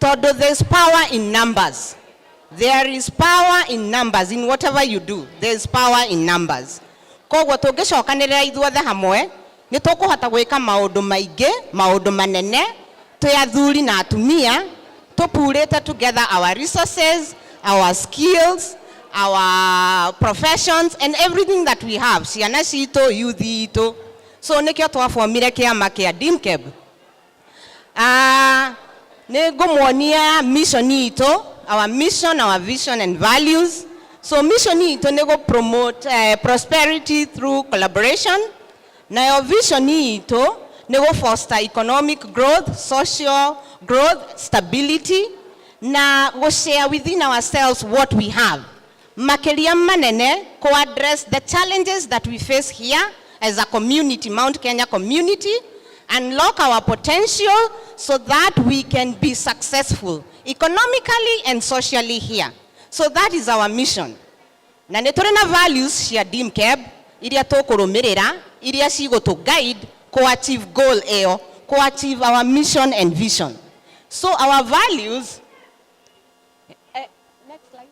tondũ there is power in numbers. There is power in numbers. In whatever you do, there is power in numbers. Koguo tũngĩcokanĩrĩra ithuothe hamwe nĩ tũkũhota gwĩka maũndũ maingĩ, maũndũ manene, twĩ athuri na atumia, tũpurĩte together our resources, our skills, our professions, and everything that we have. Ciana cito, youth ito. So nikio twafomire kiama kia DIMKEB. Negomwonia mission ito, our mission, our vision and values. So mission ito nego promote prosperity through collaboration. Na your vision ito nego foster economic growth, social growth, stability. Na go share within ourselves what we have. Makeria manene ko address the challenges that we face here as a community, Mount Kenya community, unlock our potential so that we can be successful economically and socially here. So that is our mission. Na netorena values cia DIMKEB iria tukurumirira iria cigo to guide ko achieve goal eo, ko achieve our mission and vision. So our values, next slide.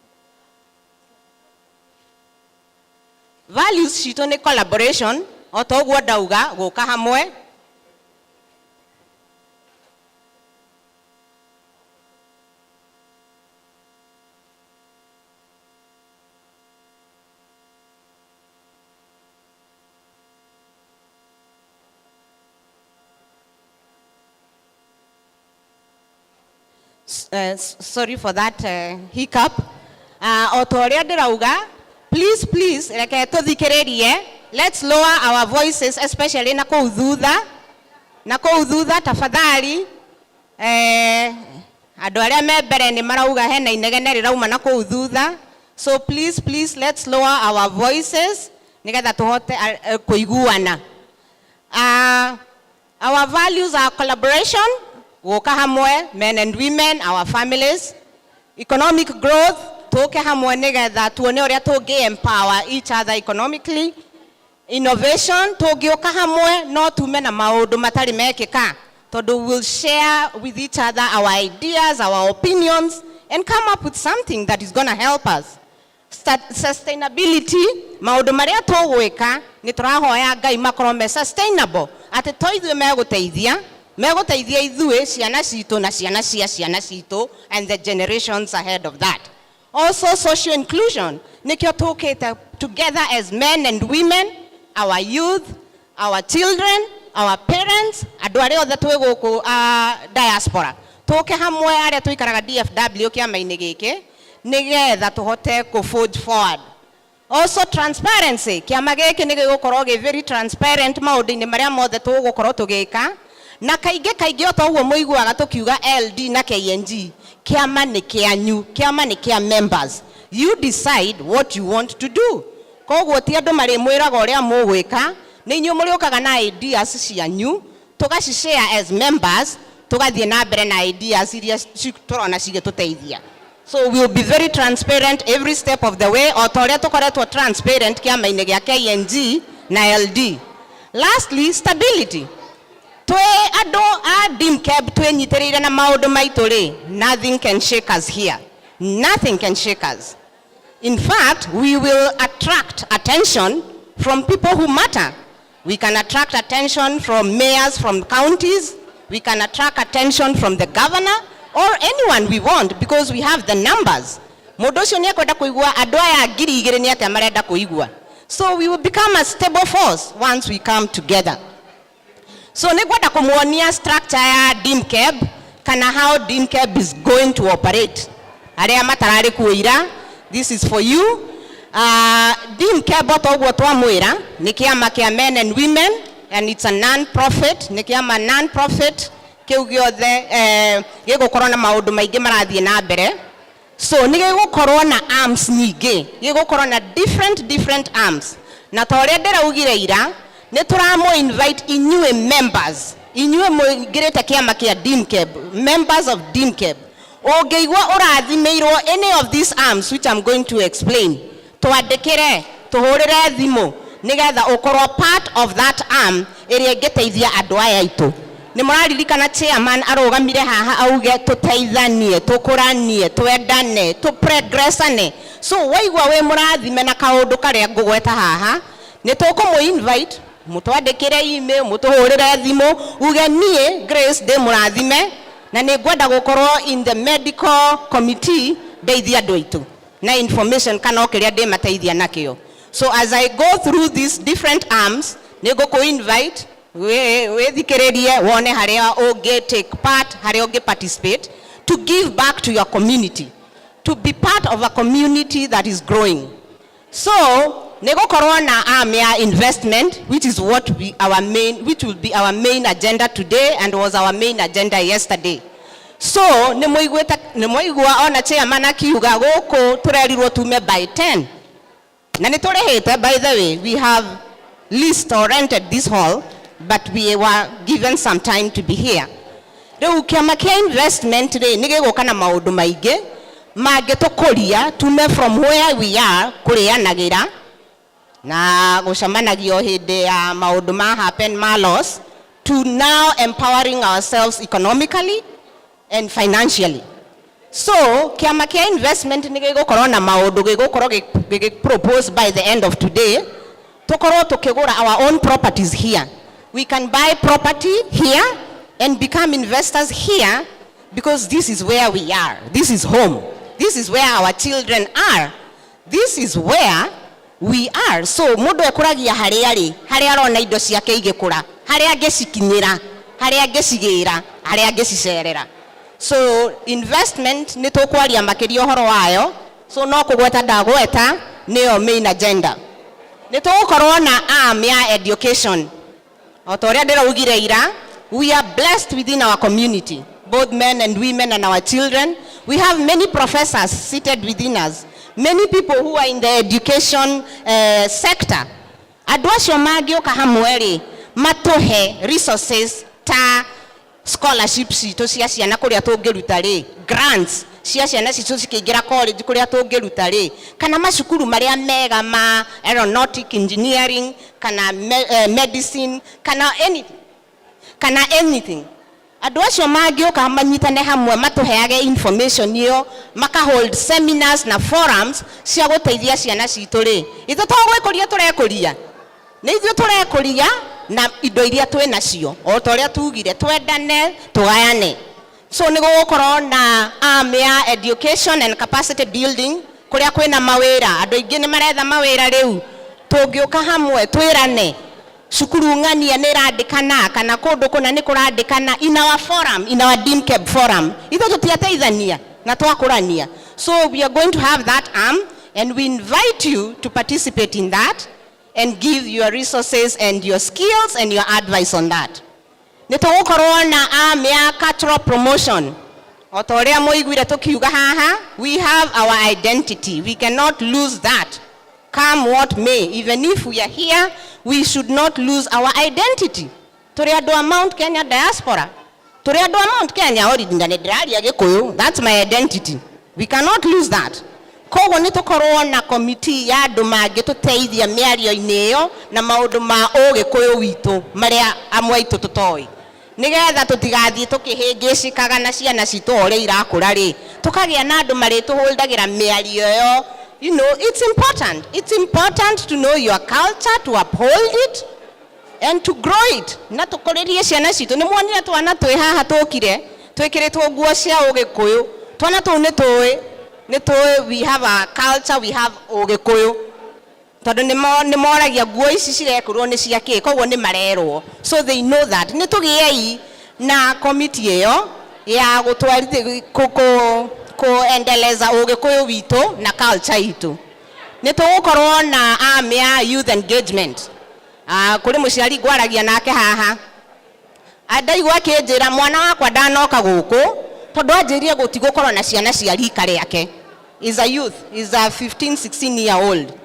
Values cito ni collaboration, otogwo dauga guka hamwe. Sorry for that hiccup. Otoria dirauga, please, reke tuthikiririe. Let's lower our voices, especially na kuudhudha tafadhali. Andu aria me mbere ni marauga hena inegene rirauma na kuudhudha. So please, let's lower our voices nigetha tuhote kuiguana. Our values are collaboration, woka hamwe, men and women, our families, economic growth, toke hamwe nigetha tuone uria tungi empower each other economically, innovation, tugioka hamwe no tume na maundu matari mekika, tondu we'll share with each other our ideas, our opinions, and come up with something that is going to help us. Sustainability, maundu maria tugwika ni turahoya Ngai makorwo me sustainable, ati toithwe meguteithia ithue ciana cito na ciana cia ciana cito and the generations ahead of that. Also social inclusion, nikio tukite together as men and women, our youth, our children, our parents, andu aria othe twi guku diaspora tuke hamwe aria tuikaraga DFW kiama-ini giki nigetha tuhote ku forge forward. Also transparency, kiama giki ni gigukorwo gi very transparent maundu-ini maria mothe tugukorwo tugika, na kaingi otoguo muiguaga tukiuga LD na KNG, kiama ni kianyu, kiama ni kia members. You decide what you want to do. Koguo ti andu mari mwiraga uria mugwika, ni inyu muriokaga na ideas cianyu, tugacishare as members, tugathie na mbere na ideas iria turona cigituteithia. So we will be very transparent every step of the way, o toria tukoretwo transparent kiama-ini gia KNG na LD. Lastly, stability. Twe ado DIMKEB twenyitiriire na maundu maitu ri, nothing can shake us here. Nothing can shake us. In fact, we will attract attention from people who matter. We can attract attention from mayors from counties. We can attract attention from the governor or anyone we want because we have the numbers. Modocio ni akwenda kuigua andu aya 2,000 ni atia marenda kuigua. So we will become a stable force once we come together. So nikwenda kumuonia structure ya DIMKEB kana how DIMKEB is going to operate. Aria matarari kuira, this is for you. DIMKEB otoguo twamwira ni kiama kia men and women, and it's a non-profit, ni kiama non-profit kiu giothe gigukorwo na maundu maingi marathie na mbere. So ni gigukorwo na arms nyingi, gigukorwo na different arms. Na toria ndiraugire ira, ni turamo invite inyue members, inyue muingirite kiama kia DIMKEB, members of DIMKEB. Ongeigwa urathimeirwo any of these arms which I'm going to explain, twandikire tuhurire thimu nigetha ukorwo part of that arm iria ingeteithia andu aya itu. Ni muraririkana chairman arugamire haha auge tuteithanie, tukuranie, twendane, tuprogressane. So waigwa we murathime na kaundu karia ngugweta haha, ni tukumu invite mutwandikire email, mutuhurire thimu uge nie Grace de murathime na ni ngwenda gukorwo in the medical committee ndeithia andu aitu. na information kana okiria de mateithia nakio. So as I go through these different arms, nego ko invite we thikiririe wone haria oge take part, haria oge participate to give back to your community, to be part of a community that is growing. So nego corona arm ya investment, which is what which will be our main agenda today and was our main agenda yesterday. So nemoigua ona chairman akiuga goko turerirwo tume by 10. Na nitorehete, by the way, we have leased or rented this hall, but we were given some time to be here. Reu kiama kia investment re nigegoka na maundu maingi mangetukuria tume from where we are kurianagira na gucamanagio hindi ya maundu ma happen ma loss to now empowering ourselves economically and financially. So kiama kia investment nigegokorwo na maundu gegokorwo proposed by the end of today. Tokorwo tukigura our own properties here. We can buy property here and become investors here, because this is where we are. This is home. This is where our children are. This is where we are. So mundu ekuragia haria arona indo ciake igikura, haria angecikinyira, haria angecigira, haria angecicerera. So investment ni tukwaria makiria uhoro wayo. So no kugweta ndagweta niyo main agenda. Ni tugukorwo na arm ya education. Otoria ndiraugire ira, we are blessed within our community, both men and women and our children. We have many professors seated within us, many people who are in the education sector. Adwasho magio kahamweri matohe resources ta scholarships to cia ciana kuria tungiruta ri, grants cia ciana citu cikiingira college kuria tungiruta ri, kana macukuru maria mega ma aeronautic engineering, kana medicine, kana anything. Andu acio mangioka manyitane hamwe matuheage information iyo, maka hold seminars na forums cia guteithia ciana citu ri. Ithu twagwikuria turekuria, ni ithu turekuria na indo iria twi nacio, o toria tugire twendane tugayane. So ni gukorwo na arm ya education and capacity building kuria kwina mawira. Andu aingi ni maretha mawira riu, tungioka hamwe twirane cukuru ng'ania ni randikana kana kundu kuna ni kurandikana in our forum, in our DIMCAB forum. Ithu tutiateithania na twakurania. So we are going to have that arm, and we invite you to participate in that and give your resources and your skills and your advice on that. Nitugukorwo na arm ya cultural promotion. Otoria moiguire tukiuga haha, we have our identity. We cannot lose that. Come what may, even if we are here, we should not lose our identity. Turi andu a Mount Kenya diaspora. Turi andu a Mount Kenya origindane ndiraria Gikuyu. That's my identity. We cannot lose that. Koguo nitukorwo na committee ya andu mangituteithia miario-ini iyo na maundu ma Ugikuyu witu maria amwe itu tutoi. Nigetha tutigathie tukihingicikaga na ciana citu ore irakura ri, tukagia na andu marituholdagira miario iyo. You know, it's important. It's important to know your culture, to uphold it, and to grow it. Na tukoririe ciana citu ni mwonire twana twi haha tukire twikiritwo nguo cia Ugikuyu. Twana tu ni tui, we have a culture, we have Ugikuyu. Tondu ni moragia nguo ici cirekurwo ni cia ki, koguo ni marerwo. So they know that. Ni tugiei na committee iyo ya gutwarithia kuendeleza Ugikuyu witu na culture itu. Nitugukorwo na arm ya youth engagement. Kuri muciari gwaragia nake haha. Andaigua kinjira mwana wakwa ndanoka guku tondu anjirie gutigukorwo na ciana cia rika riake. Is a youth, is a 15-16-year-old.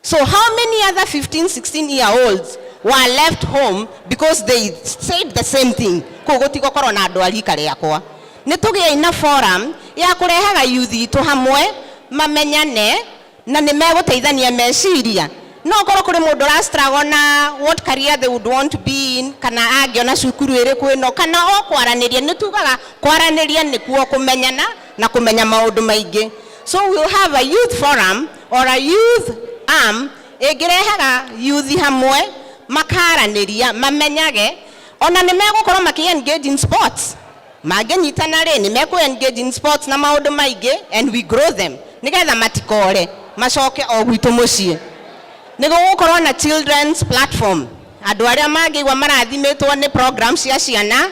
So how many other 15-16-year-olds were left home because they said the same thing? Kugutigukorwo na andu a rika riakwa. Nitugie ina forum ya kurehaga youth itu hamwe mamenyane na nimeguteithania meciria. No korwo kuri mundu ra struggle na what career they would want to be in, kana angiona cukuru iriku ino, kana o kwaraniria. Nitugaga kwaraniria nikuo kumenyana na kumenya maundu maingi. So we'll have a youth forum or a youth arm igirehaga youth hamwe makaraniria mamenyage, ona nimegukorwo maki engage in sports. Maganyitana ri ni meku engage in sports na maundu maingi, and we grow them. nigetha matikore macoke o gwitu mucii nigo gukorwo na children's platform andu aria mangigwa marathimitwo ni programs cia ciana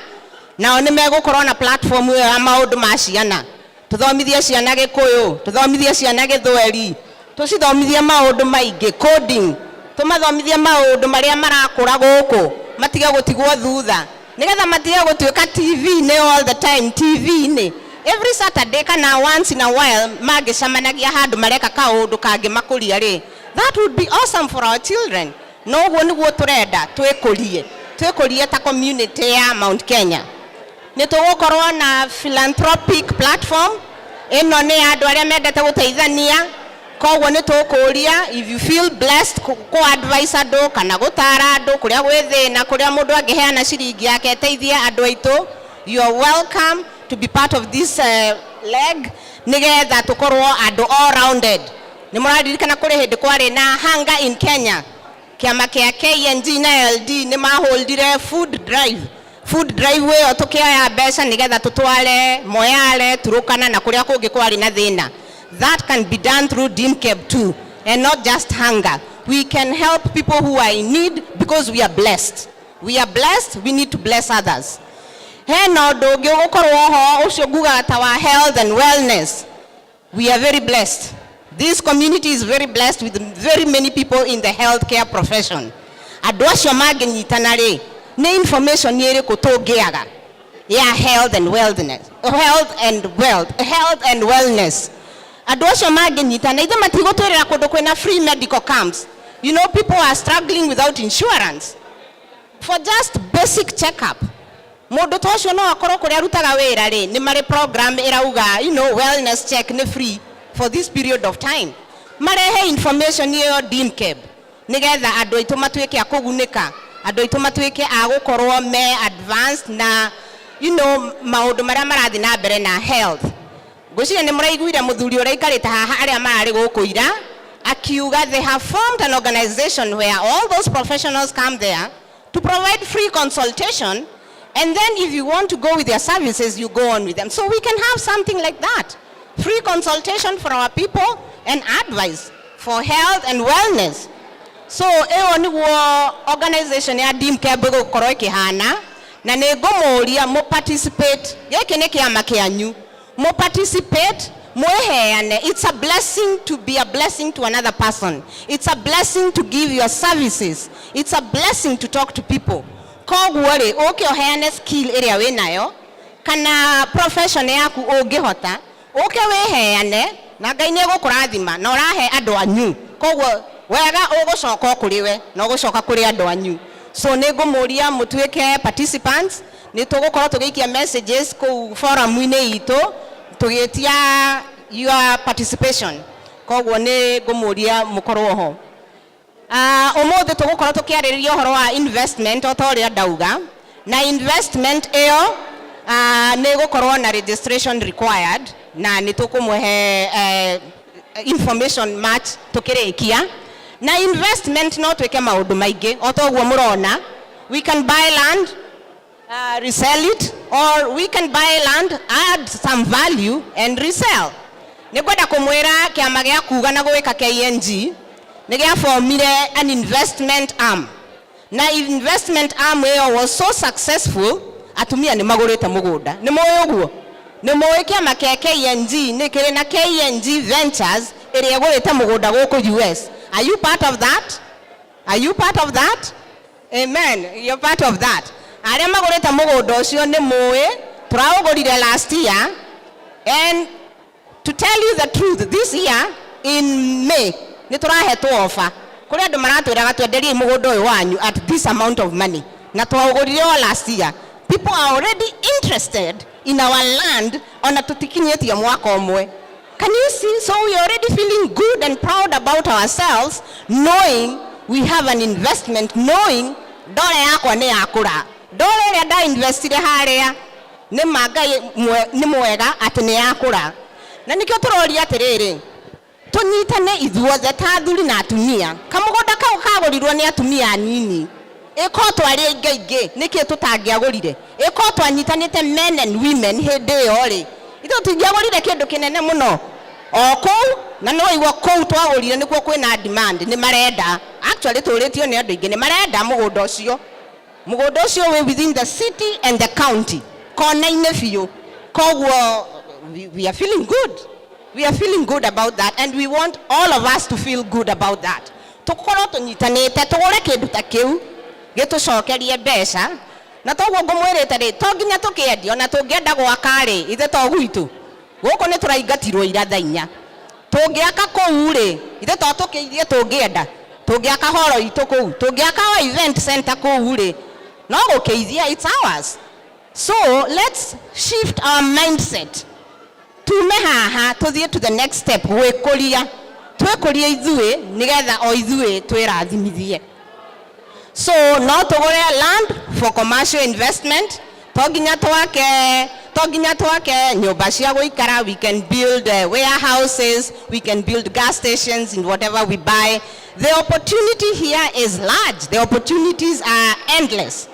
nao ni megukorwo na platform iyo ya maundu ma ciana tuthomithie ciana Gikuyu tuthomithie ciana Githweri tucithomithie maundu maingi coding tumathomithie maundu maria marakura guku matige gutigwo thutha nigetha matige gutuika TV ni all the time TV ni every Saturday kana once in a while magicamanagia handu mareka kaundu kangi makuria ri that would be awesome for our children no guo niguo turenda twikurie ta community ya Mount Kenya nitugukorwo na philanthropic platform ino ni andu aria mendete guteithania koguo nitukuria if you feel blessed ku advise andu kana gutara andu kuria gwithina kuria mundu angiheana ciringi yake teithie andu aitu you are welcome to be part of this leg nigetha tukorwo andu all rounded ni muradirikana kuri hindi kwari na hunger in Kenya kiama kia KNG na LD ni maholdire food drive we tukioya mbeca nigetha tutware Moyale Turukana na kuria kungi kwari na thina that can be done through DIMCAB too and not just hunger we can help people who are in need because we are blessed we need to bless others no dogi gukorwo ho ucio nguga ta wa health and wellness we are very blessed this community is very blessed with very many people in the healthcare profession andu acio manginyitana ri ni information iri kutungiaga ya health and wellness andu acio manginyitana ithe matigutwirira kundu kwina free medical camps you know people are struggling without insurance for just basic checkup mundu tocio no akorwo kuria rutaga wira ri ni mari program irauga you know wellness check ni free for this period of time marehe information iyo DIMCAB nigetha andu aitu matuike akugunika andu aitu matuike agukorwo me advanced na you know maundu maria marathi na mbere na health guciria ni muraiguire muthuri uria ikarite haha aria marari gukuira akiuga they have formed an organization where all those professionals come there to provide free consultation and then if you want to go with their services you go on with them so we can have something like that free consultation for our people and advice for health and wellness so ewo niguo organization ya DIMCAB gukorwo ikihana na ni ngomuria mu participate giki ni kiama kianyu mu participate mweheane it's a blessing to be a blessing to another person it's a blessing to give your services it's a blessing to talk to people koguo ri ukioheane skill area winayo kana profession yaku ungihota weheane na Ngai ni egukurathima na urahe andu anyu koguo wega ugucoka kuriwe na ugucoka kuri andu anyu so ni ngumuria mutuike participants ni tugukorwo tugiikia messages ku forum ini itu tugitia your participation koguo ni ngumuria mukorwo ho umuthi tugukorwo tukiaririria uhoro wa investment otoria ndauga na investment iyo ni gukorwo na registration required na nitukumuhe information match tukirikia na investment no tweke maundu maingi otoguo murona we can buy land resell it or we can buy land add some value and resell nikwenda kumwira kiama gia kuga na gwika KNG ni gia formire an investment arm na investment arm iyo was so successful atumia ni magurite mugunda ni moyo guo ni moyo kiama kia KNG ni kire na KNG Ventures iri egurite mugunda guku US are you part of that amen you're part of that aria magurite mugunda ucio ni moyo turaugurire last year and to tell you the truth this year in May ni turahetwo offer kuri andu maratwiraga twenderie mugunda uyu wanyu at this amount of money na twaugurire last year people are already interested in our land ona tutikinyetie mwaka omwe can you see so we are already feeling good and proud about ourselves knowing we have an investment knowing dole yakwa ni yakura dole ria da investire haria ni magai ni mwega ati ni yakura na nikio turoria atiriri tunyitane ithuothe ta thuri na atumia kamugunda kau kagurirwo ni atumia nini iko twari ingi niki tutangiagurire iko twanyitanite men and women hindi yo ri ithu tungiagurire kindu kinene muno oko na no igwa kou twagurire nikuo kwina demand ni marenda actually turitio ni andu ingi ni marenda mugunda ucio we within the city and the county kona-ine biu koguo we are feeling good about that, and we want all of us to feel good about that. Tukorwo tunyitanite tugure kindu ta kiu gitucokerie mbeca na toguo ngumwirite ri to nginya tukiendio na tungienda gwaka ri ithe to gwitu guku ni turaingatirwo iratha inya tungiaka kou ri ithe to tukiithie tungienda tungiaka horo itu kou tungiaka wa event center kou ri no gukiithia it's ours. So let's shift our mindset tume haha tuthie to the next step gwikuria twikuria ithui nigetha o ithui twirathimithie. So no tugure land for commercial investment toginya twake nyumba cia guikara. We can build warehouses, we can build gas stations in whatever we buy. The opportunity here is large, the opportunities are endless.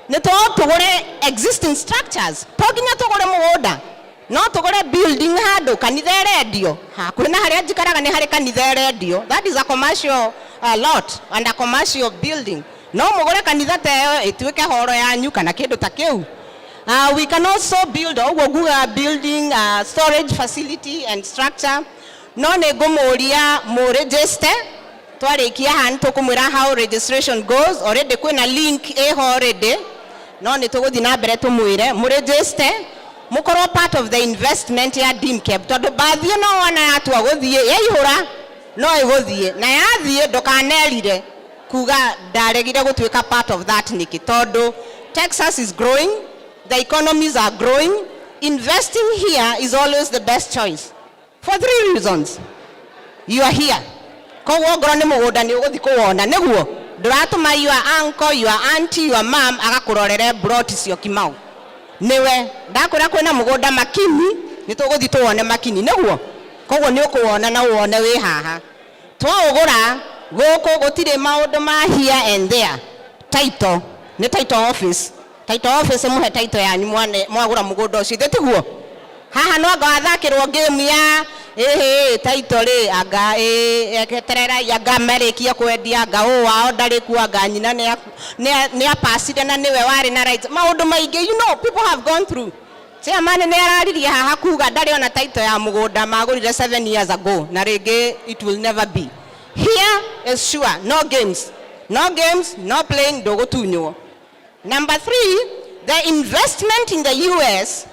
Nito tugure existing structures toginya tugure mugunda no tugure building handu kanitha rendio kuna haria njikaraga ni hari kanitha rendio. That is a commercial lot and a commercial building. No mugure kanitha teyo ituike horo yanyu kana kindu ta kiu. We can also build building storage facility and structure. No ne gomoria mo register twarikia han tukumwira how registration goes. Already kwina link already. No ne tuguthi na mbere tumwire mu register mukorwo part of the investment ya DIMCAB tondu bathie no wana yatu aguthie yaihura no iguthie na yathie ndukanerire kuga ndaregire gutwika part of that niki tondu Texas is growing, the economies are growing. Investing here is always the best choice for 3 reasons. You are here koguo ngoro ni mugunda ni uguthi kuwona niguo nduratuma your uncle, your auntie, your mom agakurorere brought cio Kimau niwe ndakwira kwina mugunda Makini ni tuguthi tuwone Makini niguo koguo ni ukuwona na uwone wi haha twaugura guku gutire maundu ma here and there. Title ni title office muhe title yanyu mwagura mugunda ucio tiguo haha no gathakirwo game ya title ri anga eketerera yanga merikia kwendia anga wao ndari ku anga nyina ne apaside na niwe wari na right maundu maingi you know people have gone through. Chairman ne araririe haha kuga ndari ona title ya mugunda magurire 7 years ago na ringi it will never be. Here is sure no games, no playing dogotunyo. Number 3, the investment in the US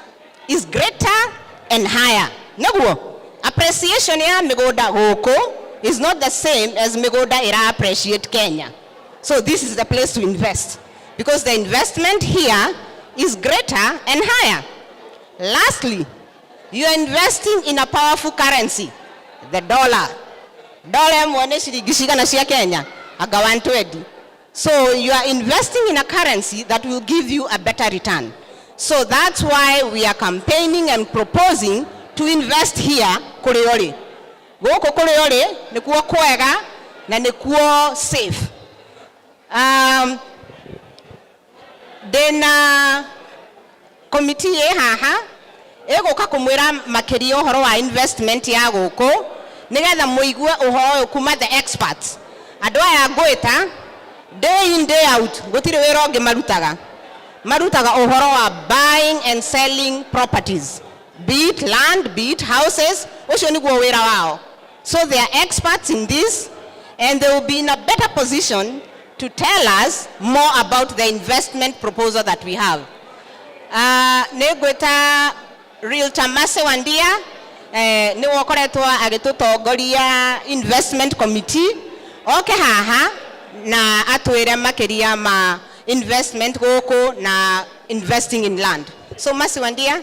is greater and higher. Naguo appreciation ya migunda guku is not the same as migunda ira appreciate Kenya. So this is the place to invest because the investment here is greater and higher. Lastly, you are investing in a powerful currency, the dollar. Dollar mwone shilingi shigana cia Kenya aga 120. So you are investing in a currency that will give you a better return. So that's why we are campaigning and proposing to invest here kuriori. Goko kuriori nikuo kwega na nikuo safe. Dena committee haha egoka kumwira makiria uhoro wa investment ya goko nigetha muigue uhoro kuma the experts. Andu aya ngwita day in day out gutire wira ungi marutaga uhoro wa buying and selling properties, be it land, be it houses. Ucio niguo wira wao. So they are experts in this and they will be in a better position to tell us more about the investment proposal that we have. Negweta Realtor Mase Wandia ni wokoretwa agitutongoria investment committee oke haha na atwire makiria ma investment goko na investing in land. So Mase Wandia,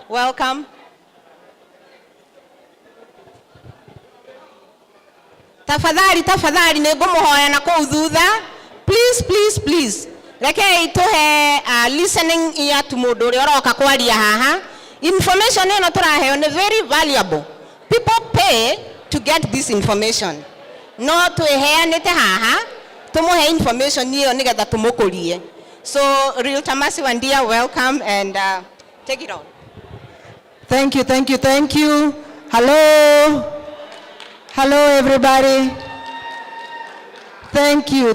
welcome. Tafadhali ni ngumuhoya na kwa thutha please reke ituhe listening ear to mundu uri oroka kwaria haha. Information ino turaheo ni very valuable. People pay to get this information. No tuheanite haha tumuhe information niyo nigetha tumukurie. So Realtor Mase Wandia, welcome and take it on. Thank you. Hello. Hello, everybody. Thank you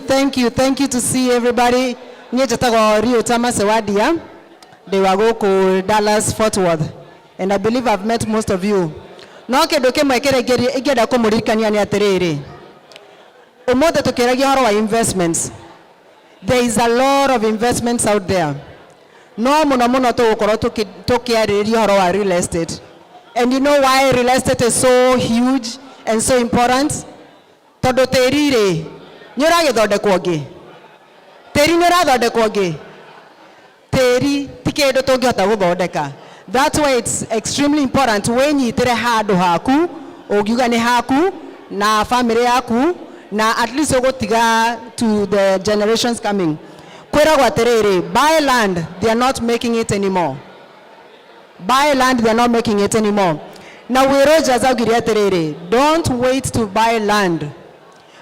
to see everybody. Nye jatago Rio Tama Sewadia. They were go to Dallas, Fort Worth. And I believe I've met most of you. No ke doke mwekere igeda ko murikania ni aterere. Umoda tokeragi horo wa investments. There is a lot of investments out there. No muno to ukoro tokiariri horo wa real estate. And you know why real estate is so huge and so important? Todo terire. Nyora gedode kwoge. Teri nyora dode kwoge. Teri tikedo togi hota guthodeka. That's why it's extremely important when you tere hado haku, ogiugane haku, na family yaku, na at least ogotiga to the generations coming. Kwera gwaterere, buy land, they are not making it anymore. Buy land, they are not making it anymore. Now we terere, don't wait to buy land.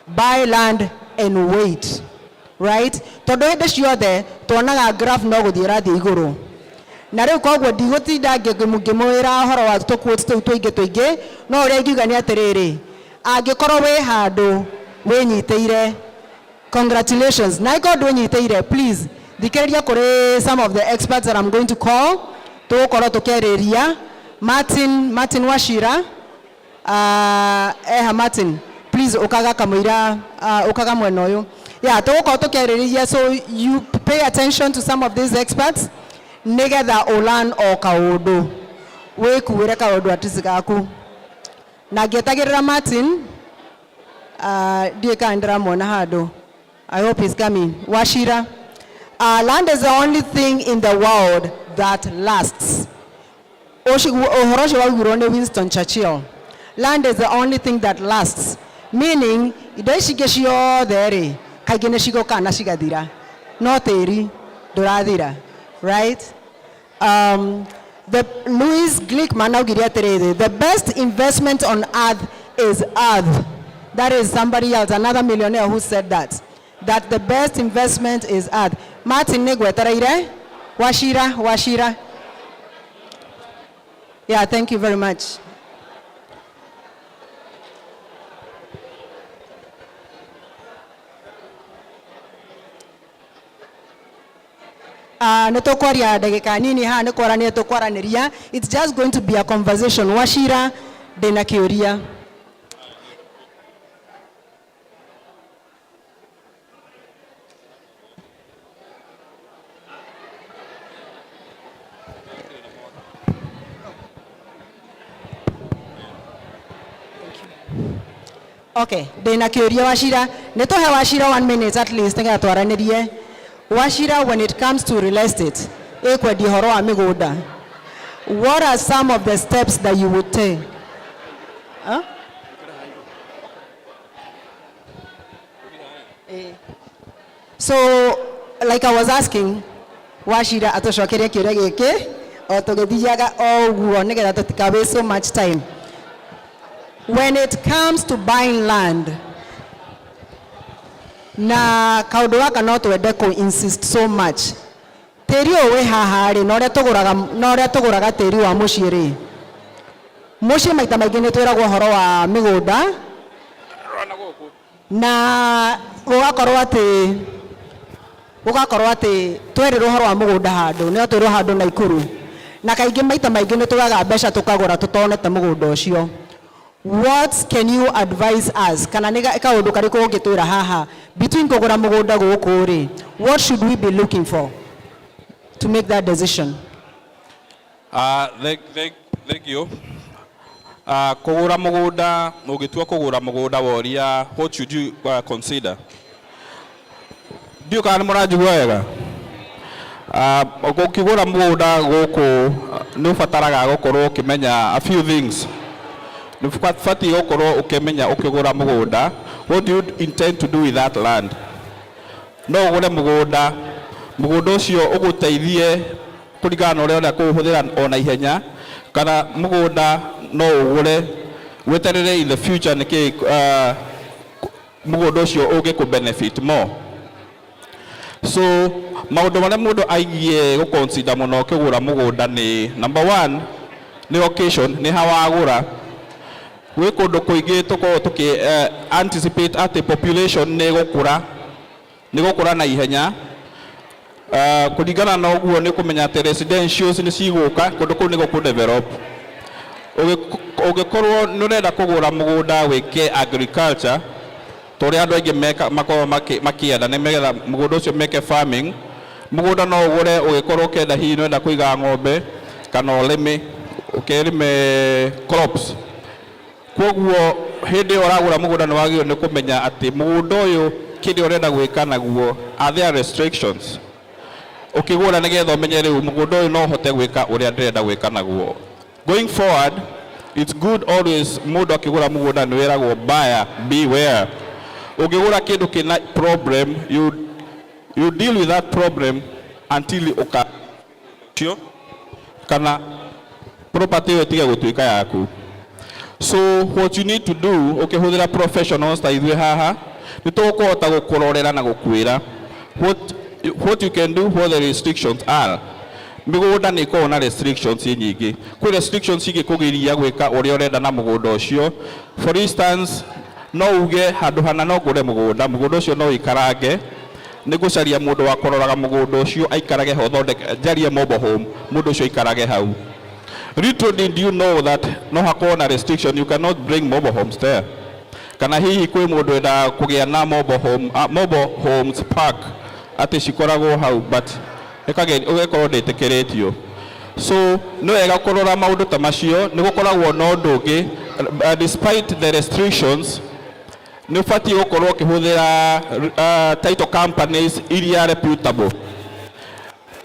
Buy land and wait. Right? Todo hede shio de, tonaga graph no godira de igoro. Nare ukogwa digoti da gemugemoira horo wa to quote to ige no regi gani aterere. Agekoro we hado we nyiteire. Congratulations. Na God we nyiteire, please. Dikeria kore some of the experts that I'm going to call. To koro to kereria. Martin Washira. Martin. Please okaga kamuira okaga mwenoyo. Yeah, to koro to kereria, so you pay attention to some of these experts. Negeda olan o kaodo we kuwere kaodo atisigaku na getagirira Martin dieka ndra mona hado. I hope he's coming. Washira, land is the only thing in the world that lasts. Ohoroshi wa urone Winston Churchill. Land is the only thing that lasts, meaning ideshigeshio there kagene shigo kana shigadira no teri doradira. Right? The Louis Glickman, the best investment on earth is earth. That is somebody else, another millionaire who said that. That the best investment is earth. Martin Negwetaraire, Washira. Yeah, thank you very much. It's just going to be a conversation. Washira dena kioria. Okay, dena kioria Washira. Neto he Washira 1 minute at least. Washira, when it comes to real estate, what are some of the steps that you would take? Huh? So, like I was asking, Washira atoshokeria kirege otogediyaga onegeda totikabe so much time. When it comes to buying land, na kaudo waka no twende ko insist so much. Teri owe hahari no tuguraga teri wa muciri. Muci maita maingi ni twiragwo horo wa migunda. Na gugakorwo ati twerirwo horo wa mugunda handu ni twirwo handu na ikuru. Na kaingi maita maingi ni tugaga mbeca tukagura tutonete mugunda ucio. What can you advise us? Between kugura mugunda guku, what should we be looking for to make that decision? Thank you. Kugura mugunda, ugitua kugura mugunda woria, what should you consider? Dio kana murajigwa wega. Ukigura mugunda guku ni ufataraga gukorwo ukimenya a few things. Fati okoro ukemenya ukigura mugunda, what do you intend to do with that land? No ugure mugunda ucio uguteithie kurigana ore ora kuhuthira ona ihenya kana mugunda no ugure weterere in the future niki mugunda ucio ugiku benefit more. So maundu maria mundu aigie go consider muno ukigura mugunda ni number 1 ni occasion ni hawagura. gwä kå ndå kå ingä tå korwo tå anticipate atä population nä gå kå ra na ihenya. Kå ringana na å guo nä kå menya atä residentials nä cigå ka kå ndå kå u nä gå kå develop. Å gä korwo nä å renda kå gå ra må gå nda wä ke agriculture ta å rä a andå aingä makorwo makä enda nä megetha må gå nda å cio meke farming, må gå nda no å gå re å gä korwo å kenda hihi nä wenda kå iga ng'ombe kana å rä me å kä rä me crops. Koguo hĩndĩ ĩyo ũragũra mũgũnda nĩ wagĩrĩirwo nĩ kũmenya atĩ mũgũnda ũyũ kĩrĩa ũrenda gwĩka naguo are there restrictions. Ũkĩgũra nĩgetha ũmenye rĩu mũgũnda ũyũ no ũhote gwĩka ũrĩa ndĩrenda gwĩka naguo. Going forward, it's good always mũndũ akĩgũra mũgũnda nĩ wĩragwo buyer beware. Ũngĩgũra kĩndũ kĩna problem, you deal with that problem until ũkacio kana property ĩyo ĩtige gũtuĩka yaku. So what you need to do, ukihũthĩra professionals ta ithuĩ haha nĩ tũkũhota gũkũrorera na gũkwĩra what you can do, what the restrictions are. Mĩgũnda nĩ ĩkoragwo na restrictions nyingĩ. Kwĩ restrictions ingĩkũgiria gwĩka ũrĩa ũrenda na mũgũnda ũcio. For instance, no uge handũ hana no ngũre mũgũnda ũcio no ikarange nĩ gũcaria mũndũ wa kũroraga mũgũnda ũcio aikarage ho njarie mobile home mũndũ ũcio aikarage hau. Little did you know that no hakorwo na restriction, you cannot bring mobile homes there. Kana hihi kwĩ mũndũ wenda kũgĩa na mobile homes park atĩ cikoragwo hau but ũgekorwo ndĩtĩkĩrĩtio. So nĩ wega kũrora maũndũ ta macio. Nĩ gũkoragwo na ũndũ ũngĩ, despite the restrictions nĩ ũbatiĩ gũkorwo ũkĩhũthĩra title companies iria reputable.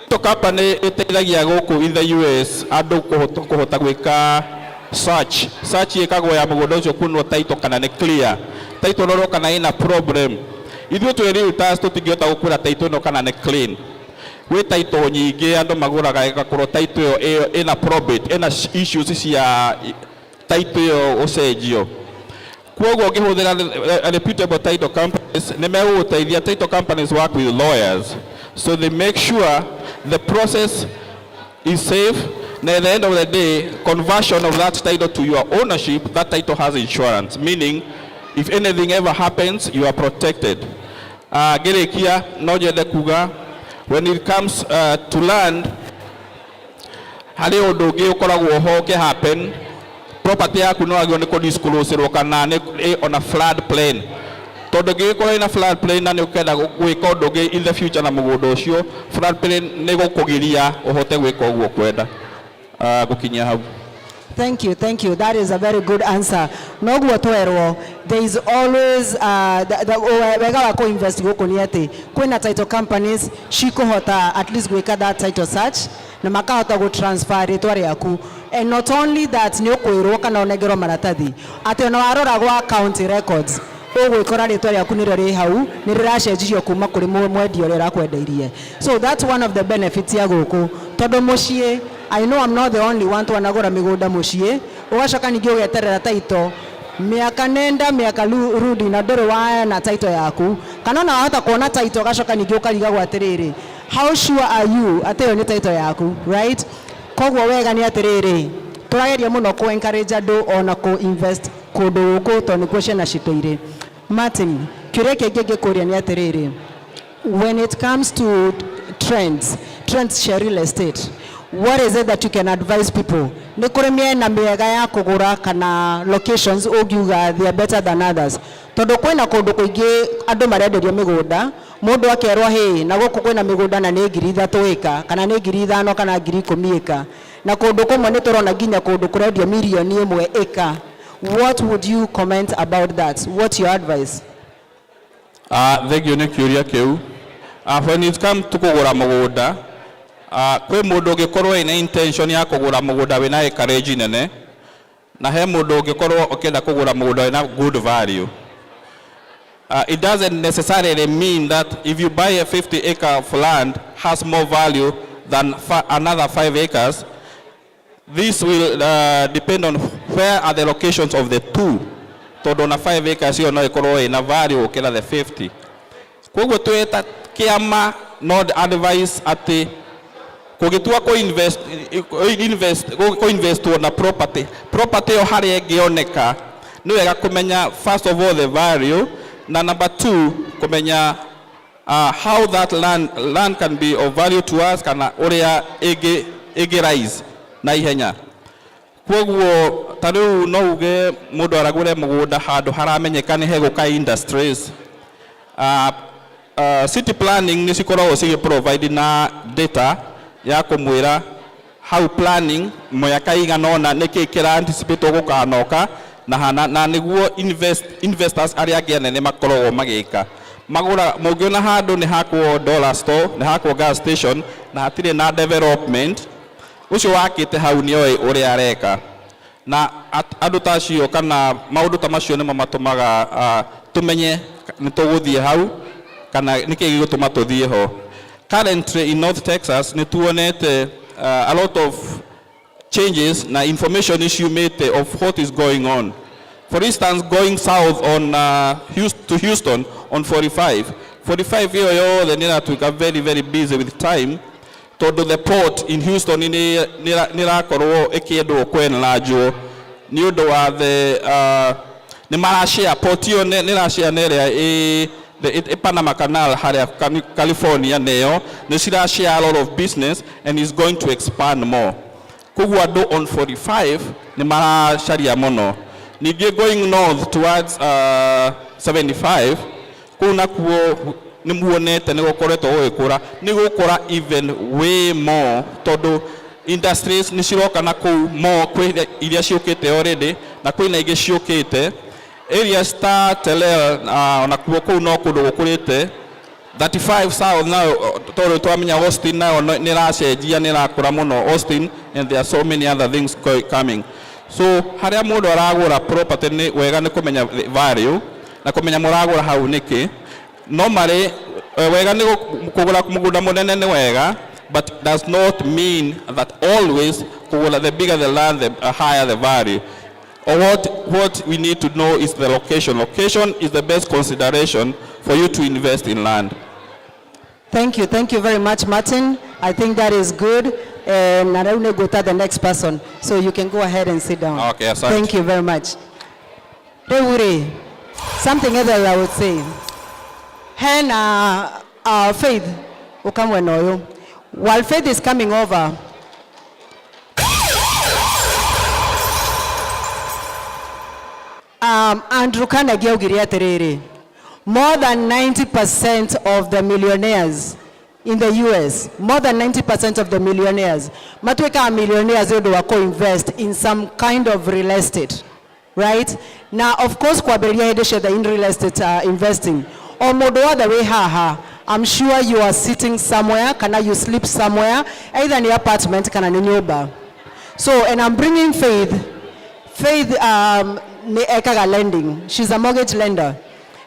Title company ĩteithagia gũkũ in the US andũ kũhota gwĩka search ĩkagwo ya mũgũnda ũcio kuonwo title kana nĩ clear, title rorwo kana ĩna problem. Ithuĩ twĩ realtors tũtingĩhota gũkwĩra title ĩno kana nĩ clean. Gwĩ title nyingĩ andũ magũraga ĩgakorwo title ĩyo ĩna probate, ĩna issues cia title ĩyo ũcenjio. Koguo ũngĩhũthĩra reputable title companies nĩ megũgũteithia. Title companies work with lawyers, so they make sure the process is safe. And at the end of the day, conversion of that title to your ownership, that title has insurance, meaning if anything ever happens, you are protected. Gerekia no jende kuga, when it comes to land, hari ũndũ ũngĩ ũkoragwo ho ũkĩhappen, property yaku no agĩrĩirwo nĩ kũ-disclose kana nĩ on a flood plain. Tondũ ngĩgĩkorwo ĩna flood plain na nĩ ũkenda gwĩka ũndũ ũngĩ in the future na mũgũnda ũcio, flood plain nĩ gũkũgiria ũhote gwĩka ũguo kwenda. Gũkinyia hau. Thank you. That is a very good answer. Noguo twerwo, there is always wega wa ku-invest gũkũ nĩ atĩ kwĩna title companies cikũhota at least gwĩka that title search na makahota gũ-transfer rĩtwa rĩaku. And not only that, nĩ ũkwĩrwo kana ũnengerwo maratathi atĩ ona warora gwa county records ũgwĩkora rĩtwa rĩaku nĩrĩo rĩ hau nĩ rĩracenjirio kuma kũrĩ mwendia ũrĩa ũrakwendeirie. So that's one of the benefits ya gũkũ tondũ mũciĩ, I know I'm not the only one twanagũra mĩgũnda mũciĩ, ũgacoka ningĩ ũgeterera title mĩaka nenda mĩaka rudi na ndũrĩ wona title yaku, kana ona wahota kuona title ũgacoka ningĩ ũkarigagwo atĩrĩrĩ, how sure are you atĩ ĩyo nĩ title yaku, right? Koguo wega nĩ atĩrĩrĩ, tũrageria mũno ku-encourage andũ ona ku-invest kũndũ gũkũ tondũ nĩkuo ciana citũ irĩ. Martin, kĩũria kĩngĩ ngĩkũria nĩ atĩrĩrĩ, when it comes to trends cia real estate, what is it that you can advise people? Nĩ kũrĩ mĩena mĩega ya kũgũra kana locations ũngiuga they are better than others? Tondũ kwĩna kũndũ kũingĩ andũ marenderio mĩgũnda, mũndũ akerwo hey, na gũkũ kwĩna mĩgũnda na nĩ 3,000 ĩka kana nĩ 5,000 kana 10,000 ĩka, na kũndũ kũmwe nĩ tũrona nginya kũndũ kũrendio mirioni 1 ĩka. What would you comment about that? What's your advice? Thank you nĩ kĩũria kĩu. When it comes to kũgũra mũgũnda, kwĩ mũndũ ũngĩkorwo ĩna intention ya kũgũra mũgũnda wĩna acreage nene, na he mũndũ ũngĩkorwo ũkĩenda kũgũra mũgũnda wĩna good value. It doesn't necessarily mean that if you buy a 50 acre of land has more value than another 5 acres. This will depend on where are the locations of the two. Tondũ na 5 acres hiyo no ikorwo ina value ũkĩra the 50. Koguo tweta kĩama no advice atĩ kũgĩtua ku-invest na property ĩyo harĩa ĩngĩoneka Ni wega kumenya first of all the value, na number 2 kumenya how that land can be of value to us kana uria igi rise na ihenya. Kwoguo tariu no uge mundu aragure mugunda handu haramenyeka ni heguka industries. City planning ni cikoragwo cigi provide na data ya kumwira how planning moyaka iganona niki kira anticipate gukanoka na niguo investors aria angi anene makoragwo magika magura mugiona handu ni hakwo dollar store ni hakwo gas station na hatire na development ucio wakite hau ni oi uria areka na andu tacio kana maundu ta macio ni matumaga tumenye ni tuguthie hau kana niki gigutuma tuthie ho. Currently in North Texas ni tuonete a lot of changes na information issue made of what is going on. For instance, going south on to Houston on 45 hiyo then nina very very busy with time to do the port in Houston nirakorwo ikiendwo kwenarajwo ni undu wa the ni marashare port yo nirashare nerea the Panama Canal haria California neyo ni share a lot of business and is going to expand more. Kugwa do on 45 ni marasharia mono. Nige going north towards 75 kuna kuo ni muonete ni gukoretwo gwikura ni gukora even way more todo industries ni ciroka na ku more kwi iria ciukite already na kwina ingi ciukite areas ta tele na kuo ku no kundu gukurite 35 south now todo twamenya Austin now ni racenjia ni rakura muno Austin and there are so many other things coming. So haria mundu aragura property ni wega ni kumenya value na kumenya muragura hau niki normally wega ni kugura mugunda munene ni wega but does not mean that always kugura the bigger the land the higher the value. Or what we need to know is the location. Location is the best consideration for you to invest in land. Thank you very much, Martin. I think that is good. And I will go to the next person, so you can go ahead and sit down. Okay, sorry. Thank you very much. Deure, something else I would say. Hen Faith, ukamwenoyo. While Faith is coming over, Andrew Carnegie ugiria atiriri. More than 90% of the millionaires in the US, more than 90% of the millionaires, matweka millionaires yodo wako invest in some kind of real estate, right? Now, of course, kwa beria hedeshe in real estate investing. Or modo the way haha, I'm sure you are sitting somewhere, kana you sleep somewhere, either in the apartment, kana ni nyumba. So, and I'm bringing Faith ekaga lending. She's a mortgage lender.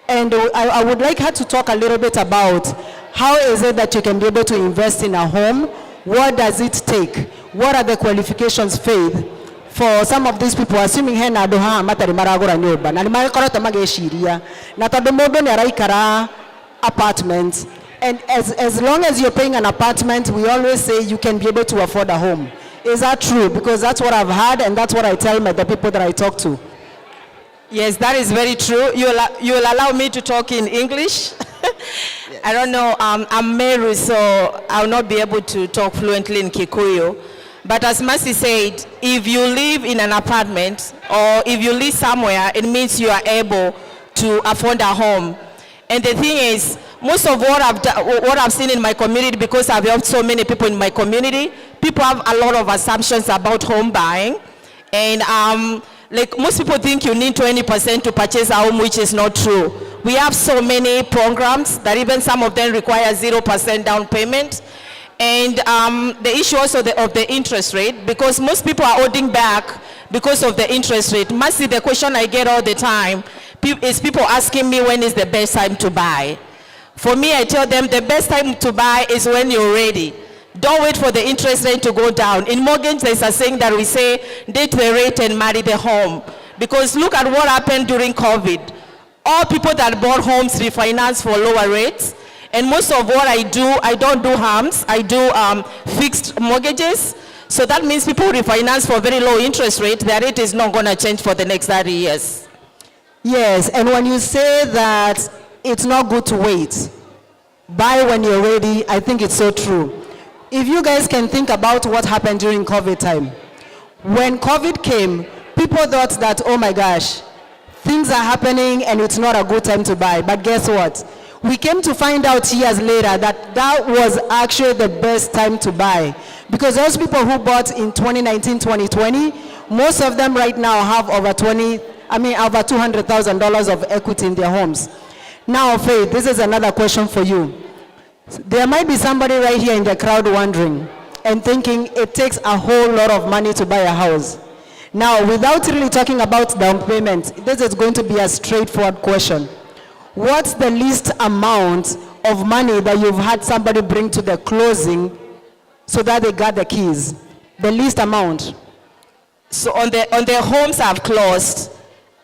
And I would like her to talk a little bit about how is it that you can be able to invest in a home? What does it take? What are the qualifications, Faith, for some of these people, assuming hen adoha matari maragura nyoba na limakorota mageshiria na tondu mundu ni araikara apartment, and as long as you're paying an apartment, we always say you can be able to afford a home. Is that true? Because that's what I've heard and that's what I tell the people that I talk to. Yes, that is very true. You'll allow me to talk in English? Yes. I don't know, I'm Mary, so I'll not be able to talk fluently in Kikuyu. But as Mercy said, if you live in an apartment or if you live somewhere, it means you are able to afford a home. And the thing is, most of what I've seen in my community, because I've helped so many people in my community, people have a lot of assumptions about home buying. And like most people think you need 20% to purchase a home, which is not true. We have so many programs that even some of them require 0% down payment. And the issue also of the interest rate, because most people are holding back because of the interest rate. Mostly the question I get all the time is people asking me when is the best time to buy. For me, I tell them the best time to buy is when you're ready. Don't wait for the interest rate to go down. In mortgage, there's a saying that we say, date the rate and marry the home. Because look at what happened during COVID. All people that bought homes refinance for lower rates. And most of what I do, I don't do HAMs, I do fixed mortgages. So that means people refinance for very low interest rate. Their rate is not going to change for the next 30 years. Yes, and when you say that it's not good to wait, buy when you're ready, I think it's so true. If you guys can think about what happened during COVID time, when COVID came, people thought that, oh my gosh, things are happening and it's not a good time to buy. But guess what? We came to find out years later that that was actually the best time to buy. Because those people who bought in 2019, 2020, most of them right now have over $200,000 of equity in their homes. Now, Faith, this is another question for you. There might be somebody right here in the crowd wondering and thinking it takes a whole lot of money to buy a house. Now, without really talking about down payment, this is going to be a straightforward question. What's the least amount of money that you've had somebody bring to the closing so that they got the keys? The least amount. So on the homes I've closed,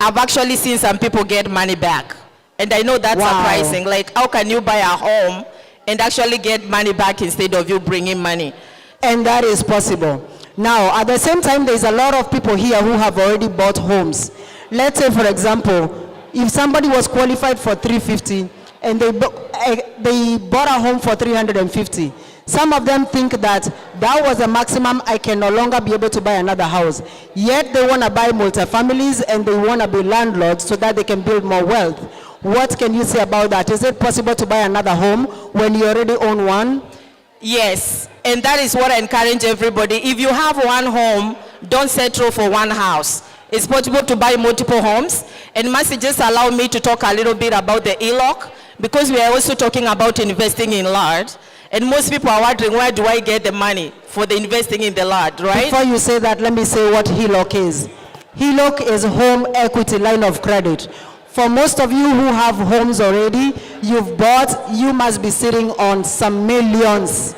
I've actually seen some people get money back. And I know that's surprising. Like, how can you buy a home and actually get money back instead of you bringing money? And that is possible. Now, at the same time, there's a lot of people here who have already bought homes. Let's say, for example, if somebody was qualified for 350 and they bought a home for 350, some of them think that that was the maximum, I can no longer be able to buy another house. Yet they want to buy multifamilies and they want to be landlords so that they can build more wealth. What can you say about that? Is it possible to buy another home when you already own one? Yes, and that is what I encourage everybody. If you have one home, don't settle for one house. It's possible to buy multiple homes. And Mercy, just allow me to talk a little bit about the ELOC, because we are also talking about investing in land. And most people are wondering, where do I get the money for the investing in the land, right? Before you say that, let me say what HELOC is. HELOC is Home Equity Line of Credit. For most of you who have homes already, you've bought, you must be sitting on some millions.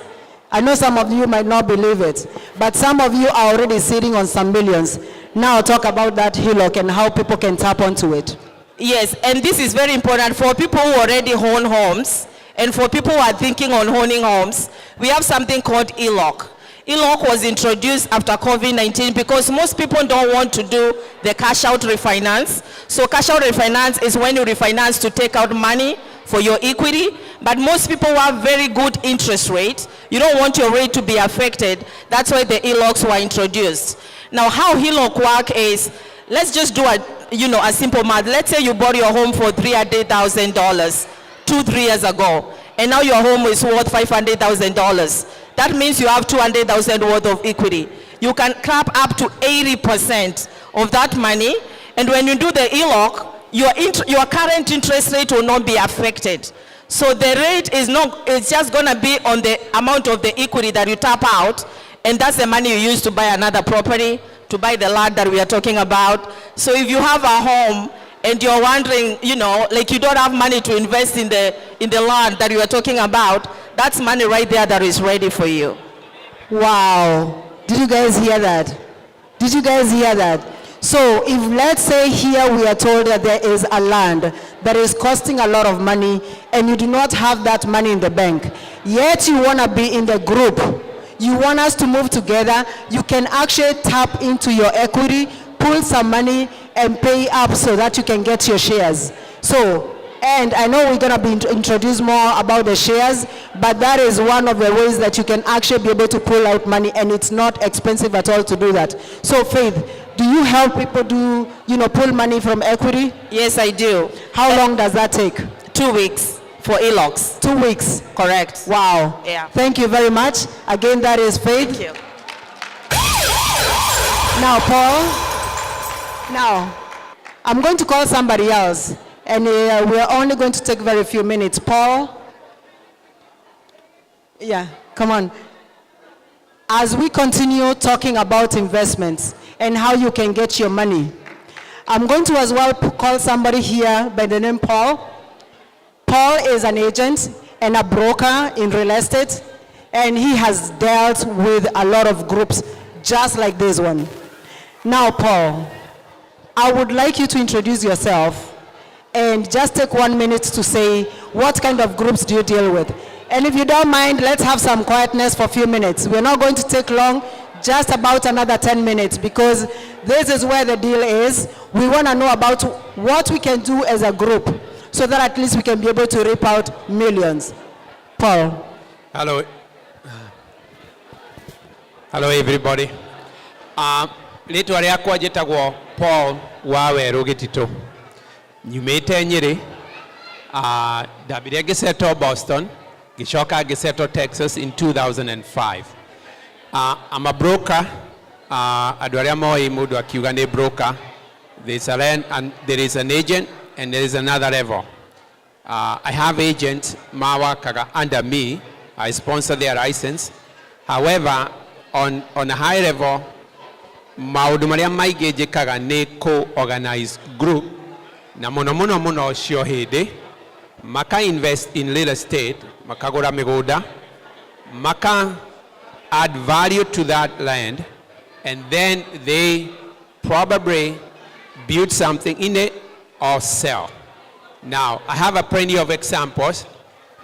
I know some of you might not believe it, but some of you are already sitting on some millions. Now talk about that HELOC and how people can tap onto it. Yes, and this is very important for people who already own homes, and for people who are thinking on owning homes. We have something called ELOC. ELOC was introduced after COVID-19 because most people don't want to do the cash out refinance. So cash out refinance is when you refinance to take out money for your equity, but most people have very good interest rate. You don't want your rate to be affected. That's why the ELOCs were introduced. Now how ELOC work is, let's just do a simple math. Let's say you bought your home for $300,000 2-3 years ago, and now your home is worth $500,000. That means you have $200,000 worth of equity. You can clap up to 80% of that money, and when you do the ELOC, your current interest rate will not be affected. So the rate is it's just gonna be on the amount of the equity that you tap out, and that's the money you use to buy another property, to buy the land that we are talking about. So if you have a home and you're wondering, like you don't have money to invest in the land that you are talking about, that's money right there that is ready for you. Wow. Did you guys hear that? Did you guys hear that? So if let's say here we are told that there is a land that is costing a lot of money and you do not have that money in the bank, yet you want to be in the group, you want us to move together, you can actually tap into your equity, pull some money and pay up so that you can get your shares. So, and I know we're going to be introduced more about the shares, but that is one of the ways that you can actually be able to pull out money, and it's not expensive at all to do that. So Faith, do you help people pull money from equity? Yes, I do. How long does that take? 2 weeks for ELOCs. 2 weeks? Correct. Wow. Yeah. Thank you very much. Again, that is Faith. Thank you. Now, Paul, I'm going to call somebody else, and we're only going to take very few minutes. Paul? Yeah, come on. As we continue talking about investments and how you can get your money, I'm going to as well call somebody here by the name Paul. Paul is an agent and a broker in real estate, and he has dealt with a lot of groups just like this one. Now, Paul, I would like you to introduce yourself and just take 1 minute to say what kind of groups do you deal with. And if you don't mind, let's have some quietness for a few minutes. We're not going to take long, just about another 10 minutes because this is where the deal is. We want to know about what we can do as a group so that at least we can be able to reap out millions. Paul. Hello. Hello everybody. Rĩtwa rĩakwa njĩtagwo Paul wa Werũ Gĩtitũ. Nyumĩte Nyĩrĩ. Ndambire ngĩsettle Boston, ngĩcoka ngĩsettle Texas in 2005. I'm a broker. Andũ arĩa moĩ mũndũ akiuga nĩ broker. There is an agent and there is another level. I have agents mawakaga under me. I sponsor their license. However, on a high level, maũndũ marĩa maingĩ njĩkaga nĩ co-organize group na mũno cio hĩndĩ maka invest in real estate, makagũra mĩgũnda, maka add value to that land, and then they probably build something in it or sell. Now, I have plenty of examples.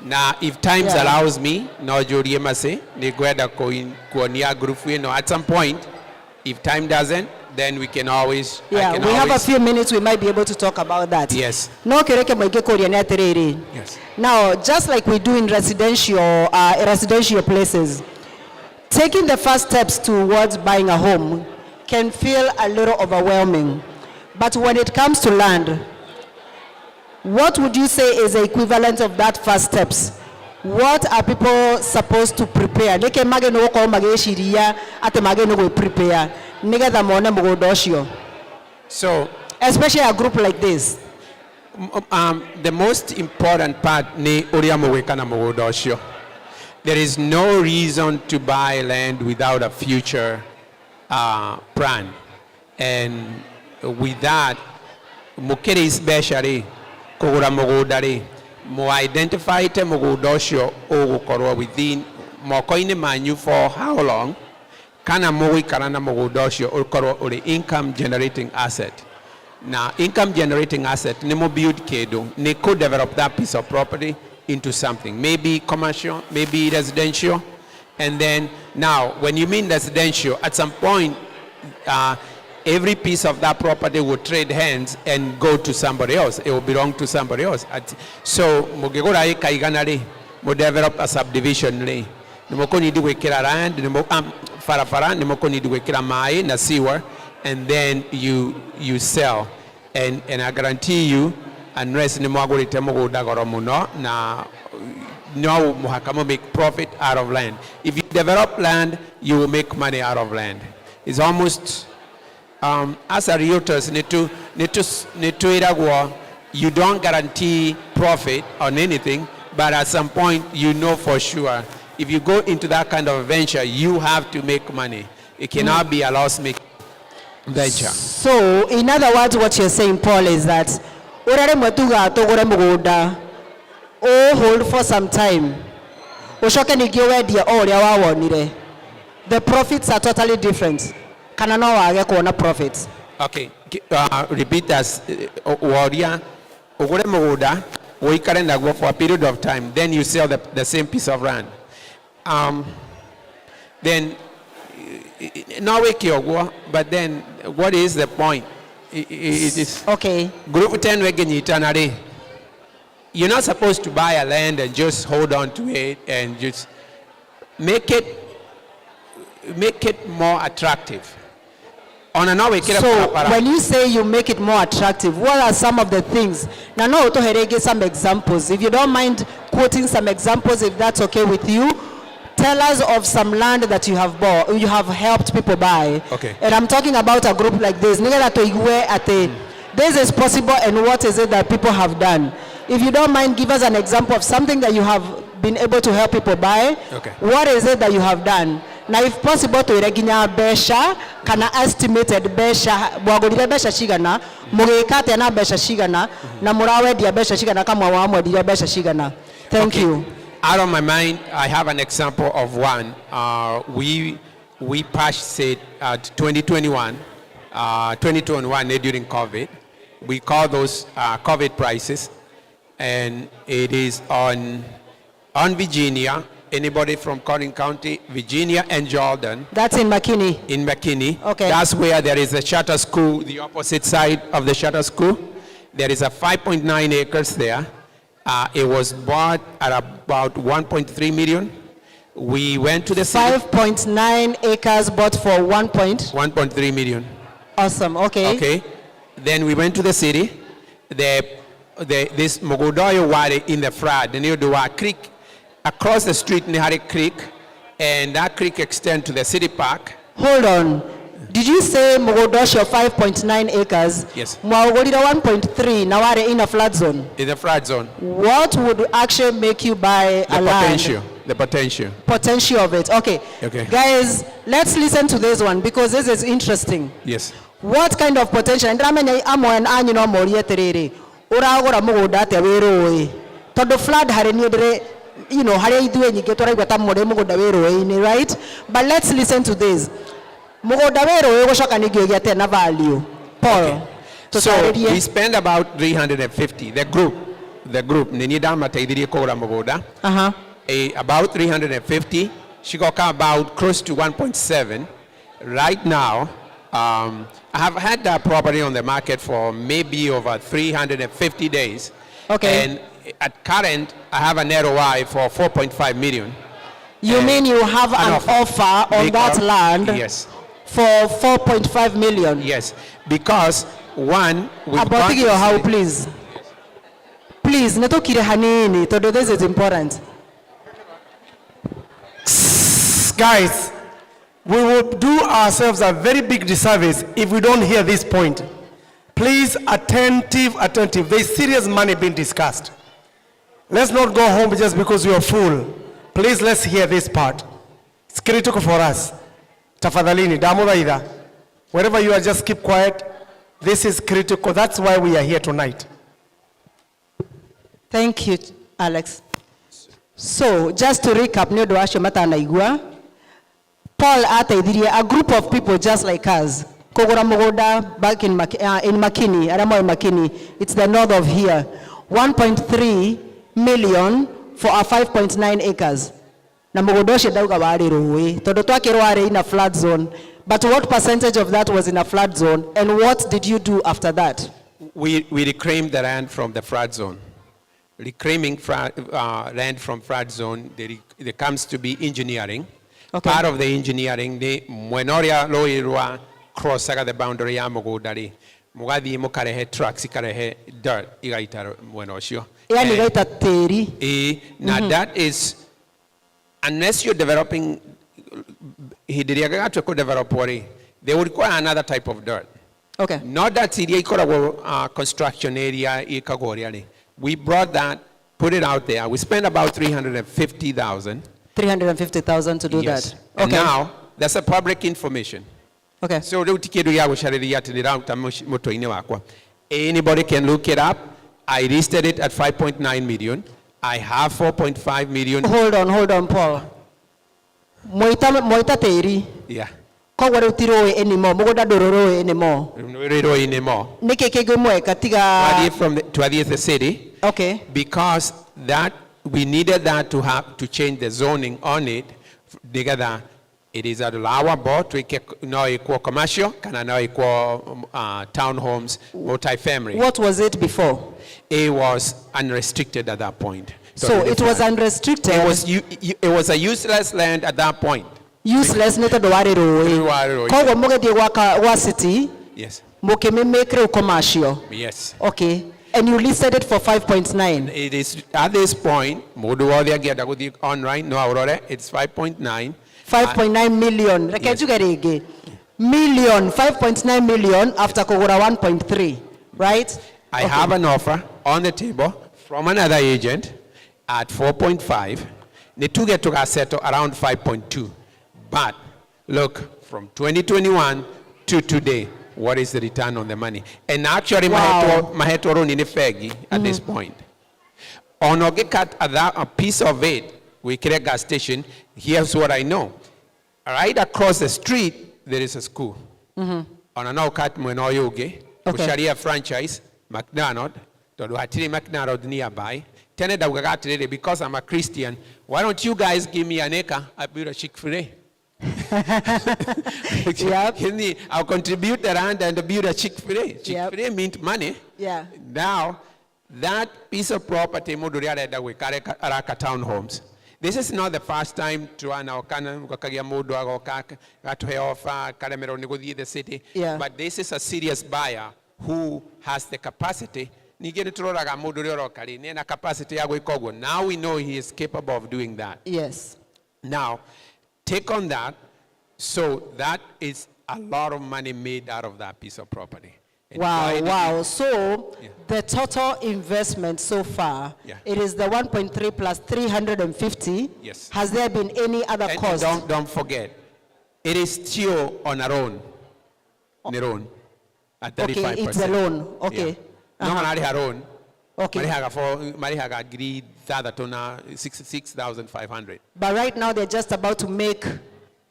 Now, if time allows me, no jury mase, nigweda kuonia group at some point. If time doesn't, then we can always. Yeah, we have a few minutes. We might be able to talk about that. Yes. No kereke moige koria na terere. Yes. Now, just like we do in residential places, taking the first steps towards buying a home can feel a little overwhelming. But when it comes to land, what would you say is the equivalent of that first steps? What are people supposed to prepare? Nike mage no ko mage shiria ate mage no go prepare. Nigetha mone mugondo ucio. So, especially a group like this. The most important part ni uria mugwika na mugondo ucio. There is no reason to buy land without a future plan. And with that, mukiri especially kugura mugunda ri mo identify te mugunda ucio ugukorwo within moko-ini manyu for how long kana mugikara na mugunda ucio ukorwo uri income generating asset. Now income generating asset ni mo build kindu ni could develop that piece of property into something, maybe commercial, maybe residential. And then now when you mean residential, at some point every piece of that property will trade hands and go to somebody else. It will belong to somebody else. So, mugigura eka igana ri, mu develop a subdivision ri. Nimoko need to gwikira land, farafara, nimoko need to gwikira mai na sewer, and then you sell. And I guarantee you, unless nimwagurite mugunda goro muno na no muhakamo make profit out of land. If you develop land, you will make money out of land. It's almost as a realtors, you don't guarantee profit on anything, but at some point you know for sure if you go into that kind of venture, you have to make money. It cannot be a loss-making venture. So, in other words, what you're saying, Paul, is that hold for some time. The profits are totally different. Profits. Okay, repeat as warrior. Ogure muguda, oikare na go for a period of time. Then you sell the same piece of land. Then now we kill, but then what is the point? It is okay. Group 10 wegenyitanare. You're not supposed to buy a land and just hold on to it and just make it more attractive. So when you say you make it more attractive, what are some of the things? Now, no, to some examples. If you don't mind quoting some examples, if that's okay with you, tell us of some land that you have bought, you have helped people buy. Okay. And I'm talking about a group like this. This is possible, and what is it that people have done? If you don't mind, give us an example of something that you have been able to help people buy. Okay. What is it that you have done? Now, if possible, to ireginya besha, kana estimated besha, bwagurire besha shigana, mugikate na besha shigana, na murawe dia besha shigana kama waamwe dia besha shigana. Thank you. Out of my mind, I have an example of one. We purchased it at 2021 during COVID. We call those COVID prices, and it is on Virginia, anybody from Corning County, Virginia and Jordan. That's in McKinney. In McKinney. Okay. That's where there is a charter school, the opposite side of the charter school. There is a 5.9 acres there. It was bought at about 1.3 million. We went to the city. 5.9 acres bought for 1.3 million. Awesome, okay. Okay. Then we went to the city. This Mogodoyo Wadi in the flood, the near Dua Creek, across the street, Nihari Creek, and that creek extends to the city park. Hold on. Did you say Mogodosho 5.9 acres? Yes. Mwagolira 1.3, now are in a flood zone. In the flood zone. What would actually make you buy a land? The potential. Potential of it. Okay. Okay. Guys, let's listen to this one because this is interesting. Yes. What kind of potential? And ramenya amwe anyu no mori eterere. Uragora mugunda ate wiroi. Todo flood hari ni ndire, you know, hari ithuĩ nyingĩ tũraigua ta mũrĩ mũgũnda wĩrũĩ-inĩ, right? But let's listen to this. Mũgũnda wĩrũĩ gũcoka ningĩ ũgĩate na value. Paul. So we spend about 350. The group nĩ ndamateithirie kũgũra mũgũnda. About 350. She got about close to 1.7. Right now, I have had that property on the market for maybe over 350 days. Okay. And at current, I have an ROI for 4.5 million. You mean you have an offer on that land? Yes. For 4.5 million? Yes. Because one, we've gone your house, please. Please, netokire hanini, todo this is important. Guys, we will do ourselves a very big disservice if we don't hear this point. Please, attentive. There's serious money being discussed. Let's not go home just because you are full. Please, let's hear this part. It's critical for us. Tafadhalini, damudaida. Wherever you are, just keep quiet. This is critical. That's why we are here tonight. Thank you, Alex. So, just to recap, Nyodo Ashomata Naigua, Paul ateithirie a group of people just like us. Kogora Mogoda back in McKinney, Aramo in McKinney. It's the north of here. 1.3 million for a 5.9 acres. Na Mogodoshe dauga wari ruwe. Todo twake wari in a flood zone. But what percentage of that was in a flood zone? And what did you do after that? We reclaimed the land from the flood zone. Reclaiming land from flood zone, there comes to be engineering. Okay. Part of the engineering, the Mwenoria Loirua cross the boundary ya Mogodari. Mugadi mukarehe trucks ikarehe dirt igaita Mwenosio. Yani igaita teri. Now that is, unless you're developing, they would require another type of dirt. Okay. Not that area construction area. We brought that, put it out there. We spent about 350,000. 350,000 to do that. And now, that's a public information. Okay. So, anybody can look it up. I listed it at 5.9 million. I have 4.5 million. Hold on, Paul. Moita teri. Yeah. Kogware utiroe anymore. Mogoda dororoe anymore. Nike kegumwe katiga. To the city. Okay. Because that we needed that to change the zoning on it. It is allowable to no equal commercial, can no equal townhomes, multifamily. What was it before? It was unrestricted at that point. So it was unrestricted. It was a useless land at that point. Useless neta doare roe. Kogo mogedi wa city. Yes. Mokeme make commercial. Yes. Okay. And you listed it for 5.9. It is at this point. Moduwadia get on right no aurora. It's 5.9. 5.9 million. Yes. Million. 5.9 million after Kogora 1.3. Right? I have an offer on the table from another agent at 4.5. The two get to settle around 5.2. But look, from 2021 to today, what is the return on the money? And actually, my head at this point. On Ogekat, a piece of it, we create a gas station. Here's what I know. Right across the street, there is a school. On an Okat Mwenoyoge, Sharia franchise, McDonald, Toduhatiri McDonald nearby. tene daugaga atiriri, because I'm a Christian, why don't you guys give me an acre, I build a Chick-fil-A. I'll contribute the land and build a Chick-fil-A. Chick-fil-A means money. Yeah. Now, that piece of property, Araka townhomes. This is not the first time to the city, but this is a serious buyer who has the capacity. Now we know he is capable of doing that. Yes. Now, take on that. So that is a lot of money made out of that piece of property. And Wow. So the total investment so far, it is the 1.3 plus 350. Yes. Has there been any other cost? Don't forget, it is still on our own. On their own. At 35%. Okay, it's a loan. Okay. No, not her own. Okay. Marihaga agreed that 6,500. But right now they're just about to make.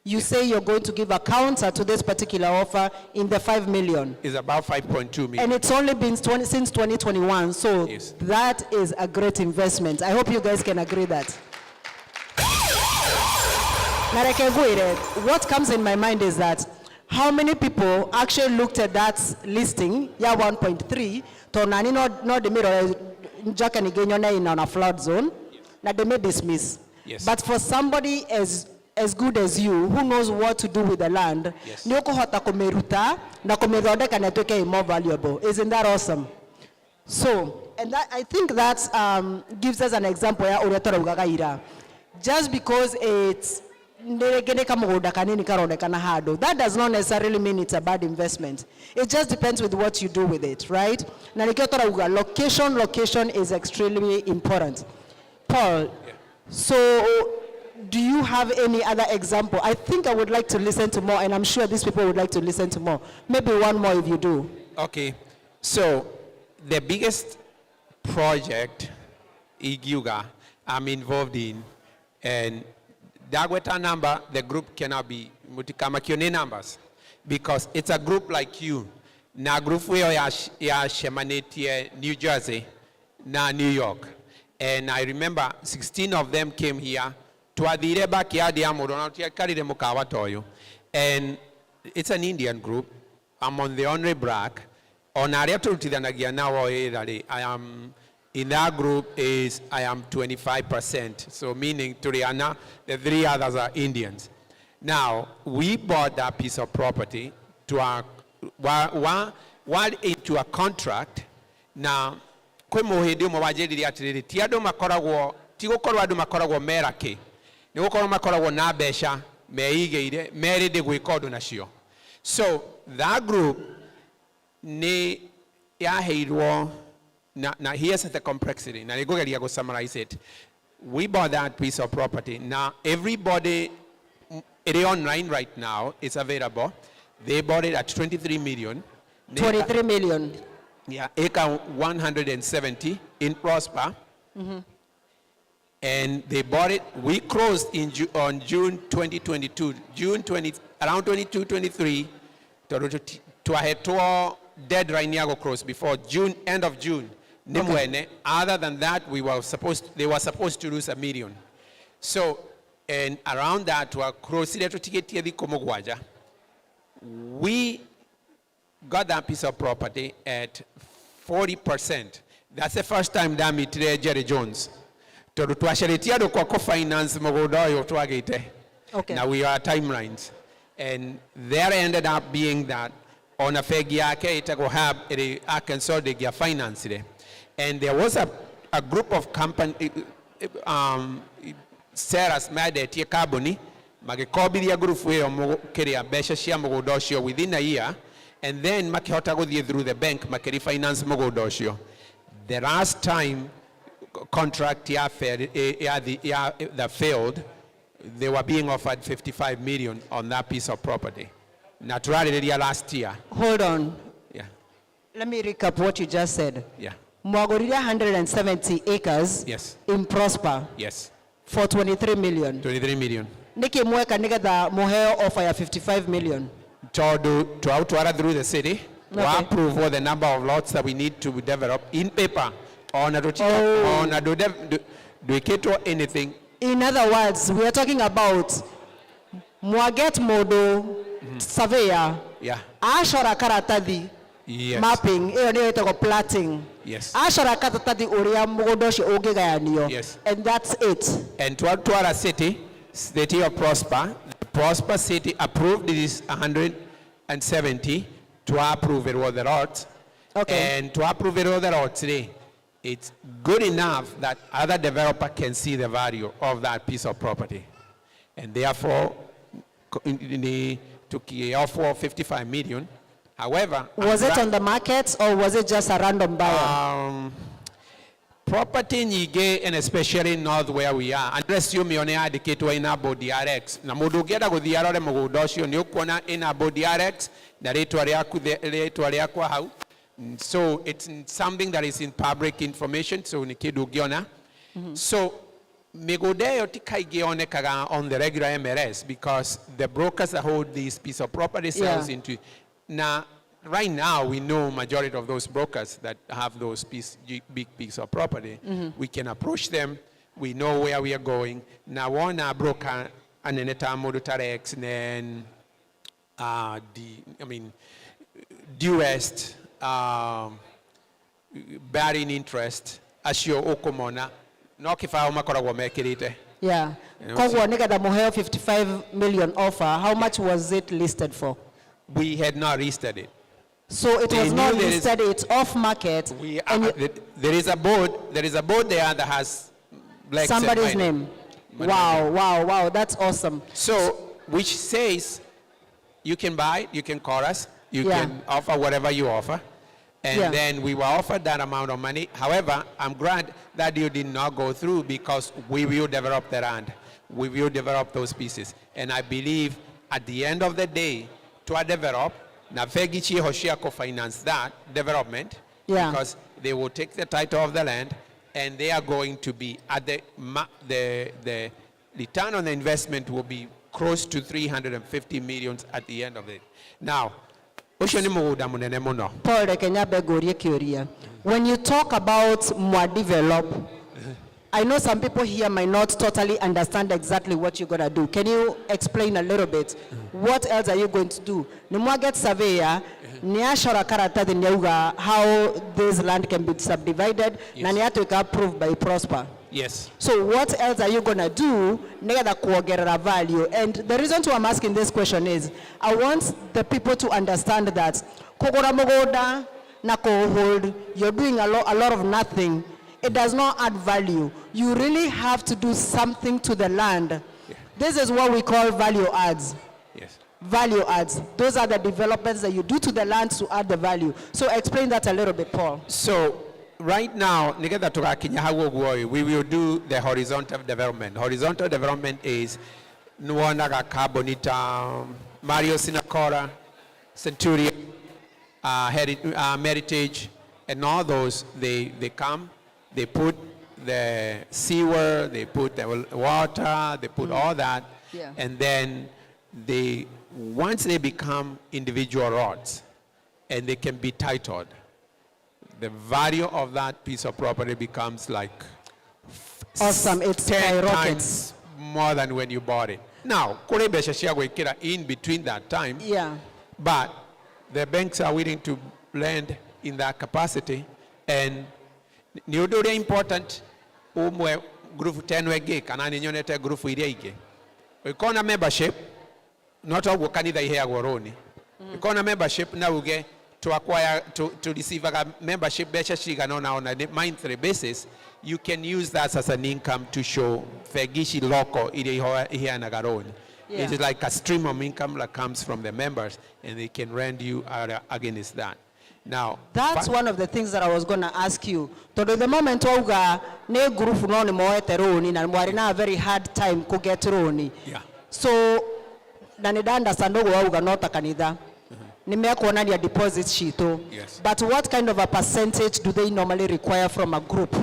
You say you're going to give a counter to this particular offer in the 5 million. It's about 5.2 million. And it's only been since 2021, so that is a great investment. I hope you guys can agree that. What comes in my mind is that how many people actually looked at that listing, 1.3, to nani no the mirror Jack and in on a flood zone, na they may dismiss. Yes. But for somebody as good as you, who knows what to do with the land, more valuable. Isn't that awesome? So, and that, I think that gives us an example. Just because it's that does not necessarily mean it's a bad investment. It just depends with what you do with it, right? Location is extremely important. Paul, so do you have any other example? I think I would like to listen to more, and I'm sure these people would like to listen to more. Maybe one more if you do. Okay, so the biggest project Iguga I'm involved in, and Dagweta number, the group cannot be Mutikamakione numbers, because it's a group like you. Na group where ya Shemaneti, New Jersey, na New York. And I remember 16 of them came here. And it's an Indian group. I'm on the honorary brack. I am in that group I am 25%. So meaning Turiana, the 3 others are Indians. Now we bought that piece of property to into a contract. Now so that group now here's the complexity. Now go summarize it. We bought that piece of property. Now everybody, it is online right now. It's available. They bought it at 23 million. 23 million. Yeah, acre 170 in Prosper. Mm-hmm. And they bought it. We closed on June 2022. Around 22, 23. To a head to dead right now close before June, end of June. Okay. Other than that, they were supposed to lose $1 million. So, and around that, we got that piece of property at 40%. That's the first time that we trade Jerry Jones. Okay. Now we are timelines. And there ended up being that on a fegiake it go have Arkansas they get finance there. And there was a group of company Sarah's made a tia carboni magikobi the group way keria besha shia mogodoshio within a year, and then makihota go through the bank makeri finance mogodoshio. The last time contract that failed, they were being offered 55 million on that piece of property. Naturally, last year. Hold on. Yeah. Let me recap what you just said. Yeah. Mwagoriria 170 acres. Yes. In Prosper. Yes. For 23 million. 23 million. Niki mweka nigga moheo offer ya 55 million. To through the city, to approve the number of lots that we need to develop in paper. Ona do anything. In other words, we are talking about mwaget modo surveyor. Yeah. Ashora karatathi. Yes. Mapping, iyo niyo itako platting. Yes. Ashora karatathi uria mugondo ucio ungigayanio. Yes. And that's it. And Twara City of Prosper City approved this 170 to approve it with the roads. Okay. And to approve it with the roads today, it's good enough that other developer can see the value of that piece of property. And therefore, took offer 55 million. However, was it on the market or was it just a random buyer? Property nyige, and especially north where we are, unless you me indicate in about DRX. Na mudu geda go diarore mugudoshio ni ukona in about DRX na retu aliakwa hau. So it's something that is in public information, so nikidu giona. So Migodeo tikaigione kaga on the regular MRS because the brokers that hold this piece of property sells into. Now, right now we know majority of those brokers that have those big piece of property. We can approach them. We know where we are going. Now, one broker and then Modutarex and then due west bearing interest as your okomona. Yeah. Kogwa nigada muheo 55 million offer. How much was it listed for? We had not listed it. So it was not listed, it's off market. There is a board there that has somebody's name. Wow, that's awesome. So, which says you can buy, you can call us, you can offer whatever you offer. And then we were offered that amount of money. However, I'm glad that deal did not go through because we will develop the land. We will develop those pieces. And I believe at the end of the day, to develop, na Fegichi Hoshia co-finance that development because they will take the title of the land and they are going to be at the return on the investment will be close to 350 million at the end of it. Now, Paul, when you talk about more develop, I know some people here might not totally understand exactly what you're going to do. Can you explain a little bit? What else are you going to do? Nimwaget surveyor, niashara karata how this land can be subdivided, na niatu approved by Prosper. Yes. So what else are you going to do nega kuogerera value? And the reason why I'm asking this question is I want the people to understand that kogora mogoda na hold, you're doing a lot of nothing. It does not add value. You really have to do something to the land. This is what we call value adds. Yes. Value adds. Those are the developments that you do to the land to add the value. So explain that a little bit, Paul. So right now, we will do the horizontal development. Horizontal development is Nuanaga Carbonita, Mario Sinacora, Centurion, Meritage, and all those, they come, they put the sewer, they put the water, they put all that, and then once they become individual roads, and they can be titled, the value of that piece of property becomes like awesome. It's 10 times more than when you bought it. Now, in between that time, but the banks are willing to lend in that capacity, and ni udo important umwe group 10 wege kana ninyonete group iria ige ikona membership not all kanitha iheagwo roni ikona membership na uge to acquire to receive a membership becha cigana on a monthly basis, you can use that as an income to show fegishi local iria iheanaga roni. It is like a stream of income that comes from the members and they can rent you against that. Now, that's one of the things that I was going to ask you. To the moment wauga ne group no ni moete roni na mwari na a very hard time ku get roni. So na ni danda sandogo wauga nota kanitha. Nimekuona ni deposit sheet. But what kind of a percentage do they normally require from a group?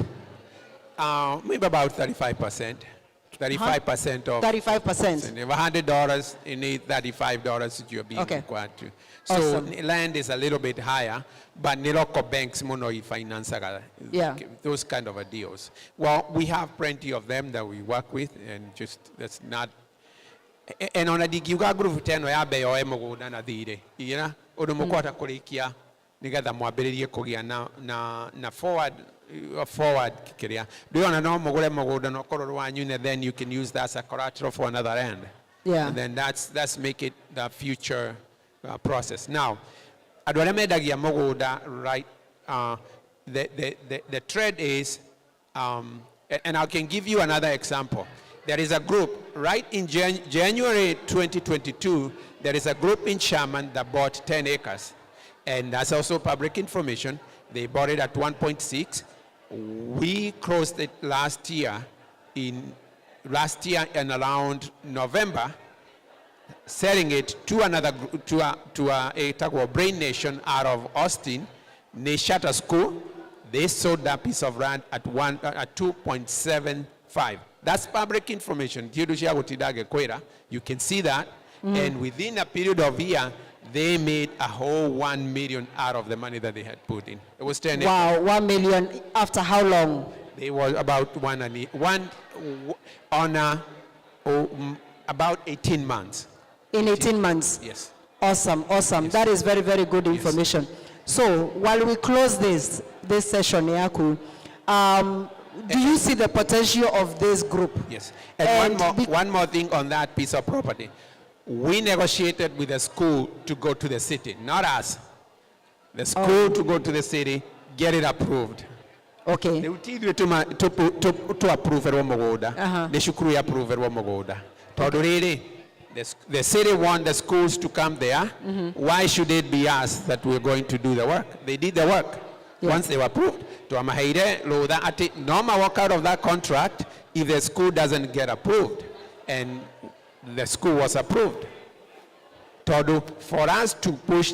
Maybe about 35%. 35% of 35%. If $100, you need $35 you're being required to. So Awesome. land is a little bit higher, but niloko banks mono finance those kind of deals. Well, we have plenty of them that we work with, and just that's not. And on a digiuga group teno ya beyo emoguda na thire. Ira odo mukwata kurikia nigetha mwambiririe kugia na forward kiria. Do you want to know mogure moguda no kororo wanyu, and then you can use that as a collateral for another end. Yeah. And then that's make it the future process. Now, adware medagia moguda, right? The trend is, and I can give you another example. There is a group, right in January 2022, there is a group in Sherman that bought 10 acres. And that's also public information. They bought it at 1.6. We closed it last year in around November, selling it to another to a Brain Nation out of Austin. They shut a school. They sold that piece of land at 2.75. That's public information. You can see that. And within a period of a year, they made a whole 1 million out of the money that they had put in. It was 10 acres. Wow, 1 million after how long? They were about about 18 months. In 18 months? Yes. Awesome, awesome. Yes. That is very, very good information. Yes. So while we close this session, Yaku, do you see the potential of this group? Yes. And one more thing on that piece of property. We negotiated with the school to go to the city, not us. The school to go to the city, get it approved. Okay. They will tell you to approve it. They should approve it. The city want the schools to come there. Why should it be us that we're going to do the work? They did the work. Once they were approved, no walk out of that contract if the school doesn't get approved. And the school was approved. For us to push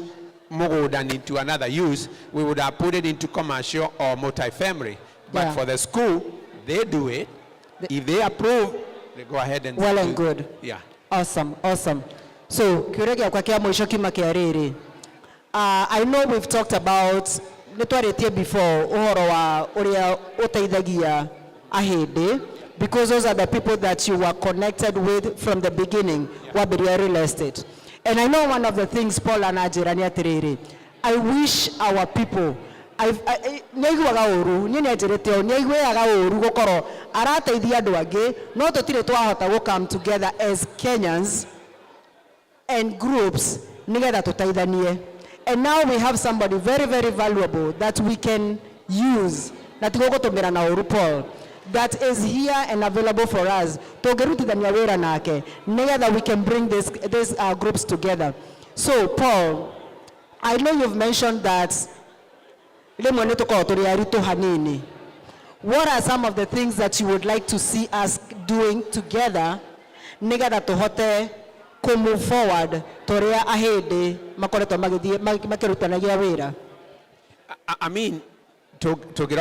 Mogodan into another use, we would have put it into commercial or multifamily. But for the school, they do it. If they approve, they go ahead and well and good. Yeah. Awesome, awesome. So, I know we've talked about before because those are the people that you were connected with from the beginning, Wabiria real estate. And I know one of the things Paul and Ajirani, I wish our people come together as Kenyans and groups. And now we have somebody very, very valuable that we can use. That is here and available for us. Together we can bring these groups together. So, Paul, I know you've mentioned that. What are some of the things that you would like to see us doing together? To move forward. I mean, to get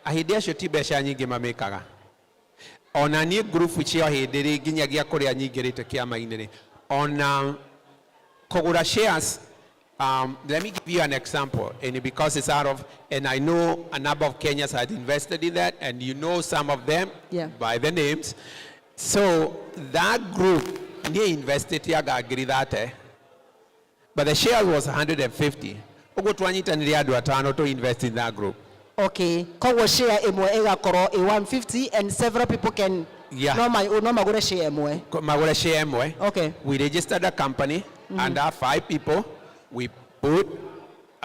ahidi acio ti mbeca nyingi mamekaga ona nie group cio hindiri nginyagia kuria nyingirite kiama-ini ona kugura shares. Let me give you an example, and because it's out of, and I know a number of Kenyans had invested in that, and you know some of them by the names. So that group they invested here, but the share was 150. Ugo tuanyita niliadu atano to invest in that group. Okay, kogo share emwe ega koro 150 and several people can no magure share emwe. Magure share emwe. Okay. We registered a company under 5 people. We put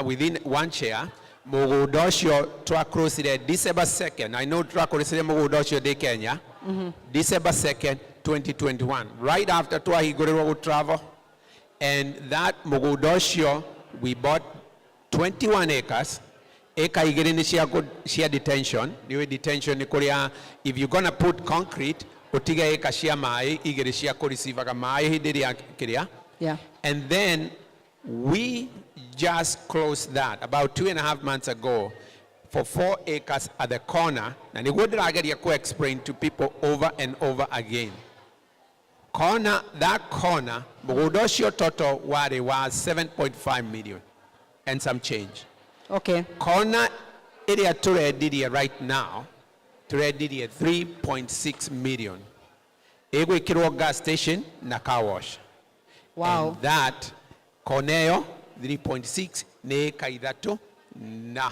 within one share. Mogodosho Trakrosire December 2nd. I know Trakrosire Mogodosho de Kenya. December 2nd, 2021. Right after Twahigoro would travel. And that Mogodosho, we bought 21 acres. Eka igere share detention. Niwe detention ni korea. If you're gonna put concrete, otiga eka share mai igere share ko receive aga mai hidiri kiria. Yeah. And then we just closed that about 2.5 months ago for 4 acres at the corner, na niguo ndirageria ku explain to people over and over again. That corner, mugunda ucio toto wari wa 7.5 million and some change. Okay. Corner area turendirie right now, turendirie 3.6 million. Igwikirwo gas station na car wash. Wow. And that Corneo 3.6 ne eka ithatu na,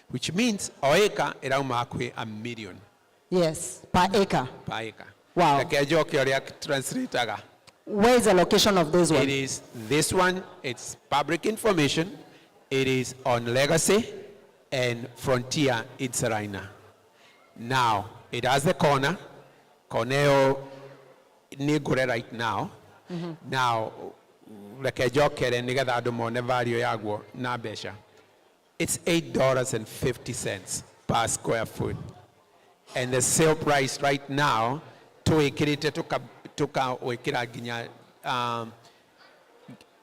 which means o eka irauma hakuhi $1 million. Yes, per acre. Per acre. Wow. Reke njoke uria translataga. Where is the location of this one? It is this one. It's public information. It is on Legacy and Frontier in Serena. Now it has the corner. Corneo nigure right now. Now reke njokere nigetha andu mone value yaguo na mbeca. It's $8.50 per square foot. And the sale price right now tuikirite tuka wekira ginya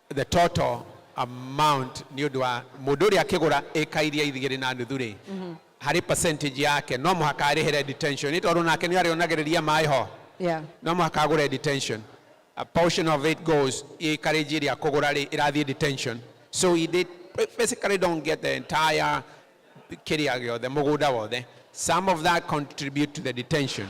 the total amount ni undu wa mundu uri akigura eka iria ithigiri na nuthu ri hari percentage yake no muhaka arihere detention ni tondu nake ni arionagiriria mai ho. Yeah. No muhaka agure detention. A portion of it goes encourage iria kugura ri irathi detention, so he did basically don't get the entire kiria the mugunda wothe. Some of that contribute to the detention.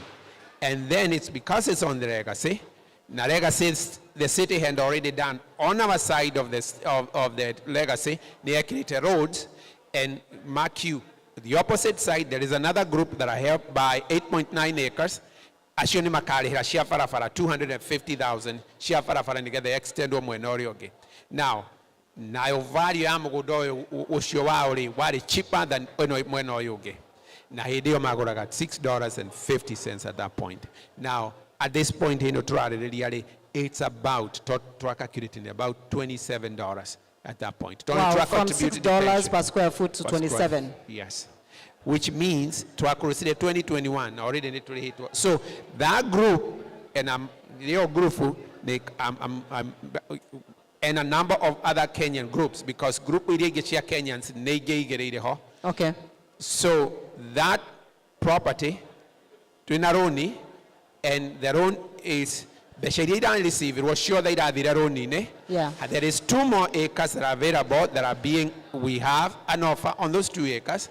And then it's because it's on the Legacy. Now Legacy, the city had already done on our side of this of the Legacy, near Kirite roads, and mark you, the opposite side, there is another group that are helped by 8.9 acres. Ashoni makari hira shia farafara 250,000 shia farafara nige the extend o mwenori oge. Now, na value ya mugudo ucio wari cheaper than mweno yoge. Na hidio maguraga $6.50 at that point. Now, at this point, it's about, about $27 at that point. Wow, from $6 per square foot to 27. Yes. Which means, 2021, already need to hit. So, that group, and your group, and a number of other Kenyan groups, because group irigeshia Kenyans, okay. So that property, Twinaroni, and their own is the Sheridan receive it was sure they are their own. Yeah. And there is 2 more acres that are available that are being, we have an offer on those 2 acres.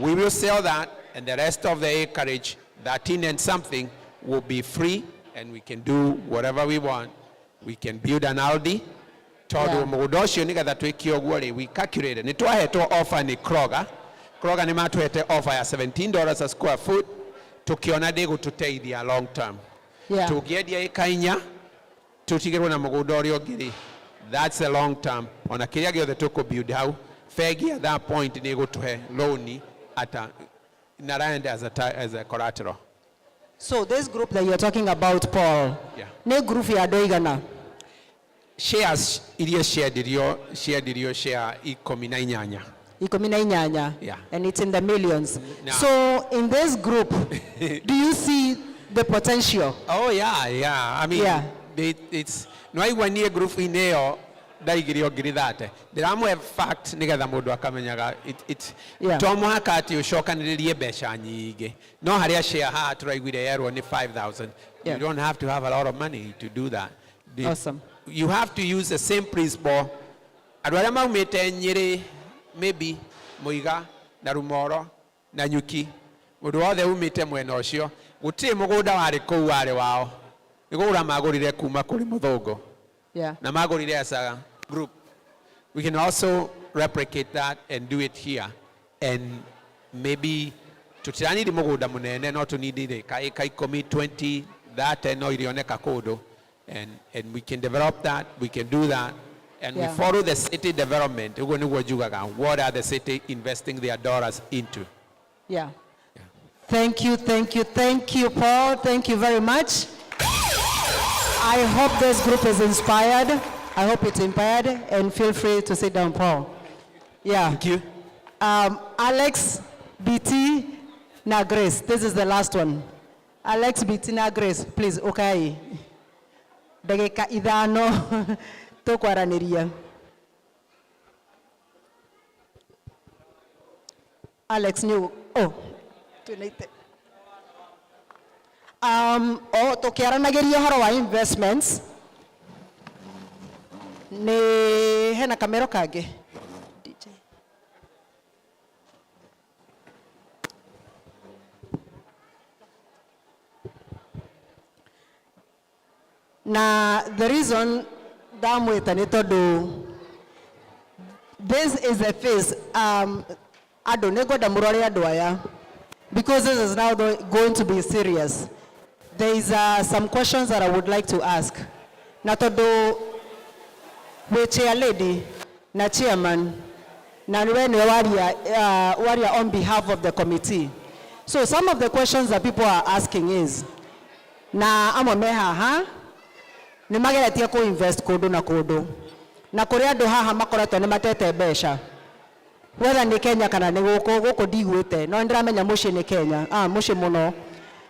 We will sell that, and the rest of the acreage, 13 and something, will be free, and we can do whatever we want. We can build an Aldi. We calculated. It was offer ni Kroger. Kroger ni matuete offer ya $17 a square foot. Tukiona dego tuteithia long term. Yeah. Tugedia ikainya tutigirwo na mugudorio giri. That's a long term. Ona kiria giothe tukubuild how fegi at that point ni gutuhe loan ata narande as a collateral. So this group that you're talking about, Paul, yeah. Ne group ya doigana. Shares irio share dirio share 18. Yeah. And it's in the millions. No. So in this group, do you see the potential? Oh yeah. I mean, yeah. It's no I one year group in there daigirio giridate. There are fact nigetha mundu akamenyaga it tomu hakati ushokaniririe besha nyingi. No haria share ha turaiguire yerwo ni 5,000. You don't have to have a lot of money to do that. Awesome. You have to use the same principle. Adwara maumete Nyeri, maybe Muiga na Rumoro na Nyuki. Mundu wothe umite mwena ucio gutiri mugunda wari kou wari wao. Nigura magurire kuma kuri muthungu. Yeah. Na magurire as a group. We can also replicate that and do it here. And maybe tutirani di mugunda munene no tunidire ka 20 that no irioneka kodo. And we can develop that, we can do that, and we follow the city development. What are the city investing their dollars into? Yeah. Thank you, Paul. Thank you very much. I hope this group is inspired. I hope it's inspired, and feel free to sit down, Paul. Yeah. Thank you. Alex, BT, na Grace. This is the last one. Alex, BT, na Grace, please, okay. Dagika idano to kwaraniria. Alex New. Oh, tunaite. Tukiaranagiria horo wa investments. Ni hena kamero kage. DJ. Na the reason ndamwita ni tondu this is a phase andu ni ngwenda murore andu aya because this is now going to be serious. There is some questions that I would like to ask. Na tondu we chair lady na chairman na niwe ni waria on behalf of the committee. So some of the questions that people are asking is na amwe me haha ni mageretie ku invest kundu na kundu na kuri andu haha makoretwo ni matete mbeca whether ni Kenya kana ni guku ndigwite no ndiramenya muci ni Kenya muci muno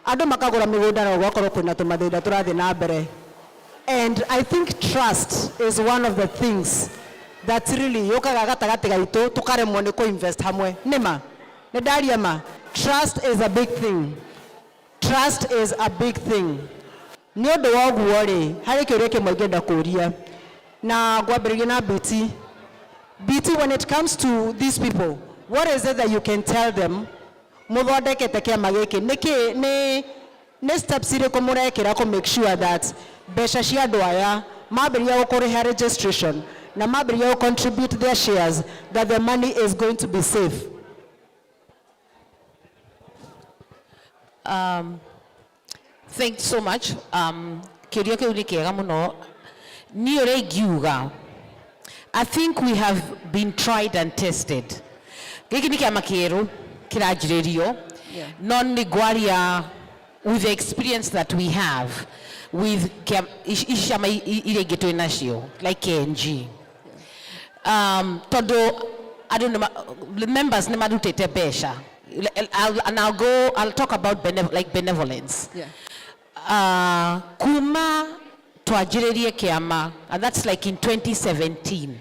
andu makagura migunda na gwakorwo kwina tumathina turathi na mbere. And I think trust is one of the things that really yokaga gatagati gaitu tukaremwo ni ku invest hamwe nima ni ndaria ma. Trust is a big thing. Trust is a big thing. Ni undu wa guo ri hari kiuria kimwe ngenda kuria na gwambiriria na BT, when it comes to these people, what is it that you can tell them muthondekete kiama giki ni steps iriku murekira ku make sure that mbeca cia andu aya mambiriria gukuriha registration na mambiriria contribute their shares, that the money is going to be safe? Thanks so much. Kiuria kiu ni kiega muno. Ni ore ingiuga, I think we have been tried and tested. Giki ni kiama kieru kiranjiririo no ni gwaria with the experience that we have with ishama ire gitu inacio like KNG. Todo I don't know members ne madutete besha. I'll talk about benevolence. Kuma twajiririe kiama, and that's like in 2017.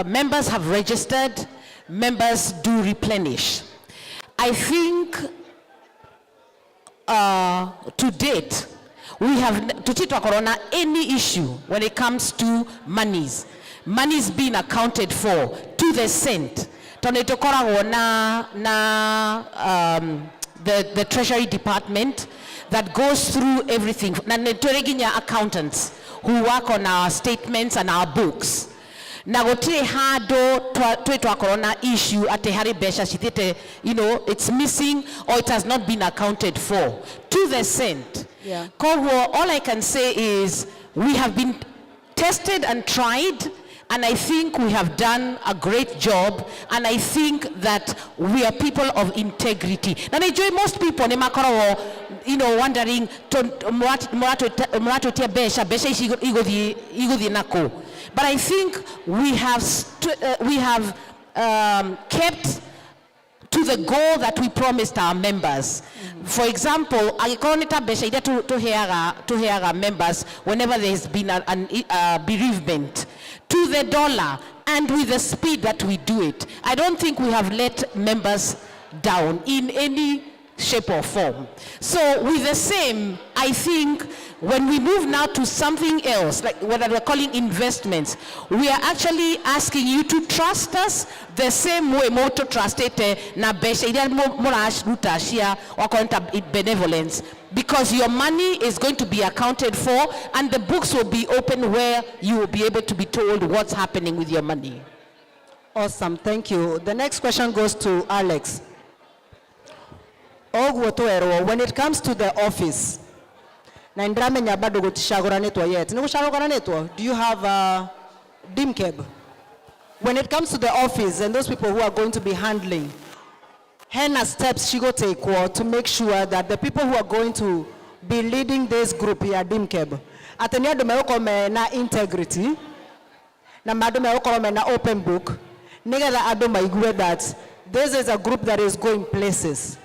Members have registered, members do replenish. I think to date, we have to corona any issue when it comes to monies being accounted for to the cent. The Treasury Department that goes through everything. Na accountants who work on our statements and our books. Na gotire hado twa corona issue ate hari besha shitete, it's missing or it has not been accounted for to the cent. All I can say is we have been tested and tried, and I think we have done a great job, and I think that we are people of integrity. And I enjoy most people wondering but I think we have kept to the goal that we promised our members. For example, to hear our members whenever there's been a bereavement to the dollar and with the speed that we do it. I don't think we have let members down in any shape or form. So with the same, I think when we move now to something else, like what we're calling investments, we are actually asking you to trust us the same way to trust it na benevolence, because your money is going to be accounted for and the books will be open where you will be able to be told what's happening with your money. Awesome, thank you. The next question goes to Alex. When it comes to the office, do you have DIMCAB? When it comes to the office and those people who are going to be handling, henna steps she go take to make sure that the people who are going to be leading this group here, DIMCAB, atenia do me na integrity, na madu me na open book, nigga ado maigwe that this is a group that is going places.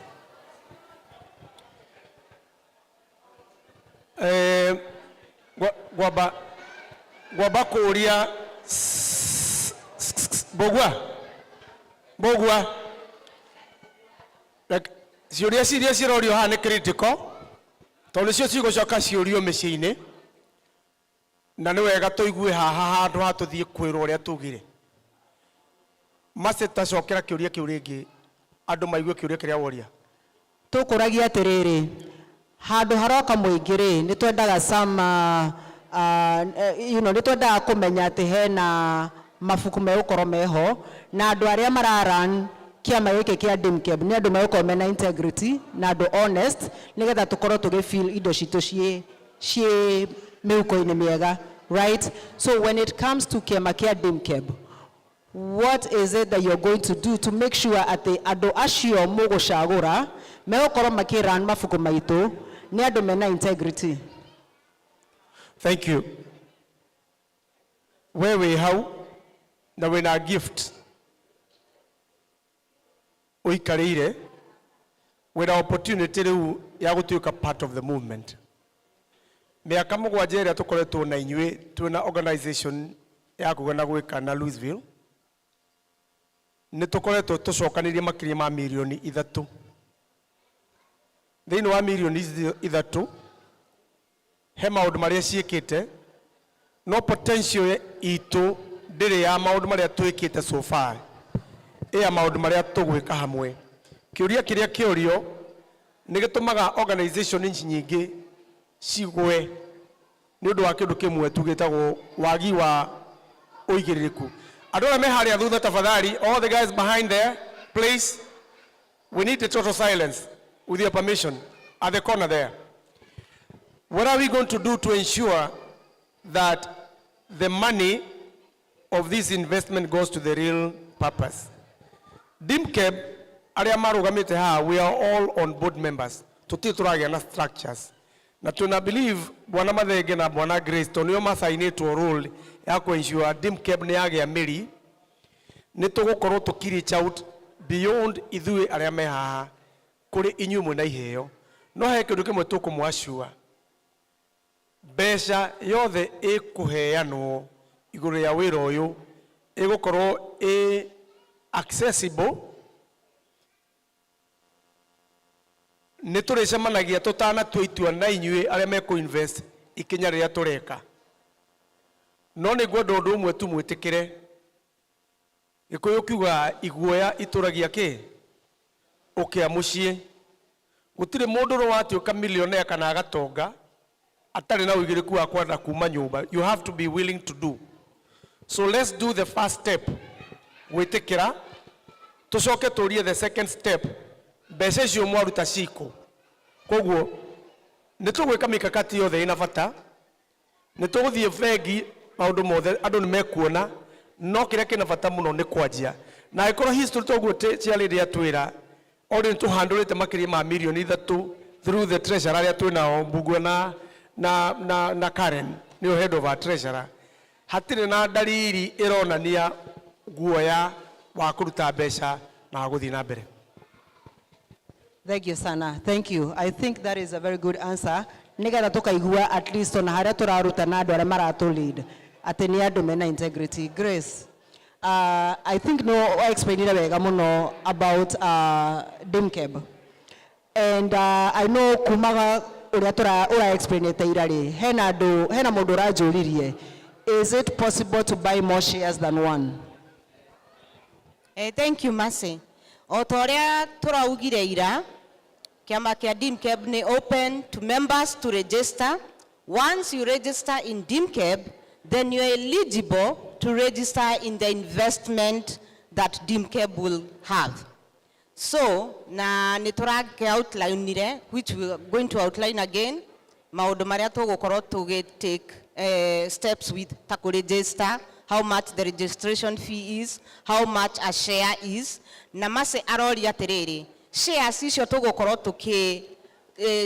Gwaba kuria Bogwa Bogwa. Like, ciuria ciria cirorio haha nĩ critical. Tondũ cio cigũcoka ciũrio mĩciĩ-inĩ. Na nĩ wega tũigue haha handũ ha tũthiĩ kwĩrwo ũrĩa tugire. Mase tacokera kĩũria kĩu rĩngĩ andũ maigue kĩũria kĩrĩa woria. Tũkũragia atĩrĩrĩ, handũ haroka mũingĩ rĩ, nĩ twendaga nĩ twendaga kũmenya atĩ hena mabuku megũkorwo meho, na andũ arĩa mararan kĩama gĩkĩ kĩa DIMCAB nĩ andũ megũkorwo mena integrity na andũ honest, nĩgetha tũkorwo tũgĩfeel indo citũ ciĩ mĩhuko-inĩ mĩega, right? So when it comes to kĩama kĩa DIMCAB, what is it that you're going to do to make sure atĩ andũ acio mũgũcagũra megũkorwo makĩran mabuku maitũ nĩ andũ mena integrity? Thank you. Wewe hau na wena gift uikarire wena opportunity rĩu ya gũtuĩka part of the movement. Mĩaka mũgwanja ĩrĩa tũkoretwo na inyuĩ twĩna organization ya kũgana gwĩka na Louisville, nĩ tũkoretwo tũcokanĩrie makĩria ma mirioni 3. Thĩinĩ wa mirioni 3 he maũndũ marĩa ciĩkĩte, no potential itũ ndĩrĩ ya maũndũ marĩa twĩkĩte so far, ya maũndũ marĩa tũgwĩka hamwe. Kĩũria kĩrĩa kĩũrio nĩ gĩtũmaga organization nyingĩ cigwe nĩ ũndũ wa kĩndũ kĩmwe tu gĩtagwo wagi wa ũigĩrĩrĩku. Andũ arĩa me harĩa thutha tafadhali, all the guys behind there, please, we need a total silence with your permission at the corner there. What are we going to do to ensure that the money of this investment goes to the real purpose? DIMCAB, arĩa marũgamĩte haha, we are all on board members. Tũtiragĩa na structures. Na tuna believe Bwana Mathenge na Bwana Grace tonio masainĩtwo role ya ensure DIMCAB nĩ yagĩa mĩri, nĩ tũgũkorwo tũkiri out beyond ithuĩ arĩa me haha kũrĩ inyuĩ mwĩna iheo. No he kĩndũ kĩmwe tũkũmwacua, mbeca yothe ĩkũheanwo igũrũ ya wĩra ũyũ ĩgũkorwo accessible. Nĩ tũrĩcemanagia tũtanatua itua na inyuĩ arĩa mekũ-invest ikinya rĩrĩa tũreka. No nĩ ngwenda ũndũ ũmwe tu mwĩtĩkĩre. Gĩkũyũ kiuga iguoya itũragia kĩ? Ũkĩa mũciĩ. Gũtirĩ mũndũ ũratuĩka millionaire kana agatonga atarĩ na ũigĩrĩku wa kwenda kuma nyũmba. You have to be willing to do. So let's do the first step. Gwĩtĩkĩra. Tũcoke tũrie the second step. Mbeca icio mwaruta ciko. Koguo nĩ tũgwĩka mikakati yothe ina bata. Nĩ tũgũthiĩ bengi maũndũ mothe andũ nĩ mekuona, no kĩrĩa kĩna bata mũno nĩ kwanjia. Na ĩkorwo history tũguo ciarĩ rĩa twĩra, already tũhandũrĩte makĩria ma mirioni 3 through the treasurer arĩa twĩnao Mbugua na Karen nĩyo head of our treasurer. Hatirĩ na dalili ĩronania guoya wa kũruta mbeca na gũthiĩ na mbere. Thank you sana. Thank you. I think that is a very good answer. Nĩgetha tũkaigua at least ona harĩa tũraruta na andũ arĩa maratũ lead atĩ nĩ andũ mena integrity. Grace, I think I explained wega mũno about DIMCAB. And I know kumaga ũrĩa explainete ira rĩ, hena mũndũ ũranjũririe, is it possible to buy more shares than one? Thank you, Mercy. O ta ũrĩa tũraugire ira, kĩama kĩa DIMCAB nĩ open to members to register. Once you register in DIMCAB, then you are eligible to register in the investment that DIMCAB will have. So, na nĩtũrake outline nire, which we are going to outline again, maũndũ marĩa tũgũkorwo take steps with ta register, how much the registration fee is, how much a share is. Na Mase aroria atĩrĩrĩ, shares icio tũgũkorwo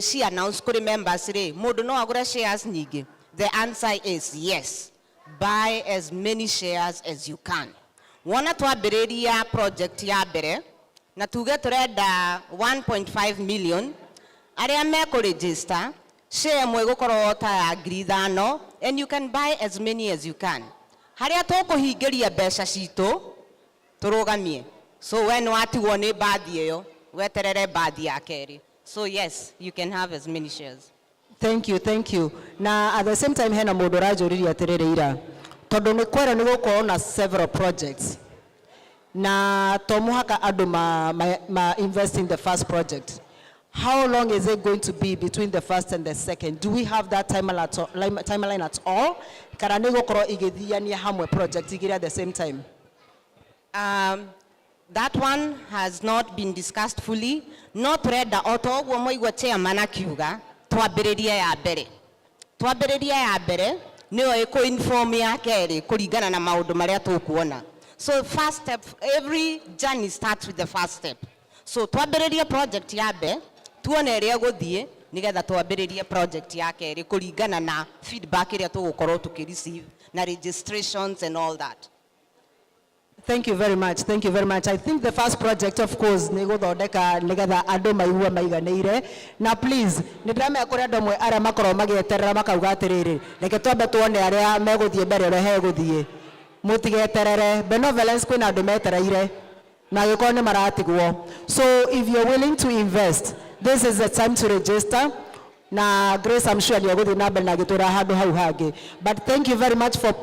she announce kũrĩ members rĩ, mũndũ no agũre shares nyingĩ? The answer is yes. Buy as many shares as you can. Wona twambĩrĩria project ya mbere, na tuge tũrenda 1.5 million, arĩa mekũregister, share ĩmwe ĩgũkorwo ta ya ngiri 5, and you can buy as many as you can. Harĩa tũkũhingĩria mbeca citũ, tũrũgamie. So when watigwo nĩ bathi ĩyo weterere bathi ya kerĩ. So yes, you can have as many shares. Thank you, thank you. Na at the same time hena mũndũ ũranjũririe atĩrĩrĩ ira, tondũ nĩ kwera nĩ gũkorwo na several projects na to mũhaka andũ ma invest in the first project. How long is it going to be between the first and the second? Do we have that timeline at all? Kana nĩ gũkorwo igĩthiania hamwe project igĩrĩ at the same time? That one has not been discussed fully. Not read the auto wo moigwa chairman akiuga twambĩrĩrie ya mbere. Twambĩrĩrie ya mbere nĩyo ĩkũ inform ya kerĩ kũringana na maũndũ marĩa tũkuona. So first step, every journey starts with the first step. So twambĩrĩrie project ya mbere tuone ĩrĩa gũthiĩ nigetha twambĩrĩrie project ya kerĩ kũringana na feedback ĩrĩa tũgũkorwo tũkĩreceive na registrations and all that. Thank you very much. Thank you very much. I think the first project, of course, nĩ gũthondeka nĩgetha andũ maigua maiganĩire. Na please, nĩ ndĩramenya kũrĩ andũ amwe arĩa makorwo magĩeterera makauga atĩrĩrĩ, reke twambe tuone arĩa megũthiĩ mbere ũrĩa hegũthiĩ. Mũtigeterere, benevolence kwĩna andũ metereire na gĩkorwo nĩ maratigwo. So if you're willing to invest, this is the time to register. Na Grace, I'm sure you're going to. But thank you very much for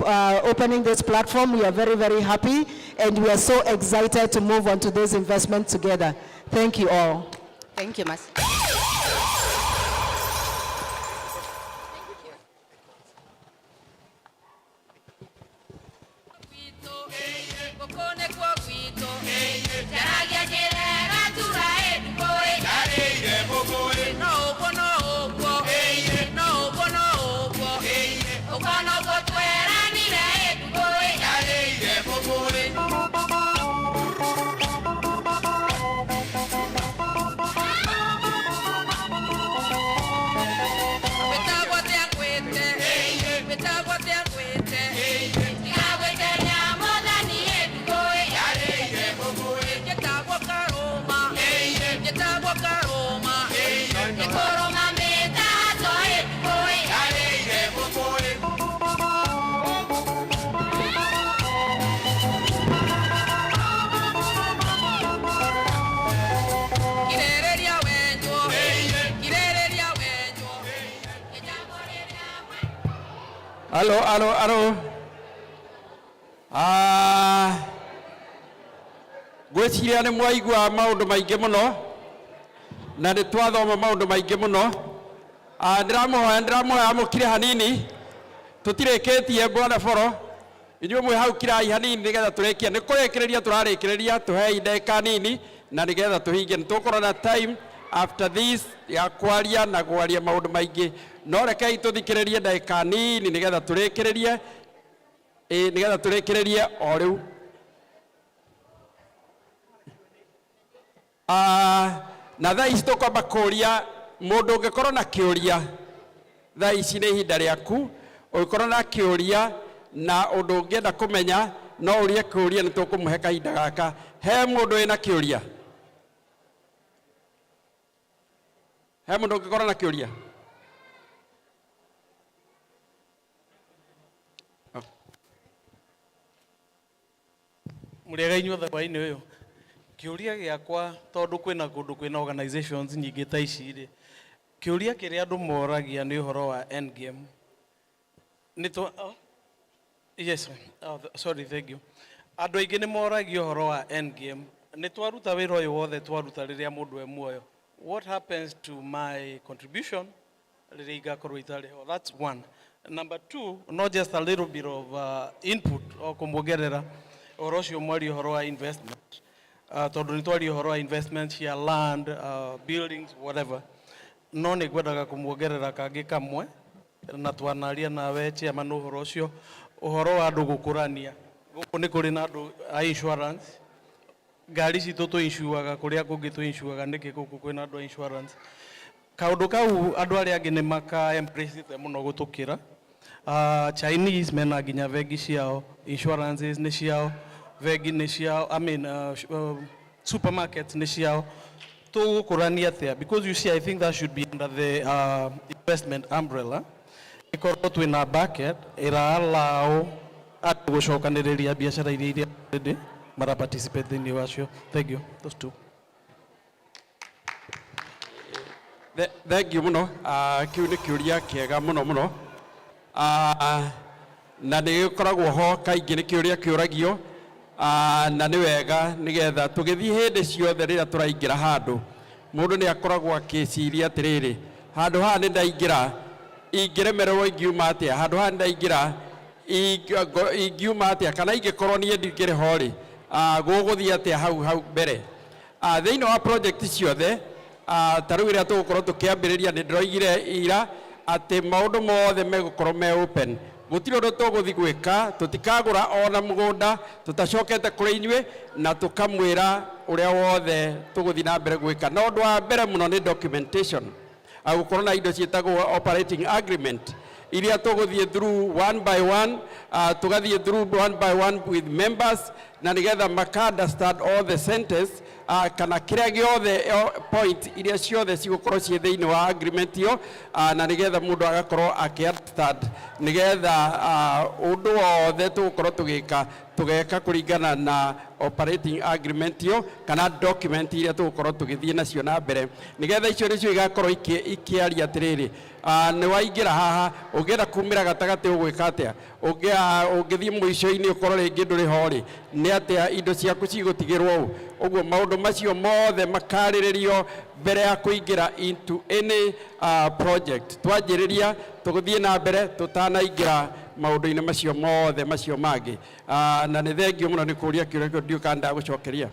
opening this platform. We are very, very happy and we are so excited to move on to this investment together. Thank you all. Thank you, Mas. Alo. Gwĩciria nĩ mwaigua maũndũ maingĩ mũno na nĩ twathoma maũndũ maingĩ mũno. Ndĩramũhoya mũkire hanini, tũtirĩkĩtie bwana Foro, inyuĩ mwĩ hau kirai hanini nĩgetha tũrĩkie. Nĩ kũrĩkĩrĩria tũrarĩkĩrĩria, tũhei ndagĩka nini na nĩgetha tũhingie. Nĩ tũkorwo na time after this ya kwaria na gwaria maũndũ maingĩ, no rekei tũthikĩrĩrie ndagĩka nini nĩgetha tũrĩkĩrĩrie, nĩgetha tũrĩkĩrĩrie o rĩu. Na thaa ici tũkwamba kũria mũndũ ũngĩkorwo na kĩũria, thaa ici nĩ ihinda rĩaku. Ũngĩkorwo na kĩũria na ũndũ ũngĩenda kũmenya no ũrie kĩũria, nĩ tũkũmũhe kahinda gaka. He mũndũ wĩna kĩũria? He mũndũ ũngĩkorwo na kĩũria? Mũrĩega inyuothe hwaĩ-inĩ ũyũ. Kĩũria gĩakwa tondũ kwĩna kũndũ kwĩna organizations nyingĩ ta ici rĩ, kĩũria kĩrĩa andũ moragia nĩ ũhoro wa endgame. Yes, sorry, thank you. Andũ aingĩ nĩ moragia ũhoro wa endgame. Nĩ twaruta wĩra ũyũ wothe twaruta rĩrĩa mũndũ e muoyo. What happens to my contribution rĩrĩa igakorwo itarĩ ho? That's one. Number two, not just a little bit of input o kũmuongerera ũhoro ũcio mwari ũhoro wa investment. Tondũ nĩ twari ũhoro wa investment cia land, buildings, whatever. No nĩ ngwendaga kũmuongerera kangĩ kamwe na twanaria nawe chairman ũhoro ũcio, ũhoro wa andũ gũkũrania. Gũkũ nĩ kũrĩ na andũ a insurance, ngari citũ tũinsuaga, kũrĩa kũngĩ tũinsuaga, nĩkĩ gũkũ kwĩna andũ a insurance. Kaũndũ kau andũ arĩa angĩ nĩ maka embrace mũno gũtũkĩra. Chinese mena nginya vengi ciao, insurances nĩ ciao, vengi nĩ ciao, supermarkets nĩ ciao. Tũgũkũrania atĩa? Because you see, I think that should be under the investment umbrella. Ikorwo twĩna bucket ĩra allow andũ gũcokanĩrĩria biacara iria mara participate thĩinĩ wacio. Thank you. Those two. Thank you muno. Kiu nĩ kĩũria kĩega mũno. Na nĩ gĩkoragwo ho kaingĩ nĩ kĩũria kĩũragio. Na nĩ wega nĩgetha tũgĩthiĩ hĩndĩ ciothe rĩrĩa tũraingĩra handũ. Mũndũ nĩ akoragwo akĩciria atĩrĩrĩ, handũ haha nĩ ndaingĩra ingĩremererwo ingiuma atĩa, handũ haha nĩ ndaingĩra ingiuma atĩa, kana ingĩkorwo niĩ ndingĩrĩ ho rĩ, gũgũthiĩ atĩa hau mbere. Thĩinĩ wa project ciothe, ta rĩu ĩrĩa tũgũkorwo tũkĩambĩrĩria nĩ ndĩroigire ira atĩ maũndũ mothe megũkorwo me open. Gũtirĩ ũndũ tũgũthiĩ gwĩka, tũtikagũra ona mũgũnda, tũtacokete kũrĩ inyuĩ na tũkamwĩra ũrĩa wothe tũgũthiĩ na mbere gwĩka. Na ũndũ wa mbere mũno nĩ documentation. Gũkorwo na indo ciĩtagwo operating agreement iria tũgũthiĩ through one by one, tũgathiĩ through one by one with members na nĩgetha maka understand all the sentence kana kĩrĩa gĩothe point iria ciothe cigũkorwo ciĩ thĩinĩ wa agreement ĩyo, na nĩgetha mũndũ agakorwo akĩ-understand nĩgetha ũndũ wothe tũgũkorwo tũgeka kũringana na operating agreement ĩyo kana document iria tũgũkorwo tũgĩthiĩ nacio na mbere, nĩgetha icio nĩcio igakorwo ikĩaria atĩrĩrĩ, nĩ waingĩra haha ũngĩenda kumĩra gatagatĩ ũgwĩka atĩa, ũngĩthiĩ mũico-inĩ ũkorwo rĩngĩ ndũrĩ ho rĩ, nĩ atĩa indo ciaku cigũtigĩrwo ũũ. Ũguo maũndũ macio mothe makarĩrĩrio mbere ya kũingĩra into any project. Twanjĩrĩria tũgũthiĩ na mbere tũtanaingĩra maũndũ-inĩ macio mothe macio mangĩ. Na nĩ thengio mũno nĩ kũũria kĩũria kĩu ndiũka ndagũcokeria.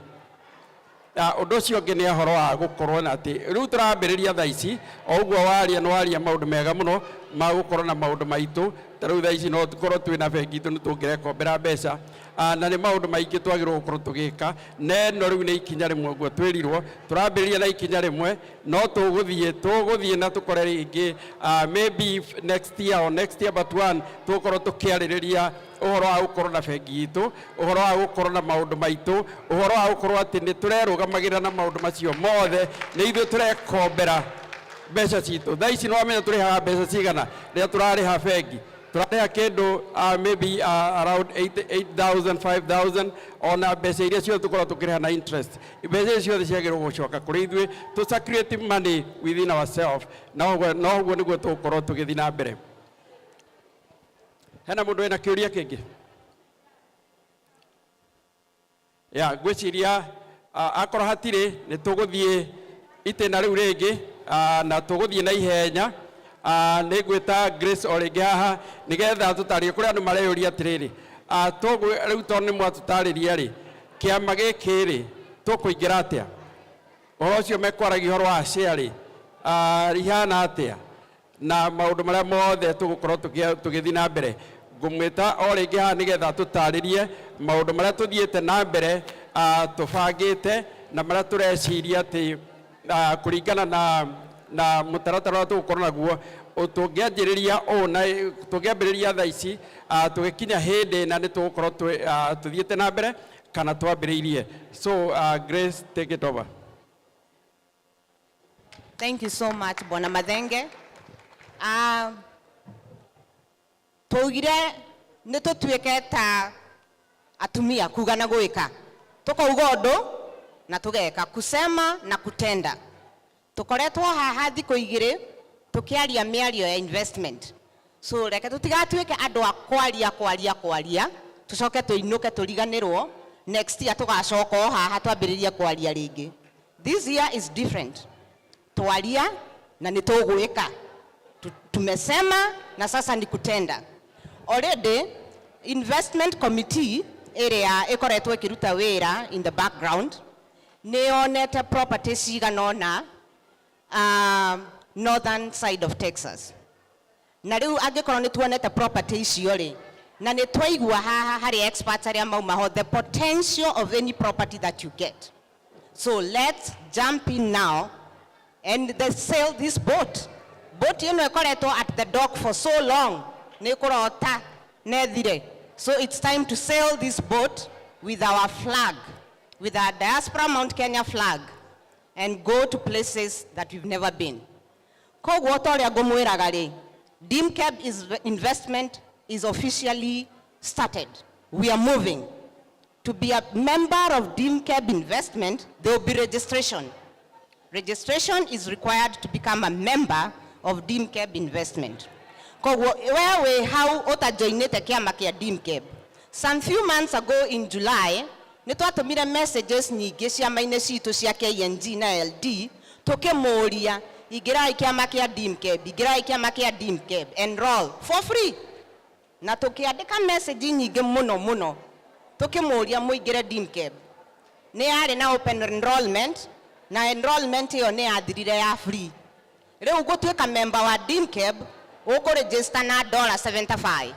Ũndũ ũcio ũngĩ nĩ ũhoro wa gũkorwo na atĩ rĩu tũrambĩrĩria thaa ici, o ũguo waria nĩ waria maũndũ mega mũno ma gũkorwo na maũndũ maitũ. Ta rĩu thaa ici no tũkorwo twĩna bengi itũ nĩ tũngĩrekombera mbeca, na nĩ maũndũ maingĩ twagĩrĩirwo gũkorwo tũgĩka. No rĩu nĩ ikinya rĩmwe ũguo twĩrirwo tũrambĩrĩria na ikinya rĩmwe, no tũgũthiĩ na tũkore rĩngĩ maybe next year or next year but one tũgũkorwo tũkĩarĩrĩria ũhoro wa gũkorwo na bengi itũ, ũhoro wa gũkorwo na maũndũ maitũ, ũhoro wa gũkorwo atĩ nĩ tũrerũgamagĩrĩra na maũndũ macio mothe, nĩ ithuĩ tũrekombera mbeca citũ. Thaa ici nĩ wamenya tũrĩhaga mbeca cigana rĩrĩa tũrarĩha bengi, tũrarĩha kĩndũ maybe around 8,000 5,000 ona mbeca iria ciothe tũkorwo tũkĩrĩha na interest. Mbeca icio ciothe ciagĩrĩirwo gũcoka kũrĩ ithuĩ, to circulate money within ourselves, na ũguo nĩguo tũgũkorwo tũgĩthiĩ na mbere. Hena mũndũ wĩna kĩũria kĩngĩ? Ngwĩciria akorwo hatirĩ nĩ tũgũthiĩ itĩna rĩu rĩngĩ na tũgũthiĩ na ihenya. Nĩ ngwĩta Grace o rĩngĩ haha nĩgetha tũtarĩrie kũrĩ andũ mareyũria atĩrĩrĩ, rĩu tondũ nĩ mwatũtarĩria rĩ, kĩama gĩkĩ rĩ tũkũingĩra atĩa? Ũhoro ũcio mekwaragia ũhoro wa share rĩ ihana atĩa na maũndũ marĩa mothe tũgũkorwo tũgĩthiĩ na mbere. Ngũmwĩta o rĩngĩ haha nĩgetha tũtarĩrie maũndũ marĩa tũthiĩte na mbere tũbangĩte na marĩa tũreciria atĩ kũringana na mũtaratara ũrĩa tũgũkorwo naguo tũngĩanjĩrĩria ũũ na tũngĩambĩrĩria thaa ici tũgĩkinya hĩndĩ na nĩ tũgũkorwo tũthiĩte na mbere kana twambĩrĩirie. So Grace, take it over. Thank you so much, Bwana Mathenge. Tũugire nĩ tũtuĩke ta atumia kuga na gwĩka, tũkauga ũndũ na tũgeka, kusema na kutenda. Tukoretwo haha thikũ igĩrĩ tukiaria mĩario ya investment. So reke tũtigatuĩke andũ a kwaria tucoke tũinũke tũriganĩrwo, next year tũgacoka o haha twambĩrĩria kwaria rĩngĩ. This year is different. Twaria na nĩ tũgwĩka, tumesema na sasa ni kutenda. Already investment committee ĩrĩa ĩkoretwo ĩkĩruta wĩra in the background nĩyonete properties ciganona northern side of Texas. Na rĩu angĩkorwo nĩ tuonete property icio rĩ, na nĩ twaigua haha harĩ experts arĩa mauma ho the potential of any property that you get. So let's jump in now and sell this boat. Boat ĩno ĩkoretwo at the dock for so long, nĩ kũrota nethire. So it's time to sail this boat with our flag, with our Diaspora Mt Kenya flag, and go to places that we've never been. Koguo toria ngũmwĩraga rĩ, DMCAB investment is officially started. We are moving. To be a member of DMCAB Investment, there will be registration. Registration is required to become a member of DMCAB Investment. Where we how utajoinete kiama kia DMCAB. Some few months ago in July, nitwatumire messages nyingi ciama-inĩ citũ cia KNG na LD tukĩmũria ingĩrai kĩama kĩa DMCAB, ingĩrai kĩama kĩa DMCAB, enroll for free. Na tukiandika message nyingi muno tukĩmũria mũingĩre DMCAB. Nĩ yarĩ na open enrollment, na enrollment ĩyo nĩ yathirire ya free. Rĩu gũtuĩka member wa DMCAB ũkũregister na $75.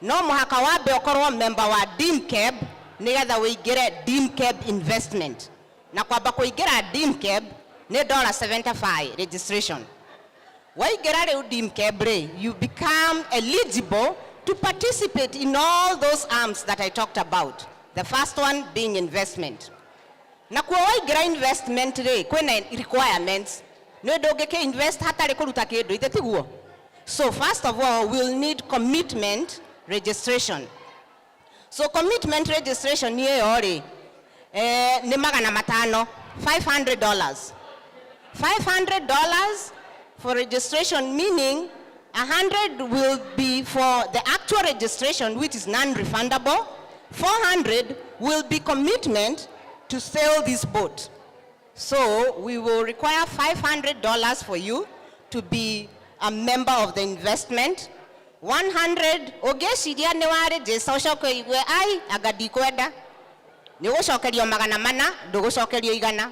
No mũhaka wambe ũkorwo member wa DMCAB nĩgetha wĩingĩre DMCAB Investment. Na kwamba kũingĩra DMCAB nĩ $75 registration. Waingĩra rĩu DMCAB you become eligible to participate in all those arms that I talked about. The first one being investment. Na kwa waingĩra investment kwĩna requirements. Nĩ ndũngĩkĩ invest hatarĩ kũruta kĩndũ ithe tiguo. So first of all, we'll need commitment registration. So commitment registration ni yori ni magana matano, $500. $500 for registration, meaning 100 will be for the actual registration, which is non-refundable. 400 will be commitment to sail this boat. So we will require $500 for you to be a member of the investment. 100 ogeciria ni wa register ucoke igwe ai agadi kwenda ni gucokerio magana mana ndugucokerio igana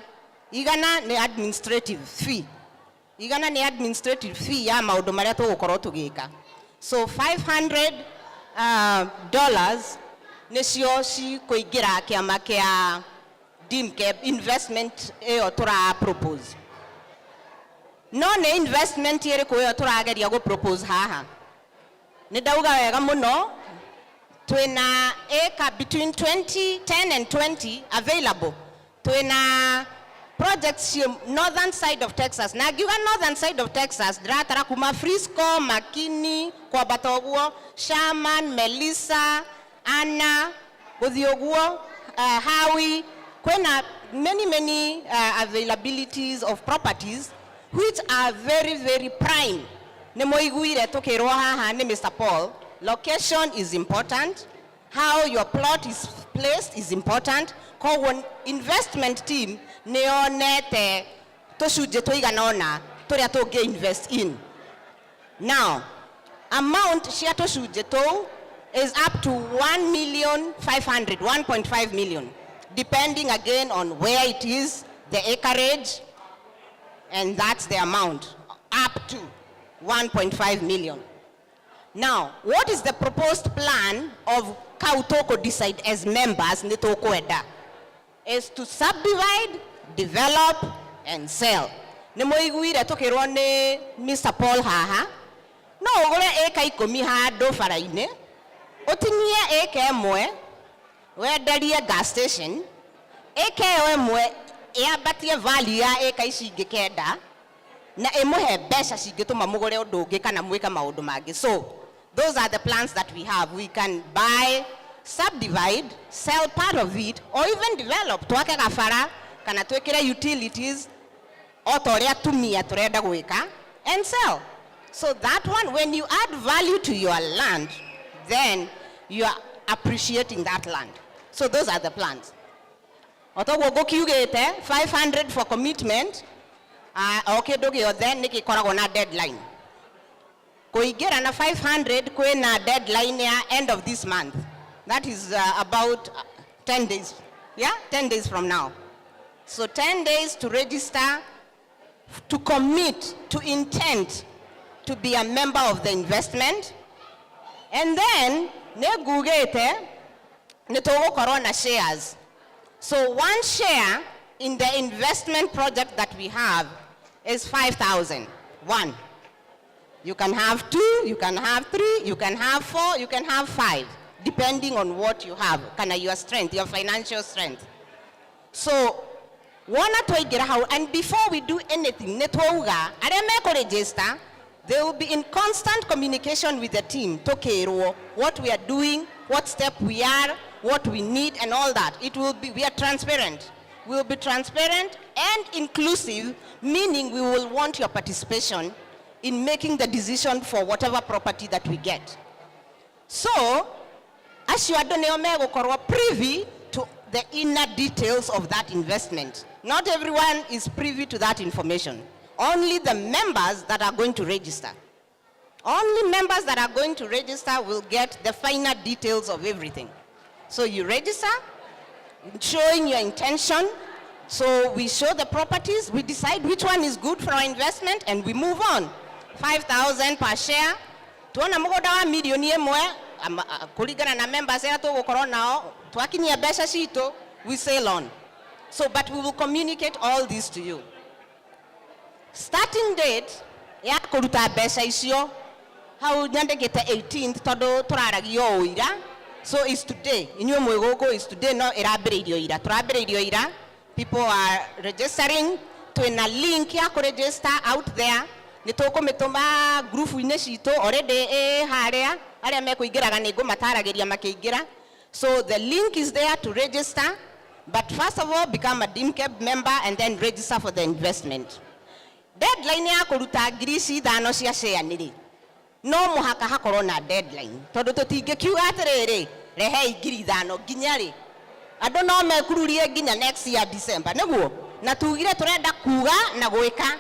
ni administrative fee. Igana ni administrative fee ya maundu maria tugukorwo tugika. So $500 nicio ci kuingira kiama kia DMCAB investment eyo tura propose. No ne investment iri kuyo turageria go propose haha. Nidauga wega muno twina eka between 10 and 20 available. Twina projects northern side of Texas. Na giga northern side of Texas dratara kuma Frisco, Makini, kwa Batoguo, Sherman, Melissa, Anna, Godioguo, Howie. Kwena many availabilities of properties which are very prime. Nemoiguire tukirwa haha ni Mr. Paul. Location is important. How your plot is placed is important. Kwa investment team neonete toshuje toiganona toria toge invest in. Now, amount shia toshuje to is up to 1.5 million, depending again on where it is, the acreage, and that's the amount, up to 1.5 million. Now, what is the proposed plan of Kautoko decide as members Nitoko Eda? Is to subdivide, develop, and sell. Nemoiguire tokirone Mr. Paul haha. No ogore eka ikomi ha do faraine. Otinia eka mwe, wedaria gas station. Eka mwe yabatie value ya eka ishigekeda. Na emuhe besha shigetuma mugore odoge kana mweka maundu magi. So those are the plans that we have. We can buy, subdivide, sell part of it, or even develop. Tuwake gafara kana tuwekere utilities otoria tumia tureda gweka and sell. So that one, when you add value to your land, then you are appreciating that land. So those are the plans. Otogo go kiugete 500 for commitment. Okay, doge then niki korago na deadline. Koigera na 500 kwe na deadline ya end of this month. That is about 10 days. Yeah, 10 days from now. So 10 days to register, to commit, to intend to be a member of the investment. And then ne gugete ne togo corona shares. So one share in the investment project that we have is 5,000. One. You can have 2, you can have 3, you can have 4, you can have 5, depending on what you have, your strength, your financial strength. So, and before we do anything, register, they will be in constant communication with the team, what we are doing, what step we are, what we need and all that. We are transparent. We will be transparent and inclusive, meaning we will want your participation in making the decision for whatever property that we get. So, as you are privy to the inner details of that investment. Not everyone is privy to that information. Only the members that are going to register. Only members that are going to register will get the finer details of everything. So you register, showing your intention. So we show the properties, we decide which one is good for our investment, and we move on. 5,000 per share. Tuona mugoda wa milioni emwe kuligana na members era tugukorwo nao twakinyia mbeca citũ, we sail on. So, but we will communicate all this to you. Starting date ya kuruta mbeca icio hau nyandĩkĩte 18th tondũ tũraragio ũira. So it's today. Inyuĩ mwĩ gũkũ is today, no ĩrambĩrĩirio ĩra. Tũrambĩrĩirio ĩra. People are registering. Twĩna link ya register out there. Nĩtũkũmĩtũma group-inĩ citũ already harĩa arĩa mekũingĩraga nĩngũmataragĩria makĩingĩra. So the link is there to register. But first of all, become a DIMCAB member and then register for the investment. Deadline ya kũruta ngiri ici ithano cia share nĩrĩ. No mũhaka hakorwo na deadline. Tondũ tũtingĩkiuga atĩrĩrĩ, rehei ngiri ithano nginya rĩ. Andũ no mekururie nginya next year December. Nĩguo? Na tugire tũrenda kuga na gwĩka.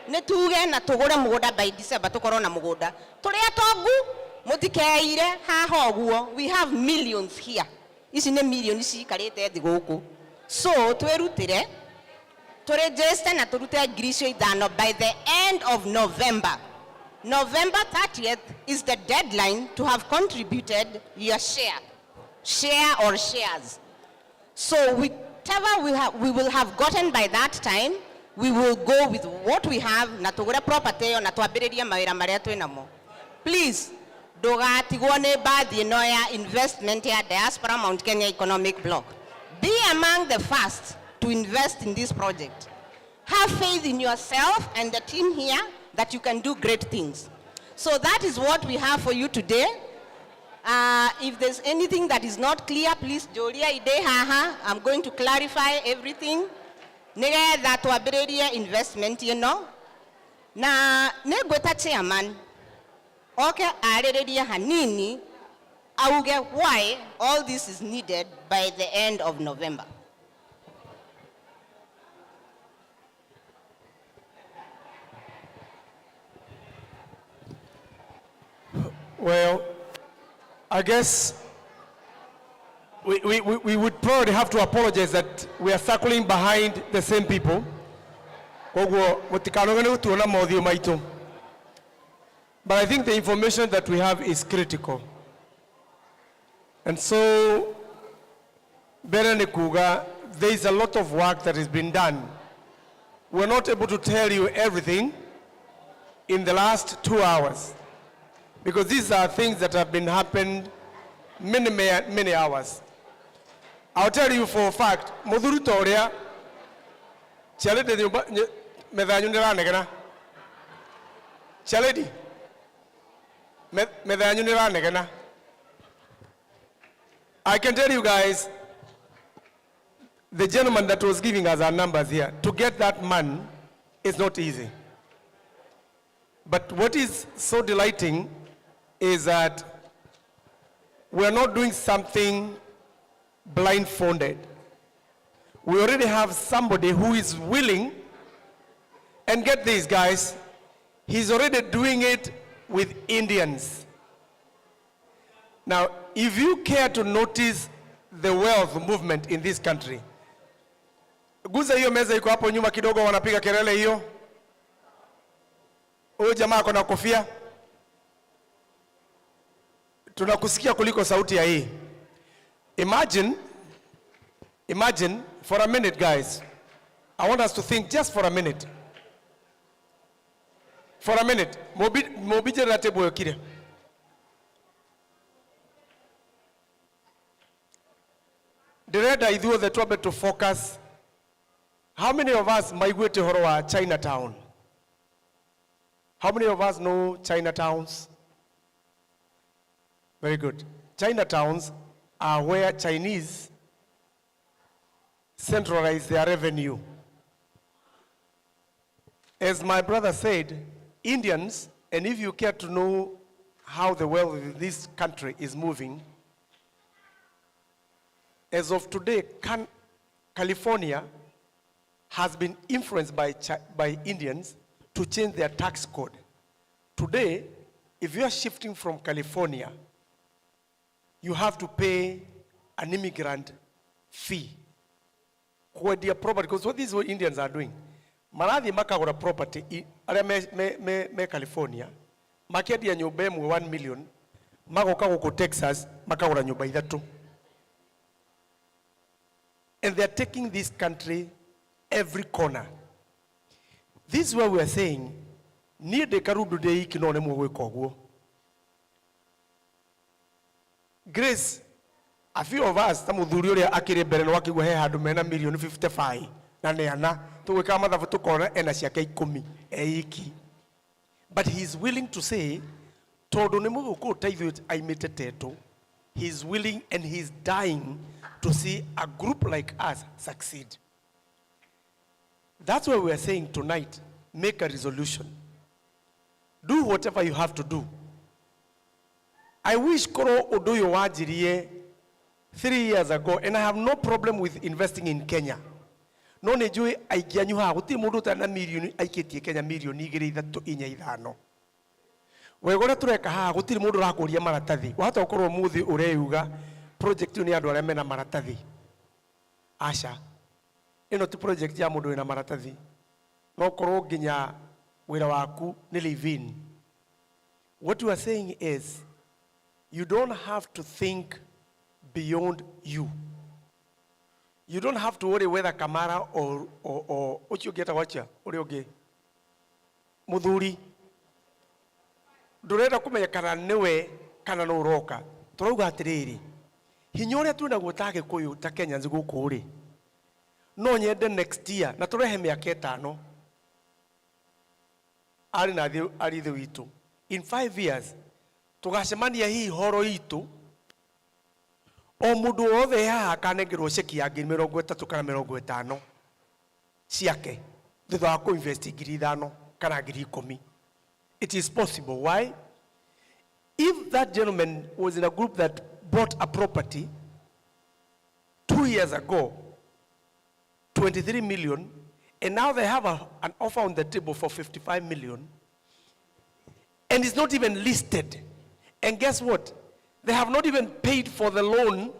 Nĩ tuge na tũgũre mũgũnda by December tũkorwo na mũgũnda. Tũrĩa tongu mũtikeire haha ũguo. We have millions here. Ici nĩ millions cikarĩte thĩ gũkũ. So twĩrutĩre register na tũrute ngiri icio ithano by the end of November. November 30th is the deadline to have contributed your share or shares. So whatever we will have gotten by that time, we will go with what we have na tũgũre property na twambĩrĩrie mawĩra marĩa twĩnamo. Please, ndũgatigwo nĩ baadhi ĩno ya investment ya Diaspora Mt Kenya Economic Bloc. Be among the first to invest in this project. Have faith in yourself and the team here that you can do great things. So that is what we have for you today. If there's anything that is not clear, please, Joria ide haha. I'm going to clarify everything. That twambĩrĩrie investment, you know. Na negweta chairman. Okay, arĩrĩrie hanini. Auge why all this is needed by the end of November. Well, I guess we would probably have to apologize that we are circling behind the same people. But I think the information that we have is critical. And so, Berenekuga, there is a lot of work that has been done. We're not able to tell you everything in the last 2 hours, because these are things that have been happened many hours. I'll tell you for a fact, Mudhuru Toria, Chaledi Medanyunera Negana. Chaledi Medanyunera Negana. I can tell you guys, the gentleman that was giving us our numbers here, to get that man is not easy. But what is so delighting is that we're not doing something blindfolded. We already have somebody who is willing, and get these guys, he's already doing it with Indians. Now, if you care to notice the wealth movement in this country, guza hiyo meza iko hapo nyuma kidogo, wanapiga kelele hiyo. Huyo jamaa ako na kofia. Tunakusikia kuliko sauti ya hii. Imagine for a minute, guys. I want us to think just for a minute. For a minute. Mobije na tebo yokire. Direda idhuo the trouble to focus. How many of us migrate to Horowa, Chinatown? How many of us know Chinatowns? Very good. Chinatowns are where Chinese centralize their revenue. As my brother said, Indians, and if you care to know how the wealth of this country is moving, as of today, California has been influenced by Indians to change their tax code. Today, if you are shifting from California, you have to pay an immigrant fee. Their property, because what these Indians are doing, Marathi makagura property, me California, makedi ya nyumba emu 1 million, magoka huko Texas, makagura nyumba ithatu. And they are taking this country every corner. This is why we are saying, near the karudu de ikinone mwe kogwo. Grace, a few of us, tamudhuri ule akire bereno wakigwa he hadu mena million 55 na neana tuwe kama dhafutu kona ena siake 10 eiki. But he is willing to say, todo ne mwe ko taithu aimete teto. He is willing and he is dying to see a group like us succeed. That's why we are saying tonight, make a resolution. Do whatever you have to do. I wish Koro Odoyo wajirie 3 years ago, and I have no problem with investing in Kenya. No nejui aikianyu ha guti mundu tana milioni aiketie Kenya milioni 3.5. Wegora tureka ha gutiri mundu rakuria maratathi. Wahota ukorwo muthi ureyuga project ni andu aria mena maratathi. Asha. Ino ti project ya mundu ina maratathi. No korwo ginya wira waku ni live-in. What you are saying is, you don't have to think beyond you. You don't have to worry whether Kamara or what you get a watcher or yoge Muduri. Dureda kumenya kana newe kana no roka. Turuga atiriri. Hinyore tuna gutake koyo ta Kenya nzigo kuri. No nyende next year na turehe miaka 5. Ari na ari the witu. In 5 years tugacemania hii horo itu o mundu othe haha kanengirwo ceki ya 30 kana 50 ciake thutha wa kuinvest 5,000 kana 10,000. It is possible. Why? If that gentleman was in a group that bought a property 2 years ago, 23 million, and now they have an offer on the table for 55 million, and it's not even listed. And guess what? They have not even paid for the loan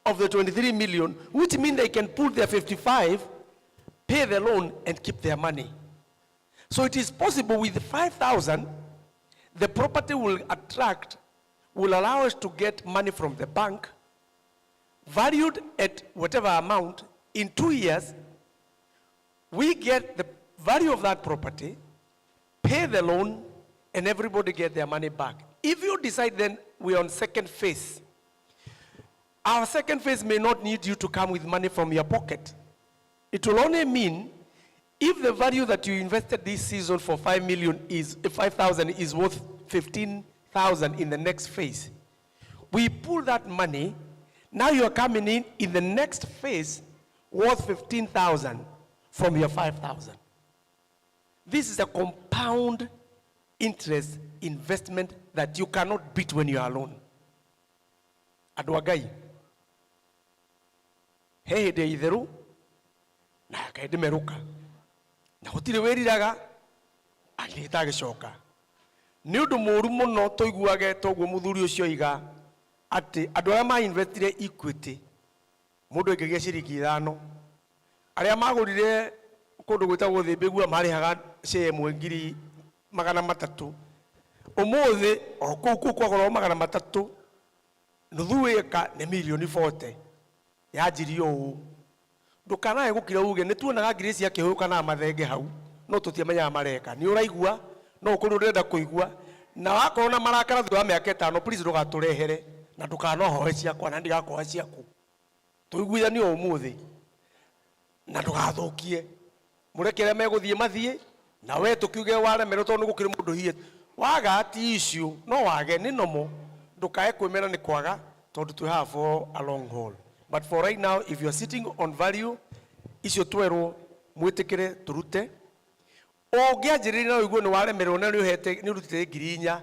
of the 23 million, which means they can pull their 55, pay the loan, and keep their money. So it is possible with 5,000, the property will allow us to get money from the bank, valued at whatever amount. In 2 years, we get the value of that property, pay the loan, and everybody get their money back. If you decide then we're on second phase, our second phase may not need you to come with money from your pocket. It will only mean if the value that you invested this season for 5,000 is worth 15,000 in the next phase. We pull that money, now you're coming in the next phase worth 15,000 from your 5,000. This is a compound interest investment that you cannot beat when you are alone. Adwagai. Hey de itheru na kaide meruka. Na hotire weriraga agita gicoka. Ni undu muru muno toiguage toguo muthuri ucio iga ati andu aria ma investire Equity mundu engegia ciringi 5 aria magurire kundu gwitagwo thibigua marihaga CM 300,000 umuthi o kuku kwagoro 300,000 nuthu eka ni milioni 40 yajirio u ndukanae gukira uge ni tuonaga Grace yake huka na mathenge hau no tutiamenya mareka ni uraigua no ukuri urenda kuigua na wakorona marakara thutha wa miaka 5 please ndugaturehere na ndukanohoe ciakwa na ndigakoa ciaku tuiguithani o umuthi na ndugathukie murekere meguthie mathie na we tukiuge waremerwo tondu gukiri mundu hiye waga ti issue no wage ni nomo ndukae kwimera ni kwaga to have for a long haul. But for right now, if you are sitting on value, icio twero mwitikire turute. Ũngĩanjĩrĩria na ũiguo nĩ waremerwo na nĩ ũrutĩte 4,000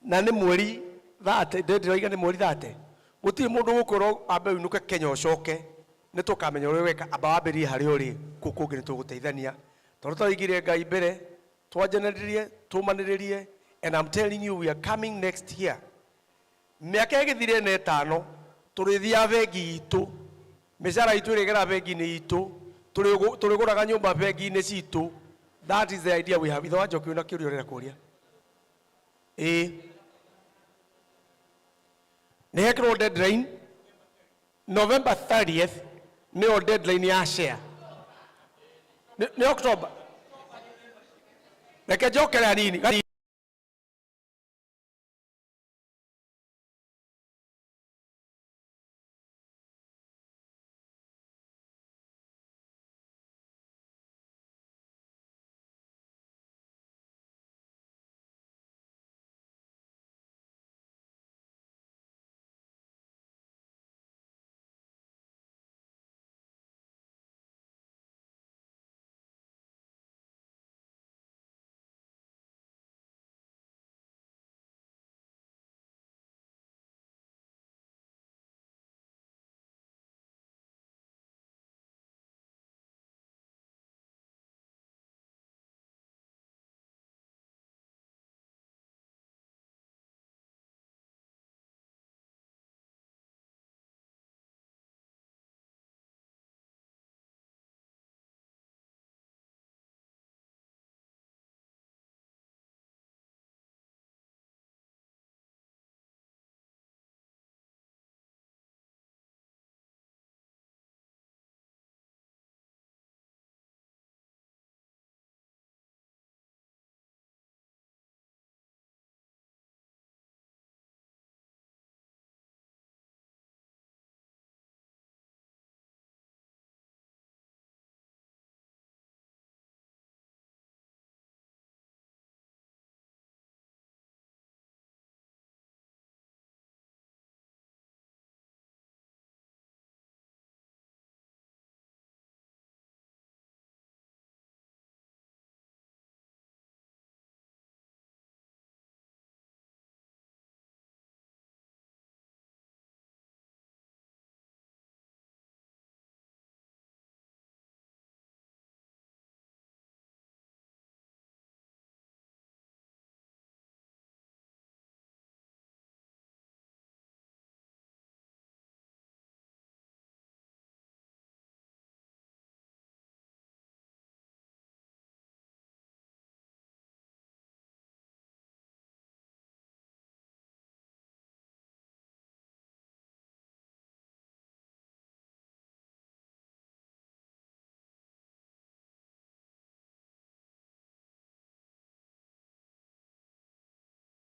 na nĩ mweri 30, ndĩroiga nĩ mweri 30. Gũtirĩ mũndũ gũkorwo ambe uinuke Kenya ũcoke nĩ tũkamenya ũrĩa weka amba wambĩrĩrie harĩa ũrĩ kũngĩ nĩ tũgũteithania. Tondũ twaigire Ngai mbere twanjanĩrĩrie tũmanĩrĩrie, and I'm telling you we are coming next year. Mĩaka ĩgĩthire na 5 tũrĩthiaga bengi itũ, mĩcara itũ ĩrĩgera bengi-inĩ itũ, tũrĩgũraga nyũmba bengi-inĩ citũ. That is the idea we have. Ithoa njoki una kĩũria ũrenda kũria. Nĩ hekĩrwo deadline November 30th nĩyo deadline ya share. Nĩ October. Reke njokere hanini.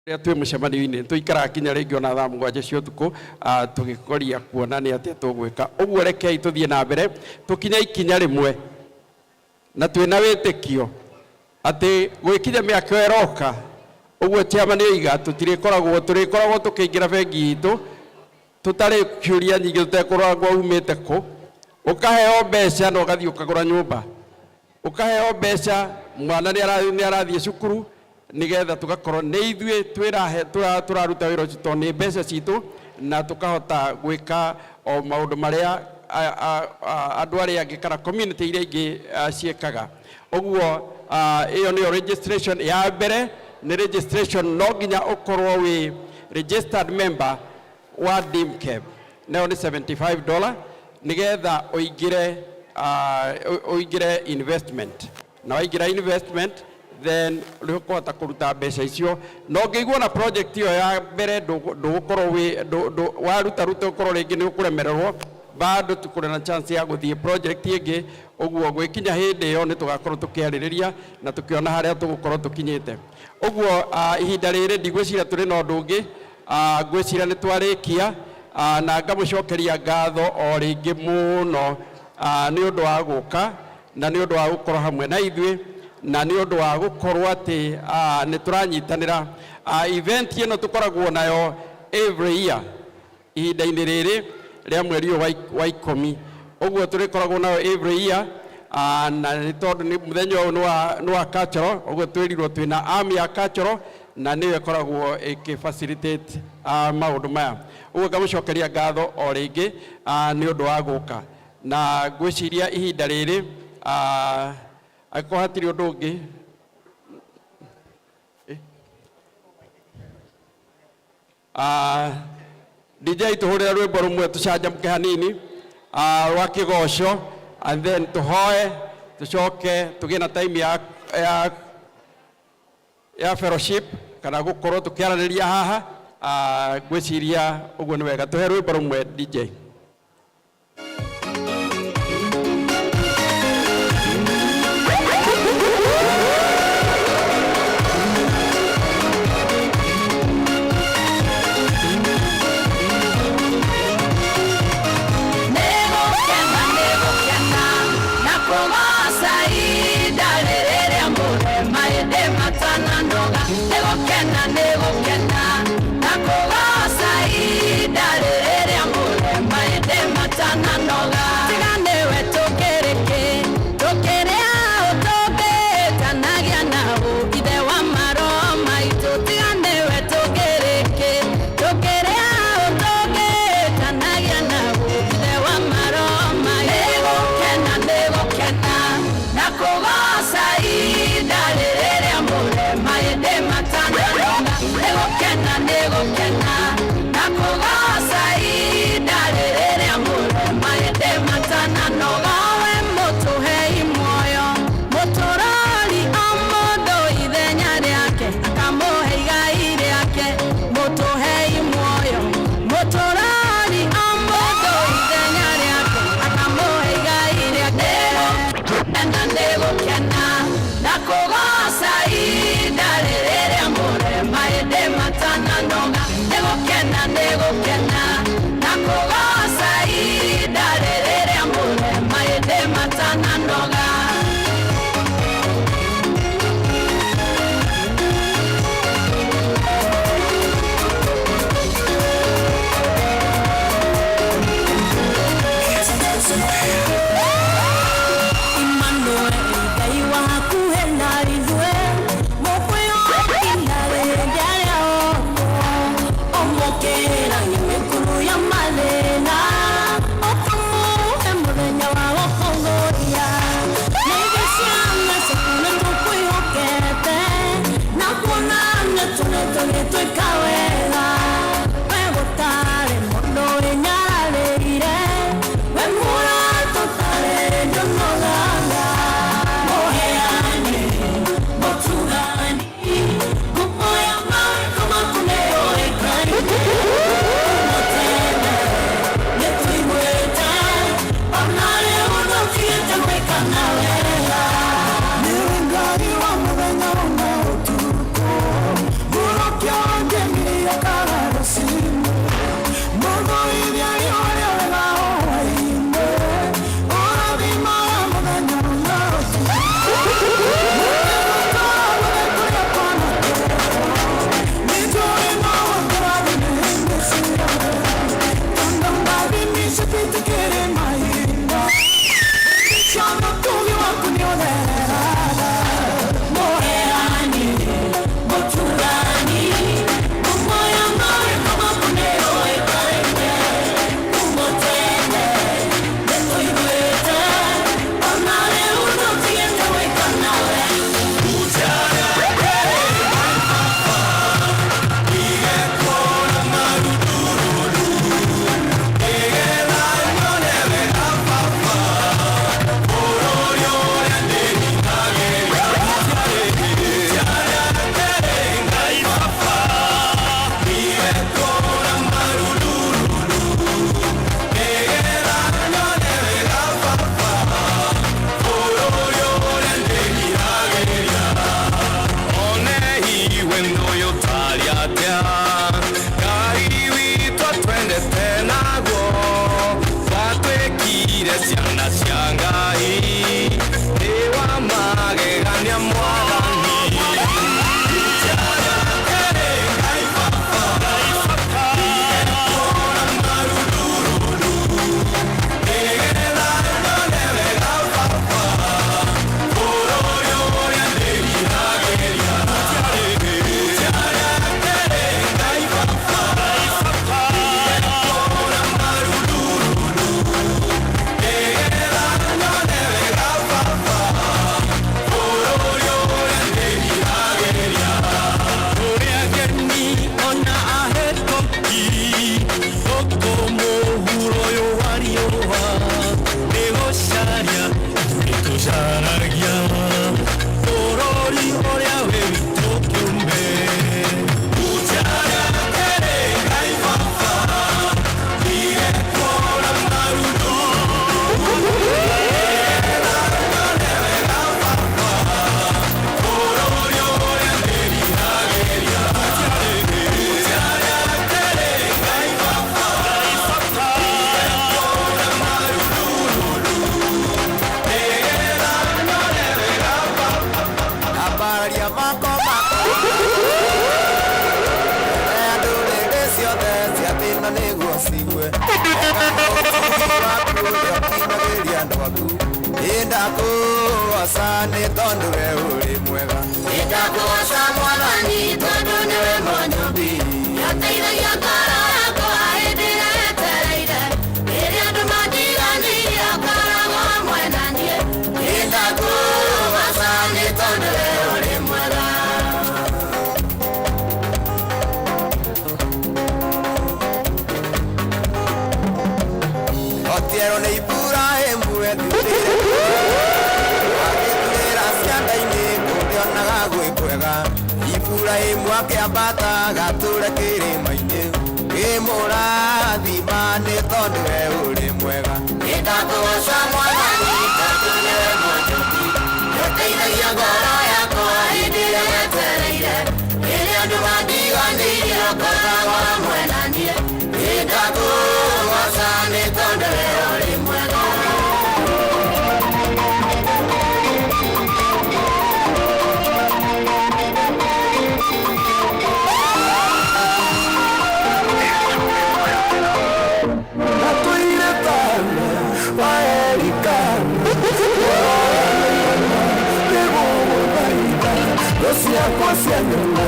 Rĩa twĩ mũcemanio-inĩ tũikaraga kinya rĩngĩ ona thaa 7 cia ũtukũ tũgĩkoria kuona nĩ atĩa tũgwĩka. Ũguo rekei tũthiĩ na mbere tũkinya ikinya rĩmwe na twĩna wĩtĩkio atĩ gwĩkinya mĩaka ĩroka. Ũguo chairman oiga tũtirĩkoragwo tũkĩingĩra bengi itũ tũtarĩ kĩũria nyingĩ tũtekũragwo umĩte kũ. Ũkaheo mbeca na ũgathiĩ ũkagũra nyũmba, ũkaheo mbeca mwana nĩ arathiĩ cukuru, nigetha tugakorwo nĩ ithuĩ tũraruta wĩra ũcio tondũ nĩ mbeca citũ na tũkahota gwĩka o maũndũ marĩa andũ arĩa angĩ kana community iria ingĩ ciĩkaga. Ũguo ĩyo nĩyo registration ya mbere. Nĩ registration no nginya ũkorwo wĩ registered member wa DIMCAB. Nayo nĩ $75 nigetha ũingĩre investment. Na waingĩra investment then ũkũhota kũruta mbeca icio. No ngĩiguo na project ĩyo ya mbere ndũgũkorwo waruta ũkorwo rĩngĩ nĩ ũkũremererwo, bado tukũrĩ na chance ya gũthiĩ project ĩngĩ. Ũguo gwĩkinya hĩndĩ ĩyo nĩ tũgakorwo tũkĩarĩrĩria na tũkĩona harĩa tũgũkorwo tũkinyĩte. Ũguo ihinda rĩrĩ ndigwĩciria tũrĩ na ũndũ ũngĩ, ngwĩciria nĩ twarĩkia na ngamũcokeria ngatho o rĩngĩ mũno nĩ ũndũ wa gũka na nĩ ũndũ wa gũkorwo hamwe na ithuĩ na nĩ ũndũ wa gũkorwo atĩ nĩ tũranyitanĩra. Event ĩno tũkoragwo nayo every year ihinda-inĩ rĩrĩ rĩa mweri wa ikũmi. Ũguo tũrĩkoragwo nayo every year, na nĩ tondũ mũthenya ũyũ nĩ wa cultural, ũguo twĩrirwo twĩna army ya cultural na nĩyo ĩkoragwo ĩkĩ-facilitate maũndũ maya. Ũguo ngamũcokeria ngatho o rĩngĩ nĩ ũndũ wa gũka, na ngwĩciria ihinda rĩrĩ angĩkorwo hatirĩ ũndũ ũngĩ DJ tuhurira rwimbo rumwe tucanjamũke hanini rwa kĩgoco, and then tuhoe tucoke tũgĩe na time ya fellowship kana gũkorwo tũkĩaranĩria haha. Ngwĩciria ũguo nĩ wega tuhe rwimbo rumwe DJ. na niguo cigue wakuinagĩria ndwaku nĩndakũgoca nĩ tondũ we ũrĩ mwega nĩndakũgoca Mwathani tondũ nĩwe mũnyũmbi nĩũteithagia ngoro yakwa hĩndĩ ĩrĩa yetereire rĩrĩa andũ mandiganĩirie ũkoragwo hamwe na niĩ nĩndakũgoca nĩ tondũ we ũrĩ mwega Otieno nĩ Iburahĩmu agĩtũĩra cianda-inĩ kũrĩonaga gwĩ kwega Iburahĩmu akĩambata gatũre kĩrĩma-inĩ kĩmũrathima nĩ tondũ we ũrĩ mwega nĩndakũgoca Mwathani tondũ nĩwe mũnyũmbi nĩũteithagia ngoro yakwa hĩndĩ ĩrĩa yetereire rĩrĩa andũ mandiganĩirie ũkoragwo hamwe na niĩ nĩndakũgoca nĩ tondũ we ũrĩ mwega ciakwa cia nyuma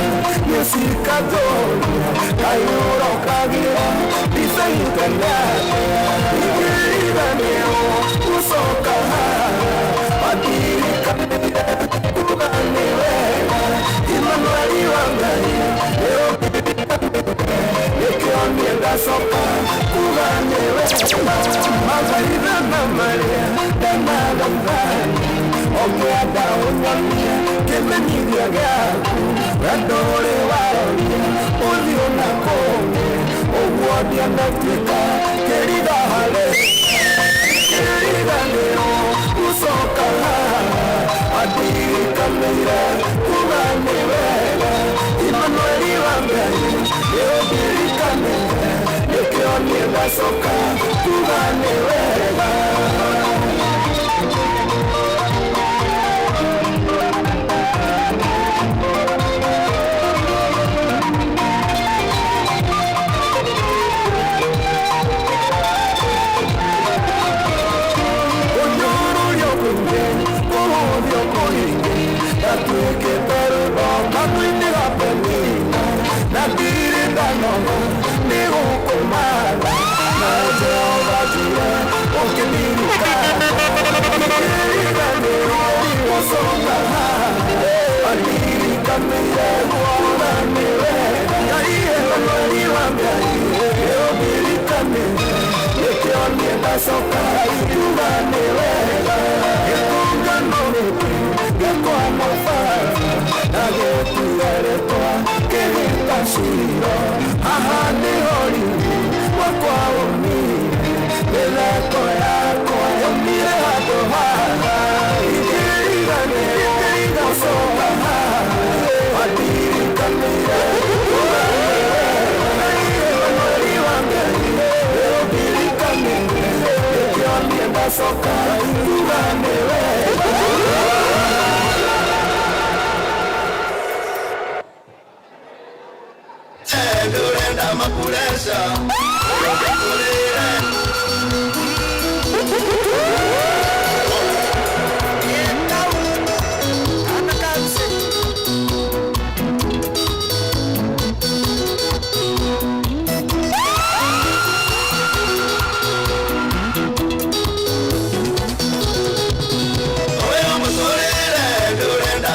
nĩcikatũria kaiũrokagira icaitana ikĩriganĩrwo gũcoka haha matirikanĩire kuga nĩ wega Imanueli wa Ngai nĩkĩo niĩ ngacoka kuga nĩ wega mathaithana marĩa ndanagaithani ũkĩenda ũnyonie kĩmenyithia gĩaku wendo ũrĩ waroria ũthiũ na kũngĩ ũguo ndianatuĩka kĩriga harĩ kĩriganĩro gũcoka haha andirikanĩire kuga nĩ wega Imanueli wa Ngai nĩũndirikanĩire nĩkĩo niĩ ngacoka kuga nĩ wega Soka yuga ni wega Gekunga noruki Gekwa mafara Nagetueretwa Kerita shiro Haha ni hori Wakwa umire Beleko yako Yomire hado haha Ikiriga ni Ikiriga soka haha Adirika mire Yuga ni wega Imanweli wange Eobirika mire Soka yuga ni wega ndurenda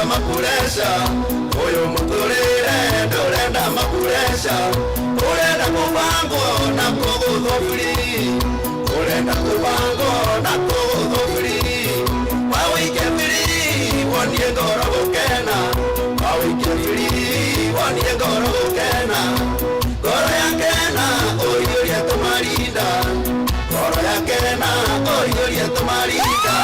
makuresha Oyo muturire ndurenda makuresha urenda kubango na kugudhofiri urenda kubango na kugudhofiri wawike firi wonie ngoro gukena wawike firi wonie ngoro gukena ngoro yakena oiyorie tumarinda ngoro yakena oiyorie tumarinda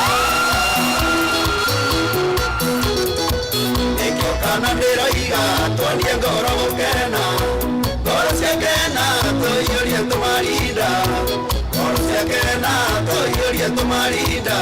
kana ndiroiga twanie ngoro gukena ngoro ciakena tuiyũrie tumarinda ngoro ciakena tuiyũrie tumarinda